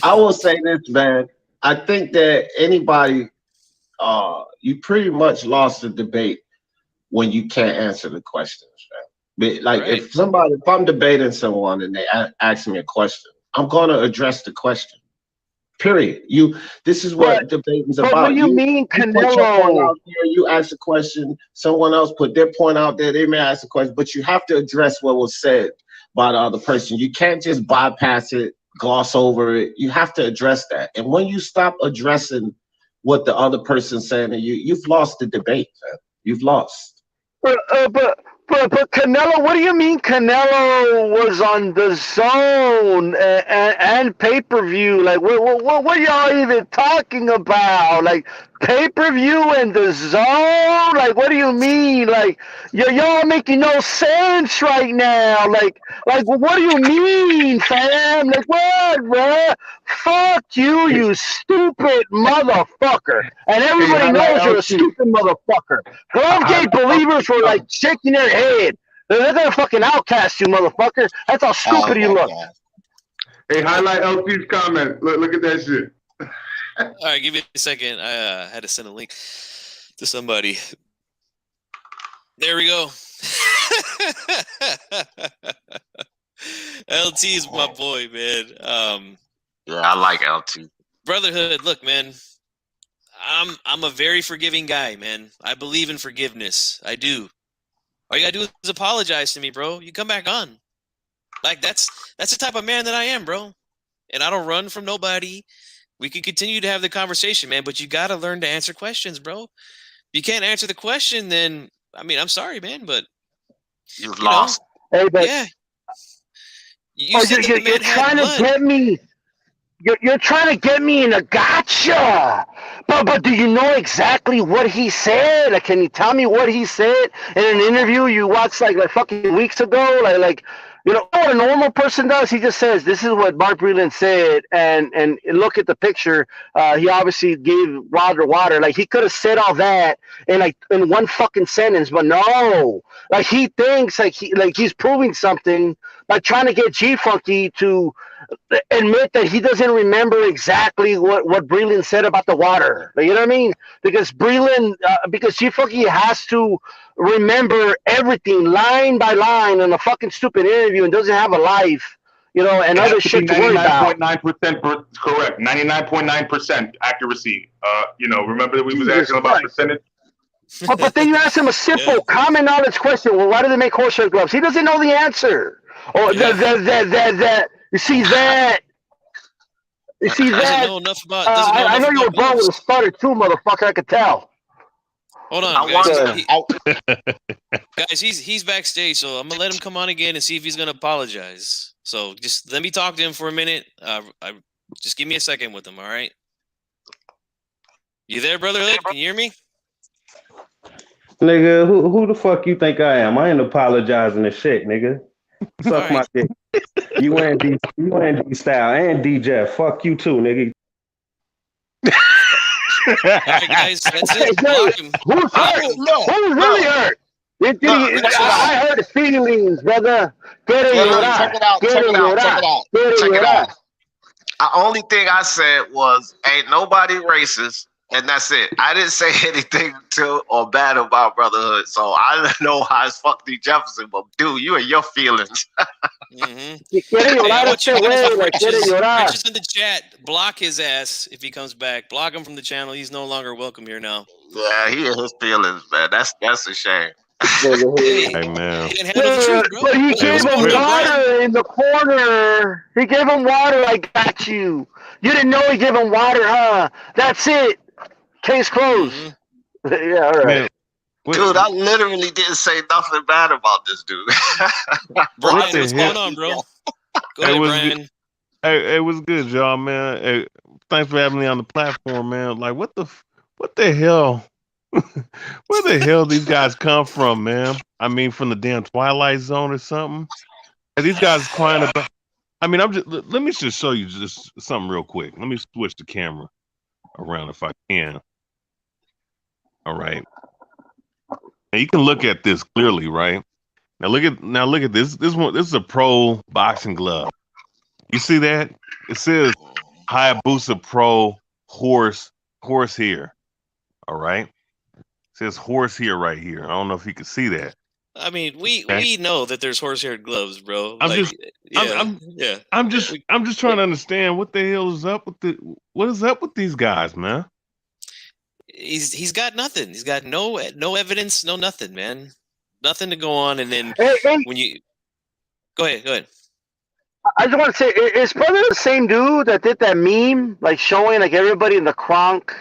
I will say this, man. I think that anybody, you pretty much lost the debate when you can't answer the questions, man. Like, if I'm debating someone and they ask me a question, I'm going to address the question. Period. This is what debate is But about. what do you mean, You put your point Canelo? out there, you ask a question, someone else put their point out there, they may ask a question, but you have to address what was said by the other person. You can't just bypass it, gloss over it. You have to address that. And when you stop addressing what the other person's saying to you, you've lost the debate, man. You've lost. But Canelo, what do you mean Canelo was on the Zone and pay-per-view? Like, what y'all even talking about? Like, pay-per-view and the Zone? Like, what do you mean? Like, y'all making no sense right now. Like, what do you mean, fam? Like, what, bruh? Fuck you, you stupid motherfucker. And everybody knows you're a stupid motherfucker. Glove Gate believers were like shaking their head. They're gonna fucking outcast you, motherfucker. That's how stupid you look. Hey, highlight LT's comment. Look at that shit. All right, give me a second. I had to send a link to somebody. There we go. LT's my boy, man. Yeah, I like LT. Brotherhood, look, man. I'm a very forgiving guy, man. I believe in forgiveness. I do. All you gotta do is apologize to me, bro. You come back on. Like that's the type of man that I am, bro. And I don't run from nobody. We can continue to have the conversation, man, but you gotta learn to answer questions, bro. If you can't answer the question, then I mean, I'm sorry, man, but You've lost. Hey, but yeah. You said that the man you're had trying blood. to get me. You're trying to get me in a gotcha. But do you know exactly what he said? Like, can you tell me what he said in an interview you watched like fucking weeks ago? Like you know what a normal person does? He just says, "This is what Mark Breland said," and look at the picture. He obviously gave Roger water. Like he could have said all that in one fucking sentence, but no. Like he thinks he's proving something by trying to get G Funky to admit that he doesn't remember exactly what Breland said about the water. You know what I mean? Because because G Funky has to remember everything line by line in a fucking stupid interview and doesn't have a life, you know, and other shit to worry about. 99.9% correct. 99.9% accuracy. You know, remember that we was asking about percentage? But then you ask him a simple common knowledge question. Well, why do they make horsehair gloves? He doesn't know the answer. Or that. You see that? You see that? Doesn't know enough about. Doesn't know I enough know you were about born with gloves. a stutter too, motherfucker. I could tell. Hold on, guys. He's backstage, so I'm gonna let him come on again and see if he's gonna apologize. So just let me talk to him for a minute. Just give me a second with him, all right? You there, Brotherhood? Can you hear me? Nigga, who the fuck you think I am? I ain't apologizing to shit, nigga. Suck my dick. You and D style and DJ. Fuck you too, nigga. All right, guys, that's it. Who's hurt? Who's really hurt? I heard the feelings, brother. Check it out. The only thing I said was, ain't nobody racist, and that's it. I didn't say anything to or bad about Brotherhood, so I don't know how it's fuck D Jefferson, but dude, you and your feelings. Rich's in the chat. Block his ass if he comes back. Block him from the channel. He's no longer welcome here now. Yeah, he and his feelings, man. That's a shame. Hey man. But he gave him water in the corner. He gave him water. I got you. You didn't know he gave him water, huh? That's it. Case closed. Yeah, all right. Man, dude, I literally didn't say nothing bad about this dude. Brian, what's going on, bro? Go ahead, Brian. It was good, y'all, man. Hey, thanks for having me on the platform, man. Like, what the hell? Where the hell these guys come from, man? I mean, from the damn Twilight Zone or something? Are these guys crying about? I mean, let me just show you just something real quick. Let me switch the camera around if I can. All right. And you can look at this clearly, right? Now look at this. This is a pro boxing glove. You see that? It says Hayabusa Pro horse here. All right. It says horse here right here. I don't know if you can see that. I mean, we know that there's horsehair gloves, bro. I'm Like, just, yeah, yeah. I'm just trying to understand what the hell is up with what is up with these guys, man? He's got nothing. He's got no evidence, no nothing, man. Nothing to go on. And then Hey, when you go ahead. I just want to say, is brother the same dude that did that meme, like showing like everybody in the Kronk,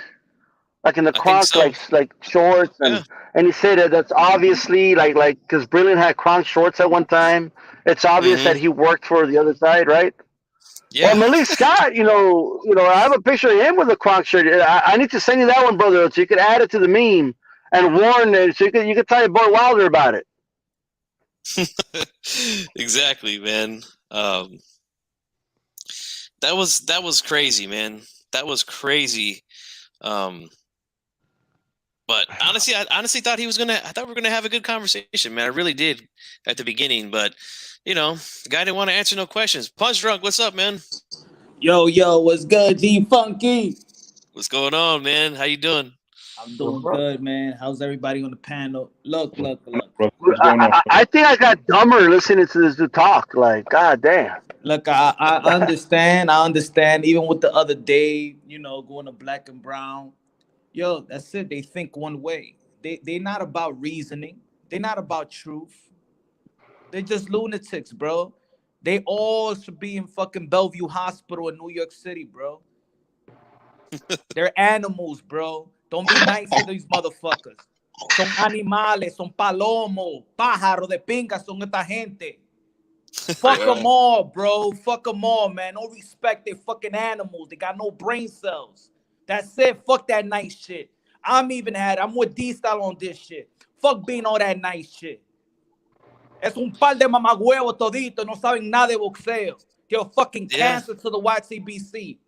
like in the I think Kronk, so. like shorts, Yeah. and he said that that's obviously like because Brilliant had Kronk shorts at one time. It's obvious that he worked for the other side, right? Yeah. Well, Malik Scott, I have a picture of him with a Kronk shirt. I need to send you that one, brother, so you could add it to the meme and warn it, so you could tell your boy Wilder about it. Exactly, man. That was crazy, man. That was crazy. But honestly, I honestly thought I thought we were gonna have a good conversation, man. I really did at the beginning, but the guy didn't want to answer no questions. Punch Drunk, what's up, man? Yo, what's good, G Funky? What's going on, man? How you doing? I'm doing good, man. How's everybody on the panel? Look. I think I got dumber listening to this talk. Like, god damn. Look, I understand. Even with the other day, going to black and brown. Yo, that's it. They think one way. They're not about reasoning. They're not about truth. They're just lunatics, bro. They all should be in fucking Bellevue Hospital in New York City, bro. They're animals, bro. Don't be nice to these motherfuckers. Son animales, son palomos, pájaros de pinga, son esta gente. Fuck them all, bro. Fuck them all, man. No respect. They fucking animals. They got no brain cells. That's it. Fuck that nice shit. I'm with D-Style on this shit. Fuck being all that nice shit. Es un par de mamagüevos toditos. No saben nada de boxeo. You're fucking cancer to the YCBC.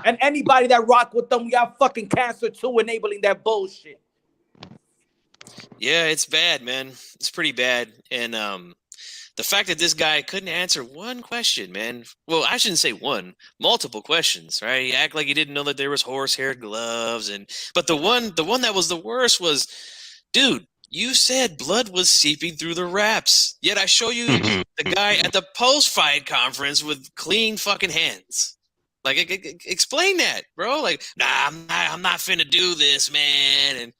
And anybody that rock with them, we have fucking cancer too, enabling that bullshit. Yeah, it's bad, man. It's pretty bad. And the fact that this guy couldn't answer one question, man. Well, I shouldn't say one, multiple questions, right? He acted like he didn't know that there was horsehair gloves, but the one that was the worst was, dude, you said blood was seeping through the wraps. Yet I show you the guy at the post-fight conference with clean fucking hands. Like, explain that, bro. Like, nah, I'm not finna do this, man. And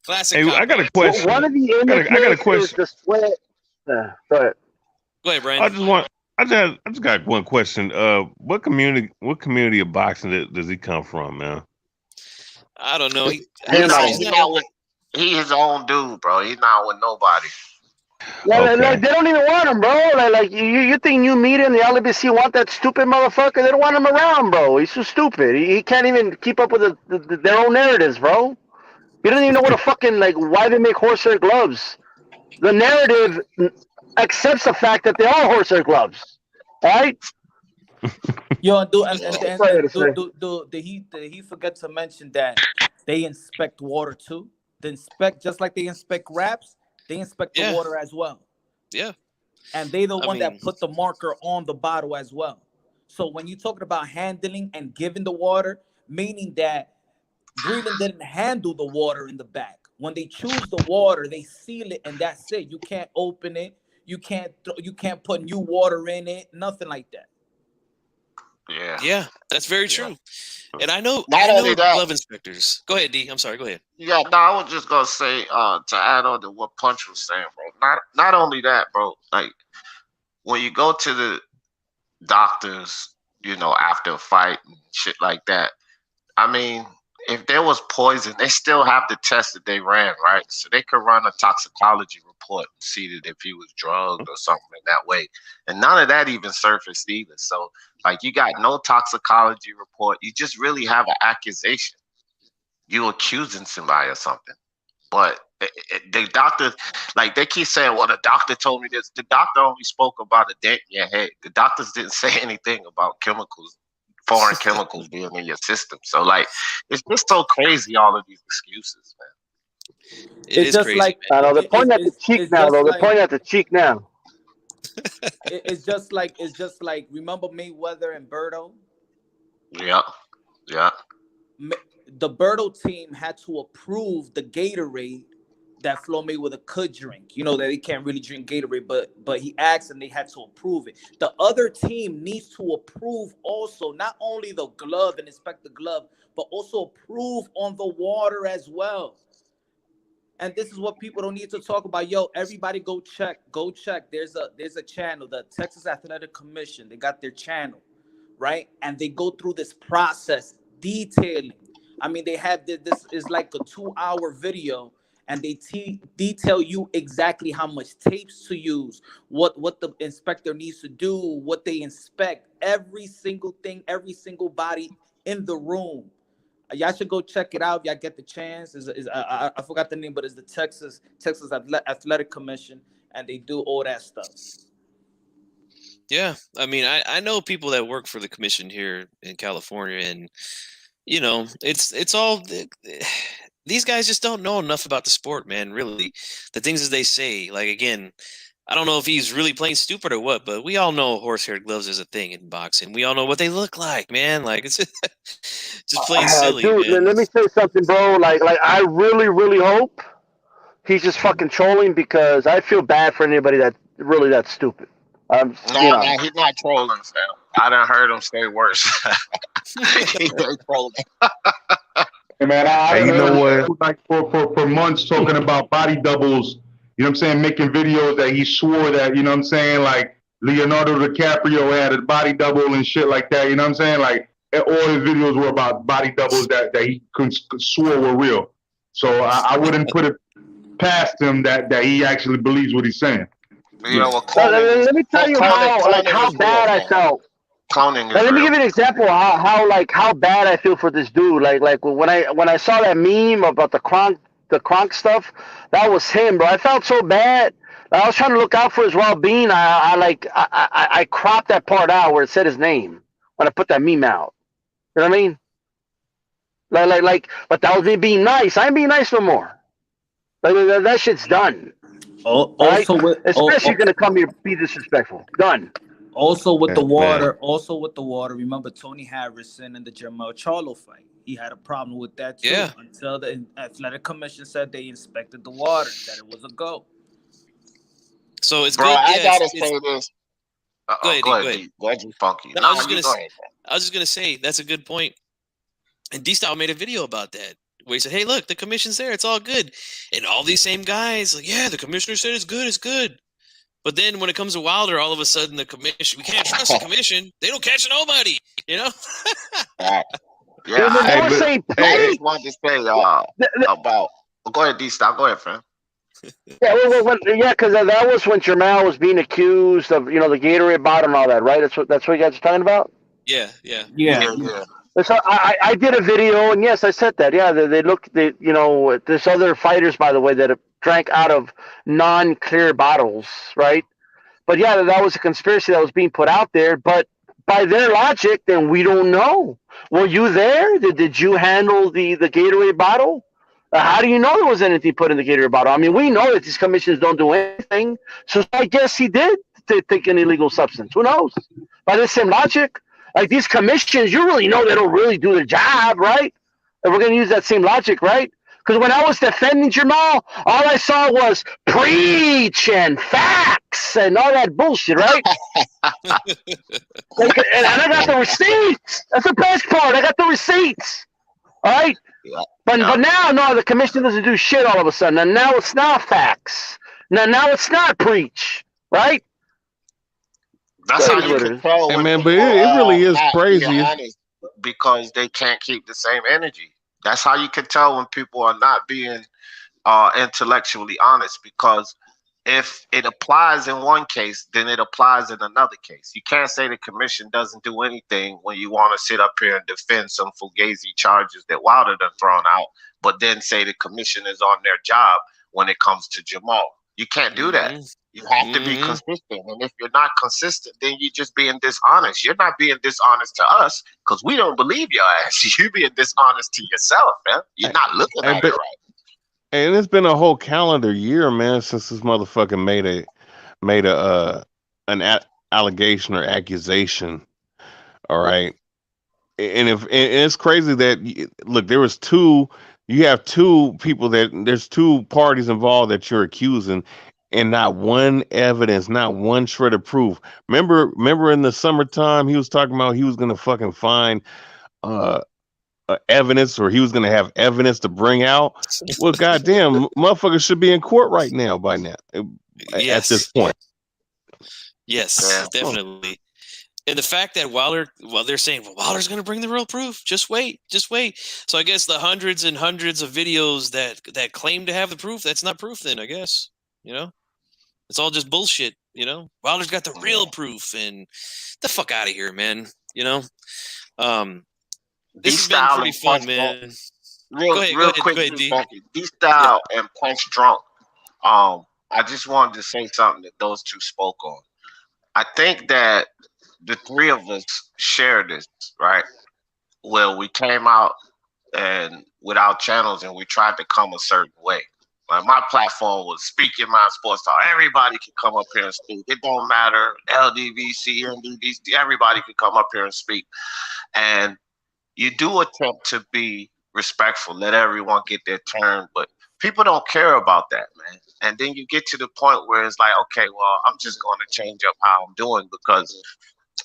classic. Hey, I got a question. One of the I got a question. The sweat. Go ahead. Go ahead, Brian. I just got one question. What community of boxing does he come from, man? I don't know. He's his own dude, bro. He's not with nobody. Like, they don't even want him, bro. Like you think New Media and the LBC want that stupid motherfucker? They don't want him around, bro. He's so stupid. He can't even keep up with their own narratives, bro. He doesn't even know what a fucking, why they make horsehair gloves. The narrative accepts the fact that they are horsehair gloves, right? Yo, did he forget to mention that they inspect water too? They inspect just like they inspect wraps. They inspect the water as well. Yeah. And they the one that put the marker on the bottle as well. So when you're talking about handling and giving the water, meaning that Breland didn't handle the water in the back. When they choose the water, they seal it, and that's it. You can't open it. You can't put new water in it. Nothing like that. Yeah, that's very true. And I know glove inspectors. Go ahead, D. I'm sorry. Go ahead. Yeah, no, I was just gonna say to add on to what Punch was saying, bro. Not only that, bro. Like when you go to the doctors, after a fight and shit like that. I mean, if there was poison, they still have the test that they ran, right? So they could run a toxicology report and see that if he was drugged or something in that way. And none of that even surfaced either. So, you got no toxicology report. You just really have an accusation. You accusing somebody of something. But the doctor, they keep saying, well, the doctor told me this. The doctor only spoke about a dent in your head. The doctors didn't say anything about foreign chemicals being in your system. So it's just so crazy, all of these excuses, man. It's just crazy, they're pointing at the cheek now, though. They're pointing at the cheek now. It's just like remember Mayweather and Berto? Yeah. The Berto team had to approve the Gatorade that Floyd Mayweather could drink. You know that he can't really drink Gatorade, but he asked and they had to approve it. The other team needs to approve also, not only the glove and inspect the glove, but also approve on the water as well. And this is what people don't need to talk about. Yo, everybody go check. There's a channel, the Texas Athletic Commission. They got their channel, right? And they go through this process detailing. I mean, they have this is like a 2-hour video, and they detail you exactly how much tapes to use, what the inspector needs to do, what they inspect, every single thing, every single body in the room. Y'all should go check it out if y'all get the chance. I forgot the name, but it's the Texas Athletic Commission, and they do all that stuff. Yeah, I mean, I know people that work for the commission here in California, and you know, it's all these guys just don't know enough about the sport, man. Really, the things that they say. Like again, I don't know if he's really playing stupid or what, but we all know horsehair gloves is a thing in boxing. We all know what they look like, man. Like it's just plain silly, dude. man. Let me say something, bro. Like I really, really hope he's just fucking trolling, because I feel bad for anybody that's really that stupid. No, he's not trolling, fam. I done heard him say worse. He ain't trolling. Hey, man, I Hey, you know heard what? like for months talking about body doubles. You know what I'm saying? Making videos that he swore that, you know what I'm saying? Like Leonardo DiCaprio had a body double and shit like that. You know what I'm saying? Like all his videos were about body doubles that he swore were real. So I wouldn't put it past him that he actually believes what he's saying. You know, let me tell you how bad I felt. Cloning is Let me real. give you an example of how bad I feel for this dude. Like when I saw that meme about the Kronk stuff, that was him, bro. I felt so bad. I was trying to look out for his well-being. I cropped that part out where it said his name when I put that meme out. You know what I mean? But that was me being nice. I ain't being nice no more. Like that shit's done. Also, right? Especially gonna come here be disrespectful. Done. Also with the Man. water. Remember Tony Harrison and the Jermell Charlo fight. He had a problem with that too. Yeah. Until the Athletic Commission said they inspected the water, that it was a go. So it's Bro, good. I Yeah, gotta it's- say this. Go ahead, Go D, ahead, D. Go ahead, D Funky. No, No, I was you just go gonna. ahead. I was just gonna say that's a good point. And D-Style made a video about that where he said, "Hey, look, the commission's there. It's all good." And all these same guys, like, yeah, the commissioner said it's good. It's good. But then when it comes to Wilder, all of a sudden the commission, we can't trust the commission. They don't catch nobody, you know? Right. Yeah, I just wanted to say about. Go ahead, D. Stop. Go ahead, friend. Yeah, because that was when Jermell was being accused of, the Gatorade bottle and all that, right? That's what you guys are talking about. Yeah. So I did a video, and yes, I said that. Yeah, there's other fighters, by the way, that have drank out of non-clear bottles, right? But yeah, that was a conspiracy that was being put out there. But by their logic, then we don't know. Were you there? Did you handle the Gatorade bottle? How do you know there was anything put in the Gatorade bottle? I mean, we know that these commissions don't do anything. So I guess he did take an illegal substance. Who knows? By the same logic, like these commissions, you really know they don't really do their job, right? And we're going to use that same logic, right? Because when I was defending Jamal, all I saw was preach and facts and all that bullshit, right? And I got the receipts. That's the best part. I got the receipts. All right? But now, no, the commission doesn't do shit all of a sudden. And now it's not facts. Now it's not preach, right? That's how you can tell when man, but it really is crazy. Honest, because they can't keep the same energy. That's how you can tell when people are not being intellectually honest, because if it applies in one case, then it applies in another case. You can't say the commission doesn't do anything when you want to sit up here and defend some fugazi charges that Wilder done thrown out, but then say the commission is on their job when it comes to Jamal. You can't do that. You have to be consistent. And if you're not consistent, then you're just being dishonest. You're not being dishonest to us because we don't believe your ass. You're being dishonest to yourself, man. You're not looking at it right. And it's been a whole calendar year, man, since this motherfucker made an allegation or accusation. All right. And it's crazy that, look, there was two you have two people that there's two parties involved that you're accusing, and not one evidence, not one shred of proof. Remember in the summertime he was talking about he was gonna fucking find uh evidence, or he was gonna have evidence to bring out. Well, goddamn, motherfuckers should be in court right now by now. At this Yes, point, yes, Yeah. definitely. And the fact that they're saying, well, Wilder's going to bring the real proof. Just wait, just wait. So I guess the hundreds and hundreds of videos that claim to have the proof, that's not proof. Then I guess it's all just bullshit. Wilder's got the real proof, and the fuck out of here, man. This has been D-Style pretty and Punch fun, Drunk. man. Real, Go ahead, real quick, D. D-Funky. Yeah. D-Style and Punch Drunk. I just wanted to say something that those two spoke on. I think that the three of us share this, right? Well, we came out and with our channels and we tried to come a certain way. Like my platform was Speak Your Mind Sports Talk. Everybody can come up here and speak. It don't matter. LDVC, MDVC, everybody can come up here and speak. And you do attempt to be respectful, let everyone get their turn, but people don't care about that, man. And then you get to the point where it's like, okay, well, I'm just going to change up how I'm doing because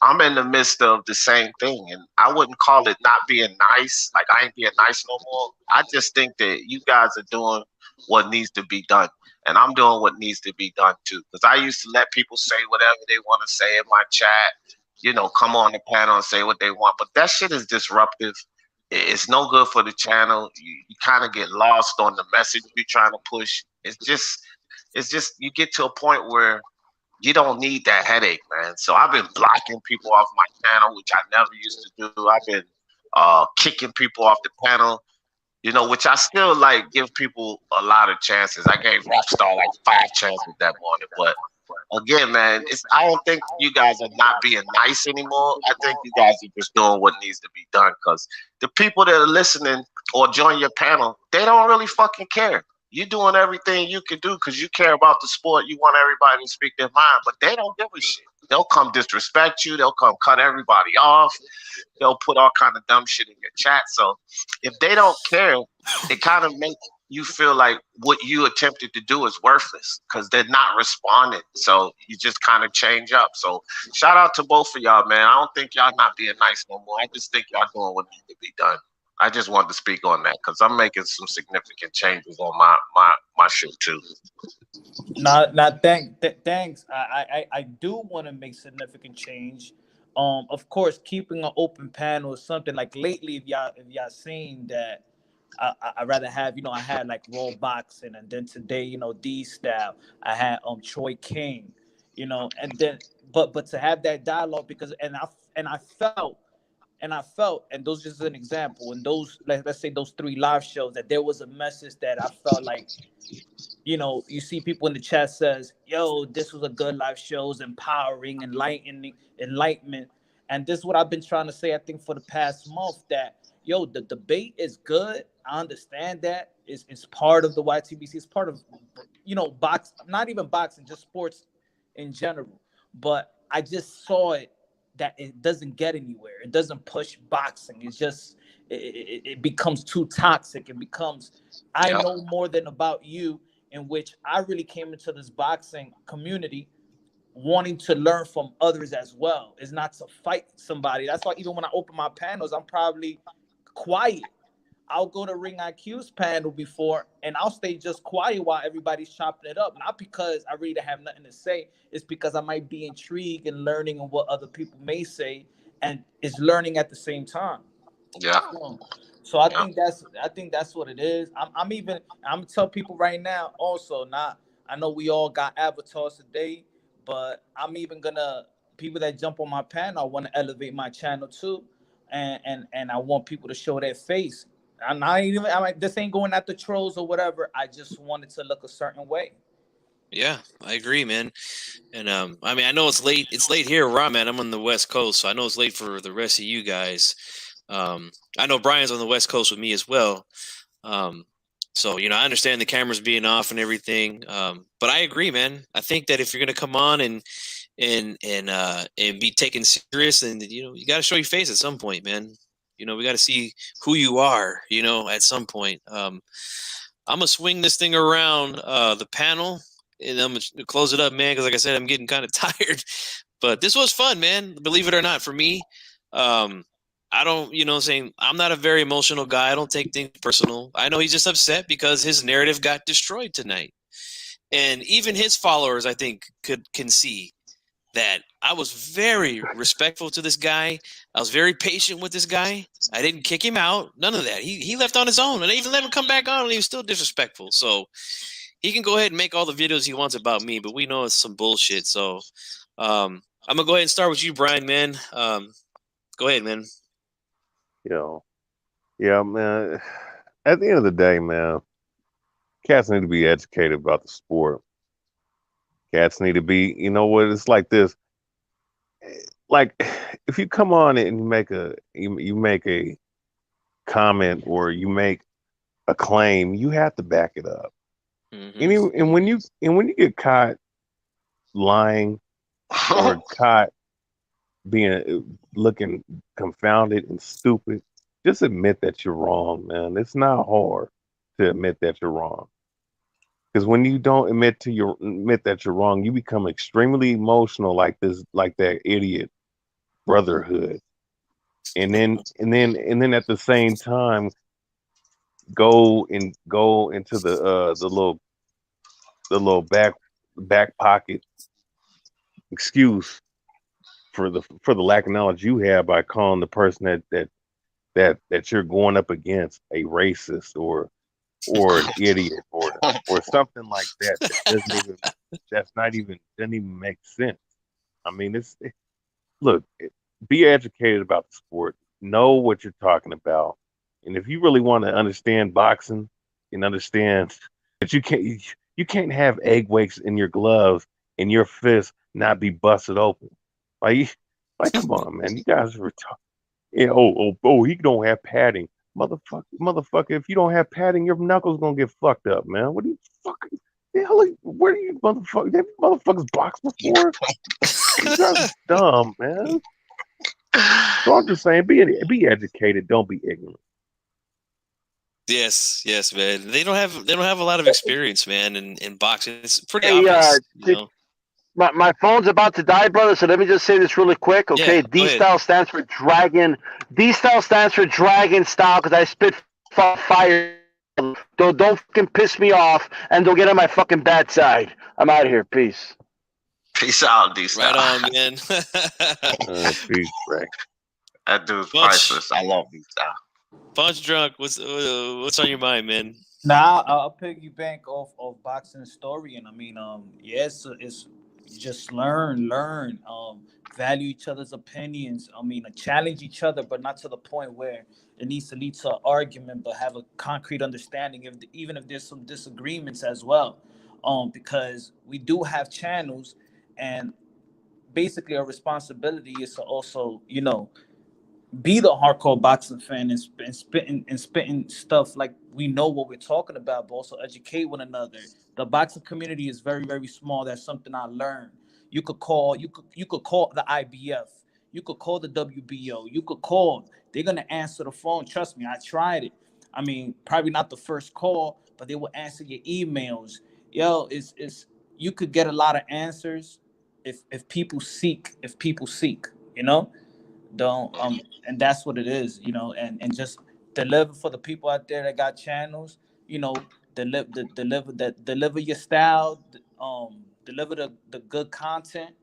I'm in the midst of the same thing. And I wouldn't call it not being nice. Like I ain't being nice no more. I just think that you guys are doing what needs to be done. And I'm doing what needs to be done too. Because I used to let people say whatever they want to say in my chat, come on the panel and say what they want. But that shit is disruptive. It's no good for the channel. You kind of get lost on the message you're trying to push. It's just you get to a point where you don't need that headache, man. So I've been blocking people off my channel, which I never used to do. I've been kicking people off the panel, which I still give people a lot of chances. I gave Rockstar 5 chances that morning, but again, man, I don't think you guys are not being nice anymore. I think you guys are just doing what needs to be done because the people that are listening or join your panel, they don't really fucking care. You're doing everything you can do because you care about the sport. You want everybody to speak their mind, but they don't give a shit. They'll come disrespect you. They'll come cut everybody off. They'll put all kind of dumb shit in your chat. So if they don't care, it kind of makes you feel like what you attempted to do is worthless because they're not responding. So you just kind of change up. So shout out to both of y'all, man. I don't think y'all not being nice no more. I just think y'all doing what needs to be done. I just wanted to speak on that because I'm making some significant changes on my shit too. Thanks. I do want to make significant change. Of course, keeping an open panel is something like lately. If y'all seen that, I rather have I had Raw Boxing, and then today D Style. I had Troy King, and then but to have that dialogue because I felt. And those just an example. And those, let's say those 3 live shows, that there was a message that I felt like, you see people in the chat says, "Yo, this was a good live show, it was empowering, enlightenment." And this is what I've been trying to say. I think for the past month that the debate is good. I understand that it's part of the YTBC. It's part of not even boxing, just sports in general. But I just saw it. That it doesn't get anywhere. It doesn't push boxing. It's just it becomes too toxic. It becomes I know more than about you, in which I really came into this boxing community wanting to learn from others as well. It's not to fight somebody. That's why even when I open my panels, I'm probably quiet. I'll go to Ring IQ's panel before, and I'll stay just quiet while everybody's chopping it up. Not because I really have nothing to say. It's because I might be intrigued and learning on what other people may say, and it's learning at the same time. Yeah. So I think that's what it is. I'm gonna tell people right now. Also, I know we all got avatars today, but I'm even gonna people that jump on my panel. I want to elevate my channel too, and I want people to show their face. This ain't going after trolls or whatever. I just wanted to look a certain way. Yeah, I agree, man. And I know it's late. It's late here where I'm at. I'm on the West Coast, so I know it's late for the rest of you guys. I know Brian's on the West Coast with me as well. So I understand the cameras being off and everything. But I agree, man. I think that if you're gonna come on and be taken serious, and you got to show your face at some point, man. You know, we got to see who you are, you know, at some point. I'm going to swing this thing around the panel, and I'm going to close it up, man, because like I said, I'm getting kind of tired. But this was fun, man. Believe it or not, for me. I don't, you know what I'm saying? I'm not a very emotional guy. I don't take things personal. I know he's just upset because his narrative got destroyed tonight. And even his followers, I think, can see that I was very respectful to this guy. I was very patient with this guy. I didn't kick him out. None of that. He left on his own, and I even let him come back on, and he was still disrespectful. So he can go ahead and make all the videos he wants about me, but we know it's some bullshit. So I'm gonna go ahead and start with you, Brian, man. Go ahead, man. You know, yeah, man. At the end of the day, man, cats need to be educated about the sport. Cats need to be, you know what? It's like this. Like, if you come on and you make a comment or you make a claim, you have to back it up. Mm-hmm. And when you get caught lying or caught looking confounded and stupid, just admit that you're wrong, man. It's not hard to admit that you're wrong. Because when you don't admit that you're wrong, you become extremely emotional, like that idiot brotherhood, and then at the same time go into the little back pocket excuse for the lack of knowledge you have by calling the person that you're going up against a racist or an idiot or something like that doesn't even make sense. I mean, be educated about the sport, know what you're talking about, and if you really want to understand boxing and understand that you can't have egg wakes in your gloves and your fist not be busted open. Like come on, man, you guys are retarded. Yeah, he don't have padding. Motherfucker, if you don't have padding, your knuckles gonna get fucked up, man. What are you fucking the hell? Where do you motherfuckers box before? You guys are dumb, man. So I'm just saying, be educated, don't be ignorant. Yes, man. They don't have a lot of experience, man, in boxing. It's pretty obvious, you know. My phone's about to die, brother. So let me just say this really quick, okay? Yeah, D style stands for dragon. D style stands for dragon style because I spit fire. Don't fucking piss me off and don't get on my fucking bad side. I'm out of here. Peace. Peace out, D style. Right on, man. Peace, Frank. That dude's priceless. I love D style. Punch Drunk, what's on your mind, man? Now I'll piggyback off boxing story, and I mean, yes, it's just learn, value each other's opinions. I mean, challenge each other, but not to the point where it needs to lead to an argument, but have a concrete understanding even if there's some disagreements as well. Because we do have channels, and basically our responsibility is to also, be the hardcore boxing fan and spitting stuff like we know what we're talking about, but also educate one another. The boxing community is very, very small. That's something I learned. You could call the IBF. You could call the WBO. You could call. They're gonna answer the phone. Trust me, I tried it. I mean, probably not the first call, but they will answer your emails. Yo, it's you could get a lot of answers if people seek. You know. Don't and that's what it is, and just deliver for the people out there that got channels, deliver your style, deliver the good content,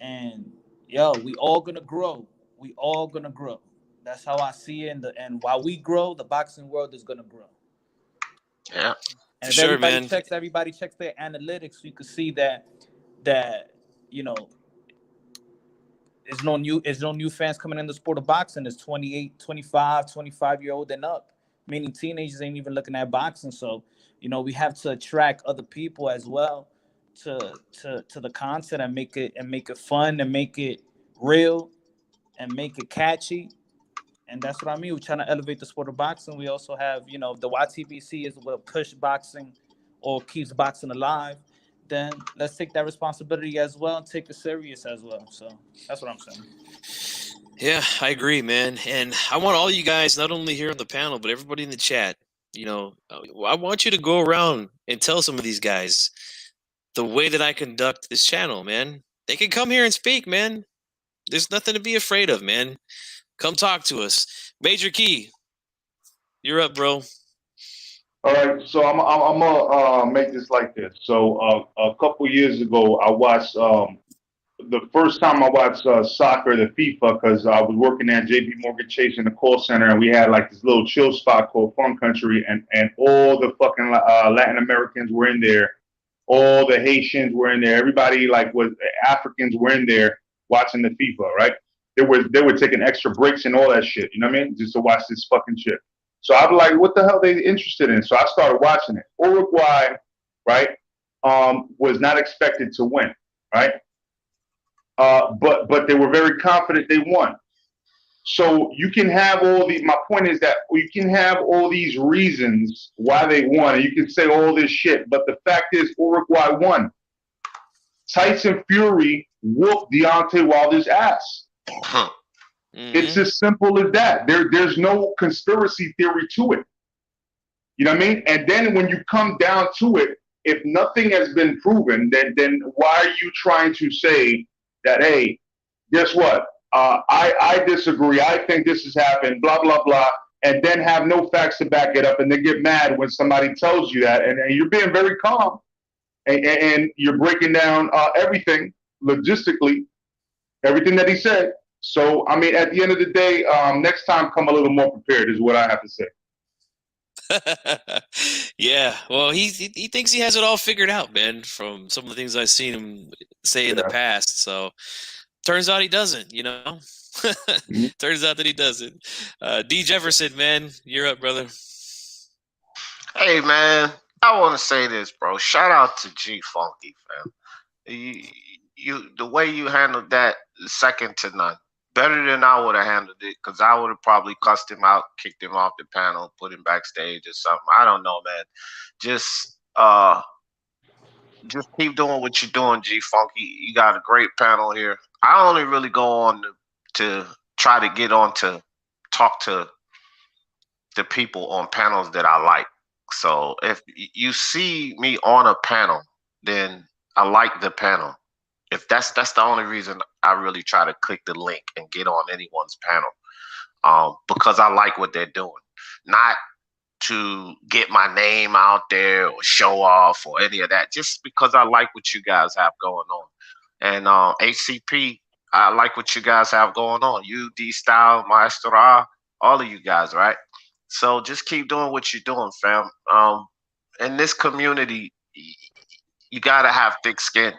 and we all gonna grow. That's how I see it, and while we grow, the boxing world is gonna grow. Yeah, and if sure, everybody checks their analytics, you can see that you know there's no new fans coming in the sport of boxing. It's 28, 25 year old and up, meaning teenagers ain't even looking at boxing. So, we have to attract other people as well to the content and make it fun and make it real and make it catchy. And that's what I mean. We're trying to elevate the sport of boxing. We also have, the YTBC is what push boxing or keeps boxing alive. Then let's take that responsibility as well and take it serious as well. So that's what I'm saying. Yeah, I agree, man. And I want all you guys, not only here on the panel, but everybody in the chat, I want you to go around and tell some of these guys the way that I conduct this channel, man. They can come here and speak, man. There's nothing to be afraid of, man. Come talk to us. Major Key, you're up, bro. All right, so I'm gonna make this like this. So a couple years ago, I watched the first time I watched soccer, the FIFA, because I was working at JP Morgan Chase in the call center, and we had like this little chill spot called Fun Country, and all the fucking Latin Americans were in there, all the Haitians were in there, everybody like was Africans were in there watching the FIFA, right? They were taking extra breaks and all that shit, you know what I mean? Just to watch this fucking shit. So I was like, what the hell are they interested in? So I started watching it. Uruguay, right, was not expected to win, right? But they were very confident they won. So you can have all these. My point is that you can have all these reasons why they won, and you can say all this shit. But the fact is, Uruguay won. Tyson Fury whooped Deontay Wilder's ass. It's as simple as that. There's no conspiracy theory to it. You know what I mean? And then when you come down to it, if nothing has been proven, then why are you trying to say that, hey, guess what? I disagree. I think this has happened, blah, blah, blah, and then have no facts to back it up and then get mad when somebody tells you that. And you're being very calm and you're breaking down everything logistically, everything that he said. So, I mean, at the end of the day, next time come a little more prepared is what I have to say. Yeah, well, he thinks he has it all figured out, man, from some of the things I've seen him say in the past. So turns out he doesn't, Turns out that he doesn't. D. Jefferson, man, you're up, brother. Hey, man, I want to say this, bro. Shout out to G Funky, fam. You the way you handled that, second to none. Better than I would have handled it, because I would have probably cussed him out, kicked him off the panel, put him backstage or something. I don't know, man. Just keep doing what you're doing, G Funky. You got a great panel here. I only really go on to try to get on to talk to the people on panels that I like. So if you see me on a panel, then I like the panel. If that's the only reason I really try to click the link and get on anyone's panel, because I like what they're doing, not to get my name out there or show off or any of that, just because I like what you guys have going on. And HCP, I like what you guys have going on. You, D-Style, Maestro, all of you guys, right? So just keep doing what you're doing, fam. In this community, you got to have thick skin.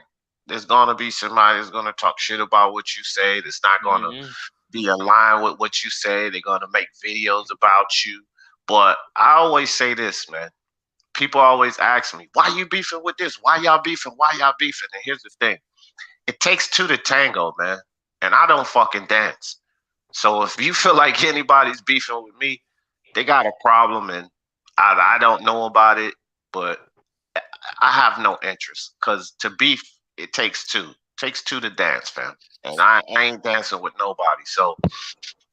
There's going to be somebody that's going to talk shit about what you say. That's not going to be aligned with what you say. They're going to make videos about you. But I always say this, man. People always ask me, why you beefing with this? Why y'all beefing? Why y'all beefing? And here's the thing. It takes two to tango, man. And I don't fucking dance. So if you feel like anybody's beefing with me, they got a problem, and I don't know about it, but I have no interest. Because to beef, it takes two. It takes two to dance, fam. And I ain't dancing with nobody. So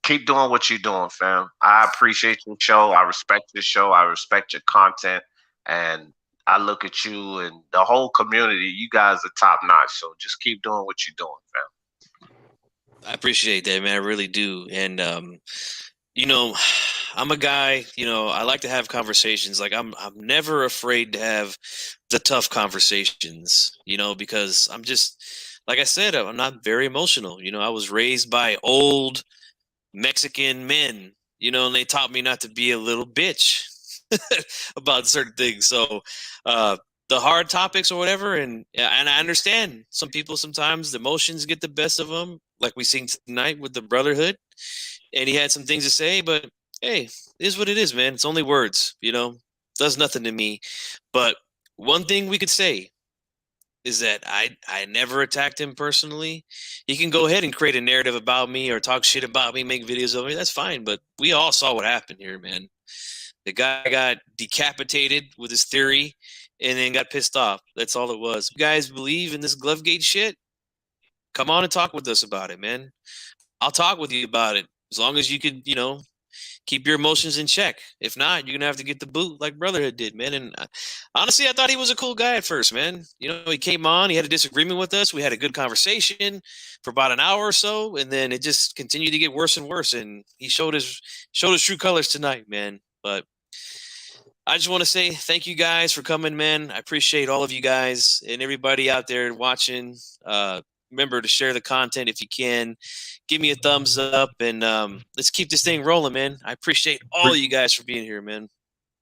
keep doing what you're doing, fam. I appreciate your show. I respect your show. I respect your content. And I look at you and the whole community. You guys are top notch. So just keep doing what you're doing, fam. I appreciate that, man. I really do. And, I'm a guy, I like to have conversations. Like I'm never afraid to have the tough conversations, because I'm just, like I said, I'm not very emotional. I was raised by old Mexican men, and they taught me not to be a little bitch about certain things. So, the hard topics or whatever, and I understand some people sometimes the emotions get the best of them, like we seen tonight with the Brotherhood, and he had some things to say, but hey, it is what it is, man. It's only words, does nothing to me. But one thing we could say is that I never attacked him personally. He can go ahead and create a narrative about me or talk shit about me, make videos of me. That's fine. But we all saw what happened here, man. The guy got decapitated with his theory and then got pissed off. That's all it was. You guys believe in this Glovegate shit? Come on and talk with us about it, man. I'll talk with you about it as long as you could, keep your emotions in check. If not, you're gonna have to get the boot like Brotherhood did, man. And honestly, I thought he was a cool guy at first, man. He came on, he had a disagreement with us, we had a good conversation for about an hour or so, and then it just continued to get worse and worse. And he showed his true colors tonight, man. But I just want to say thank you guys for coming, man. I appreciate all of you guys and everybody out there watching. Remember to share the content if you can. Give me a thumbs up, and let's keep this thing rolling, man. I appreciate all of you guys for being here, man.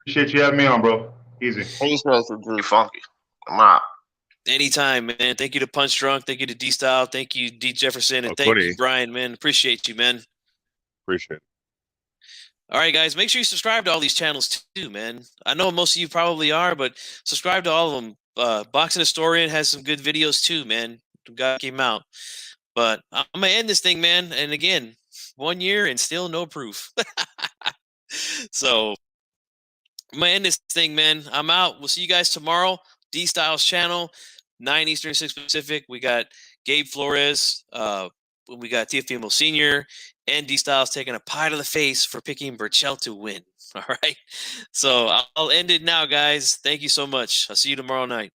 Appreciate you having me on, bro. Easy. He's to G Funky. I'm out. Anytime, man. Thank you to Punch Drunk. Thank you to D Style. Thank you, D Jefferson, and thank you, Brian, man. Appreciate you, man. Appreciate it. All right, guys, make sure you subscribe to all these channels too, man. I know most of you probably are, but subscribe to all of them. Boxing Historian has some good videos too, man. The guy came out. But I'm going to end this thing, man. And again, 1 year and still no proof. So I'm going to end this thing, man. I'm out. We'll see you guys tomorrow. D Styles channel, 9 Eastern, 6 Pacific. We got Gabe Flores. We got Teofimo Sr. and D Styles taking a pie to the face for picking Burchell to win. All right. So I'll end it now, guys. Thank you so much. I'll see you tomorrow night.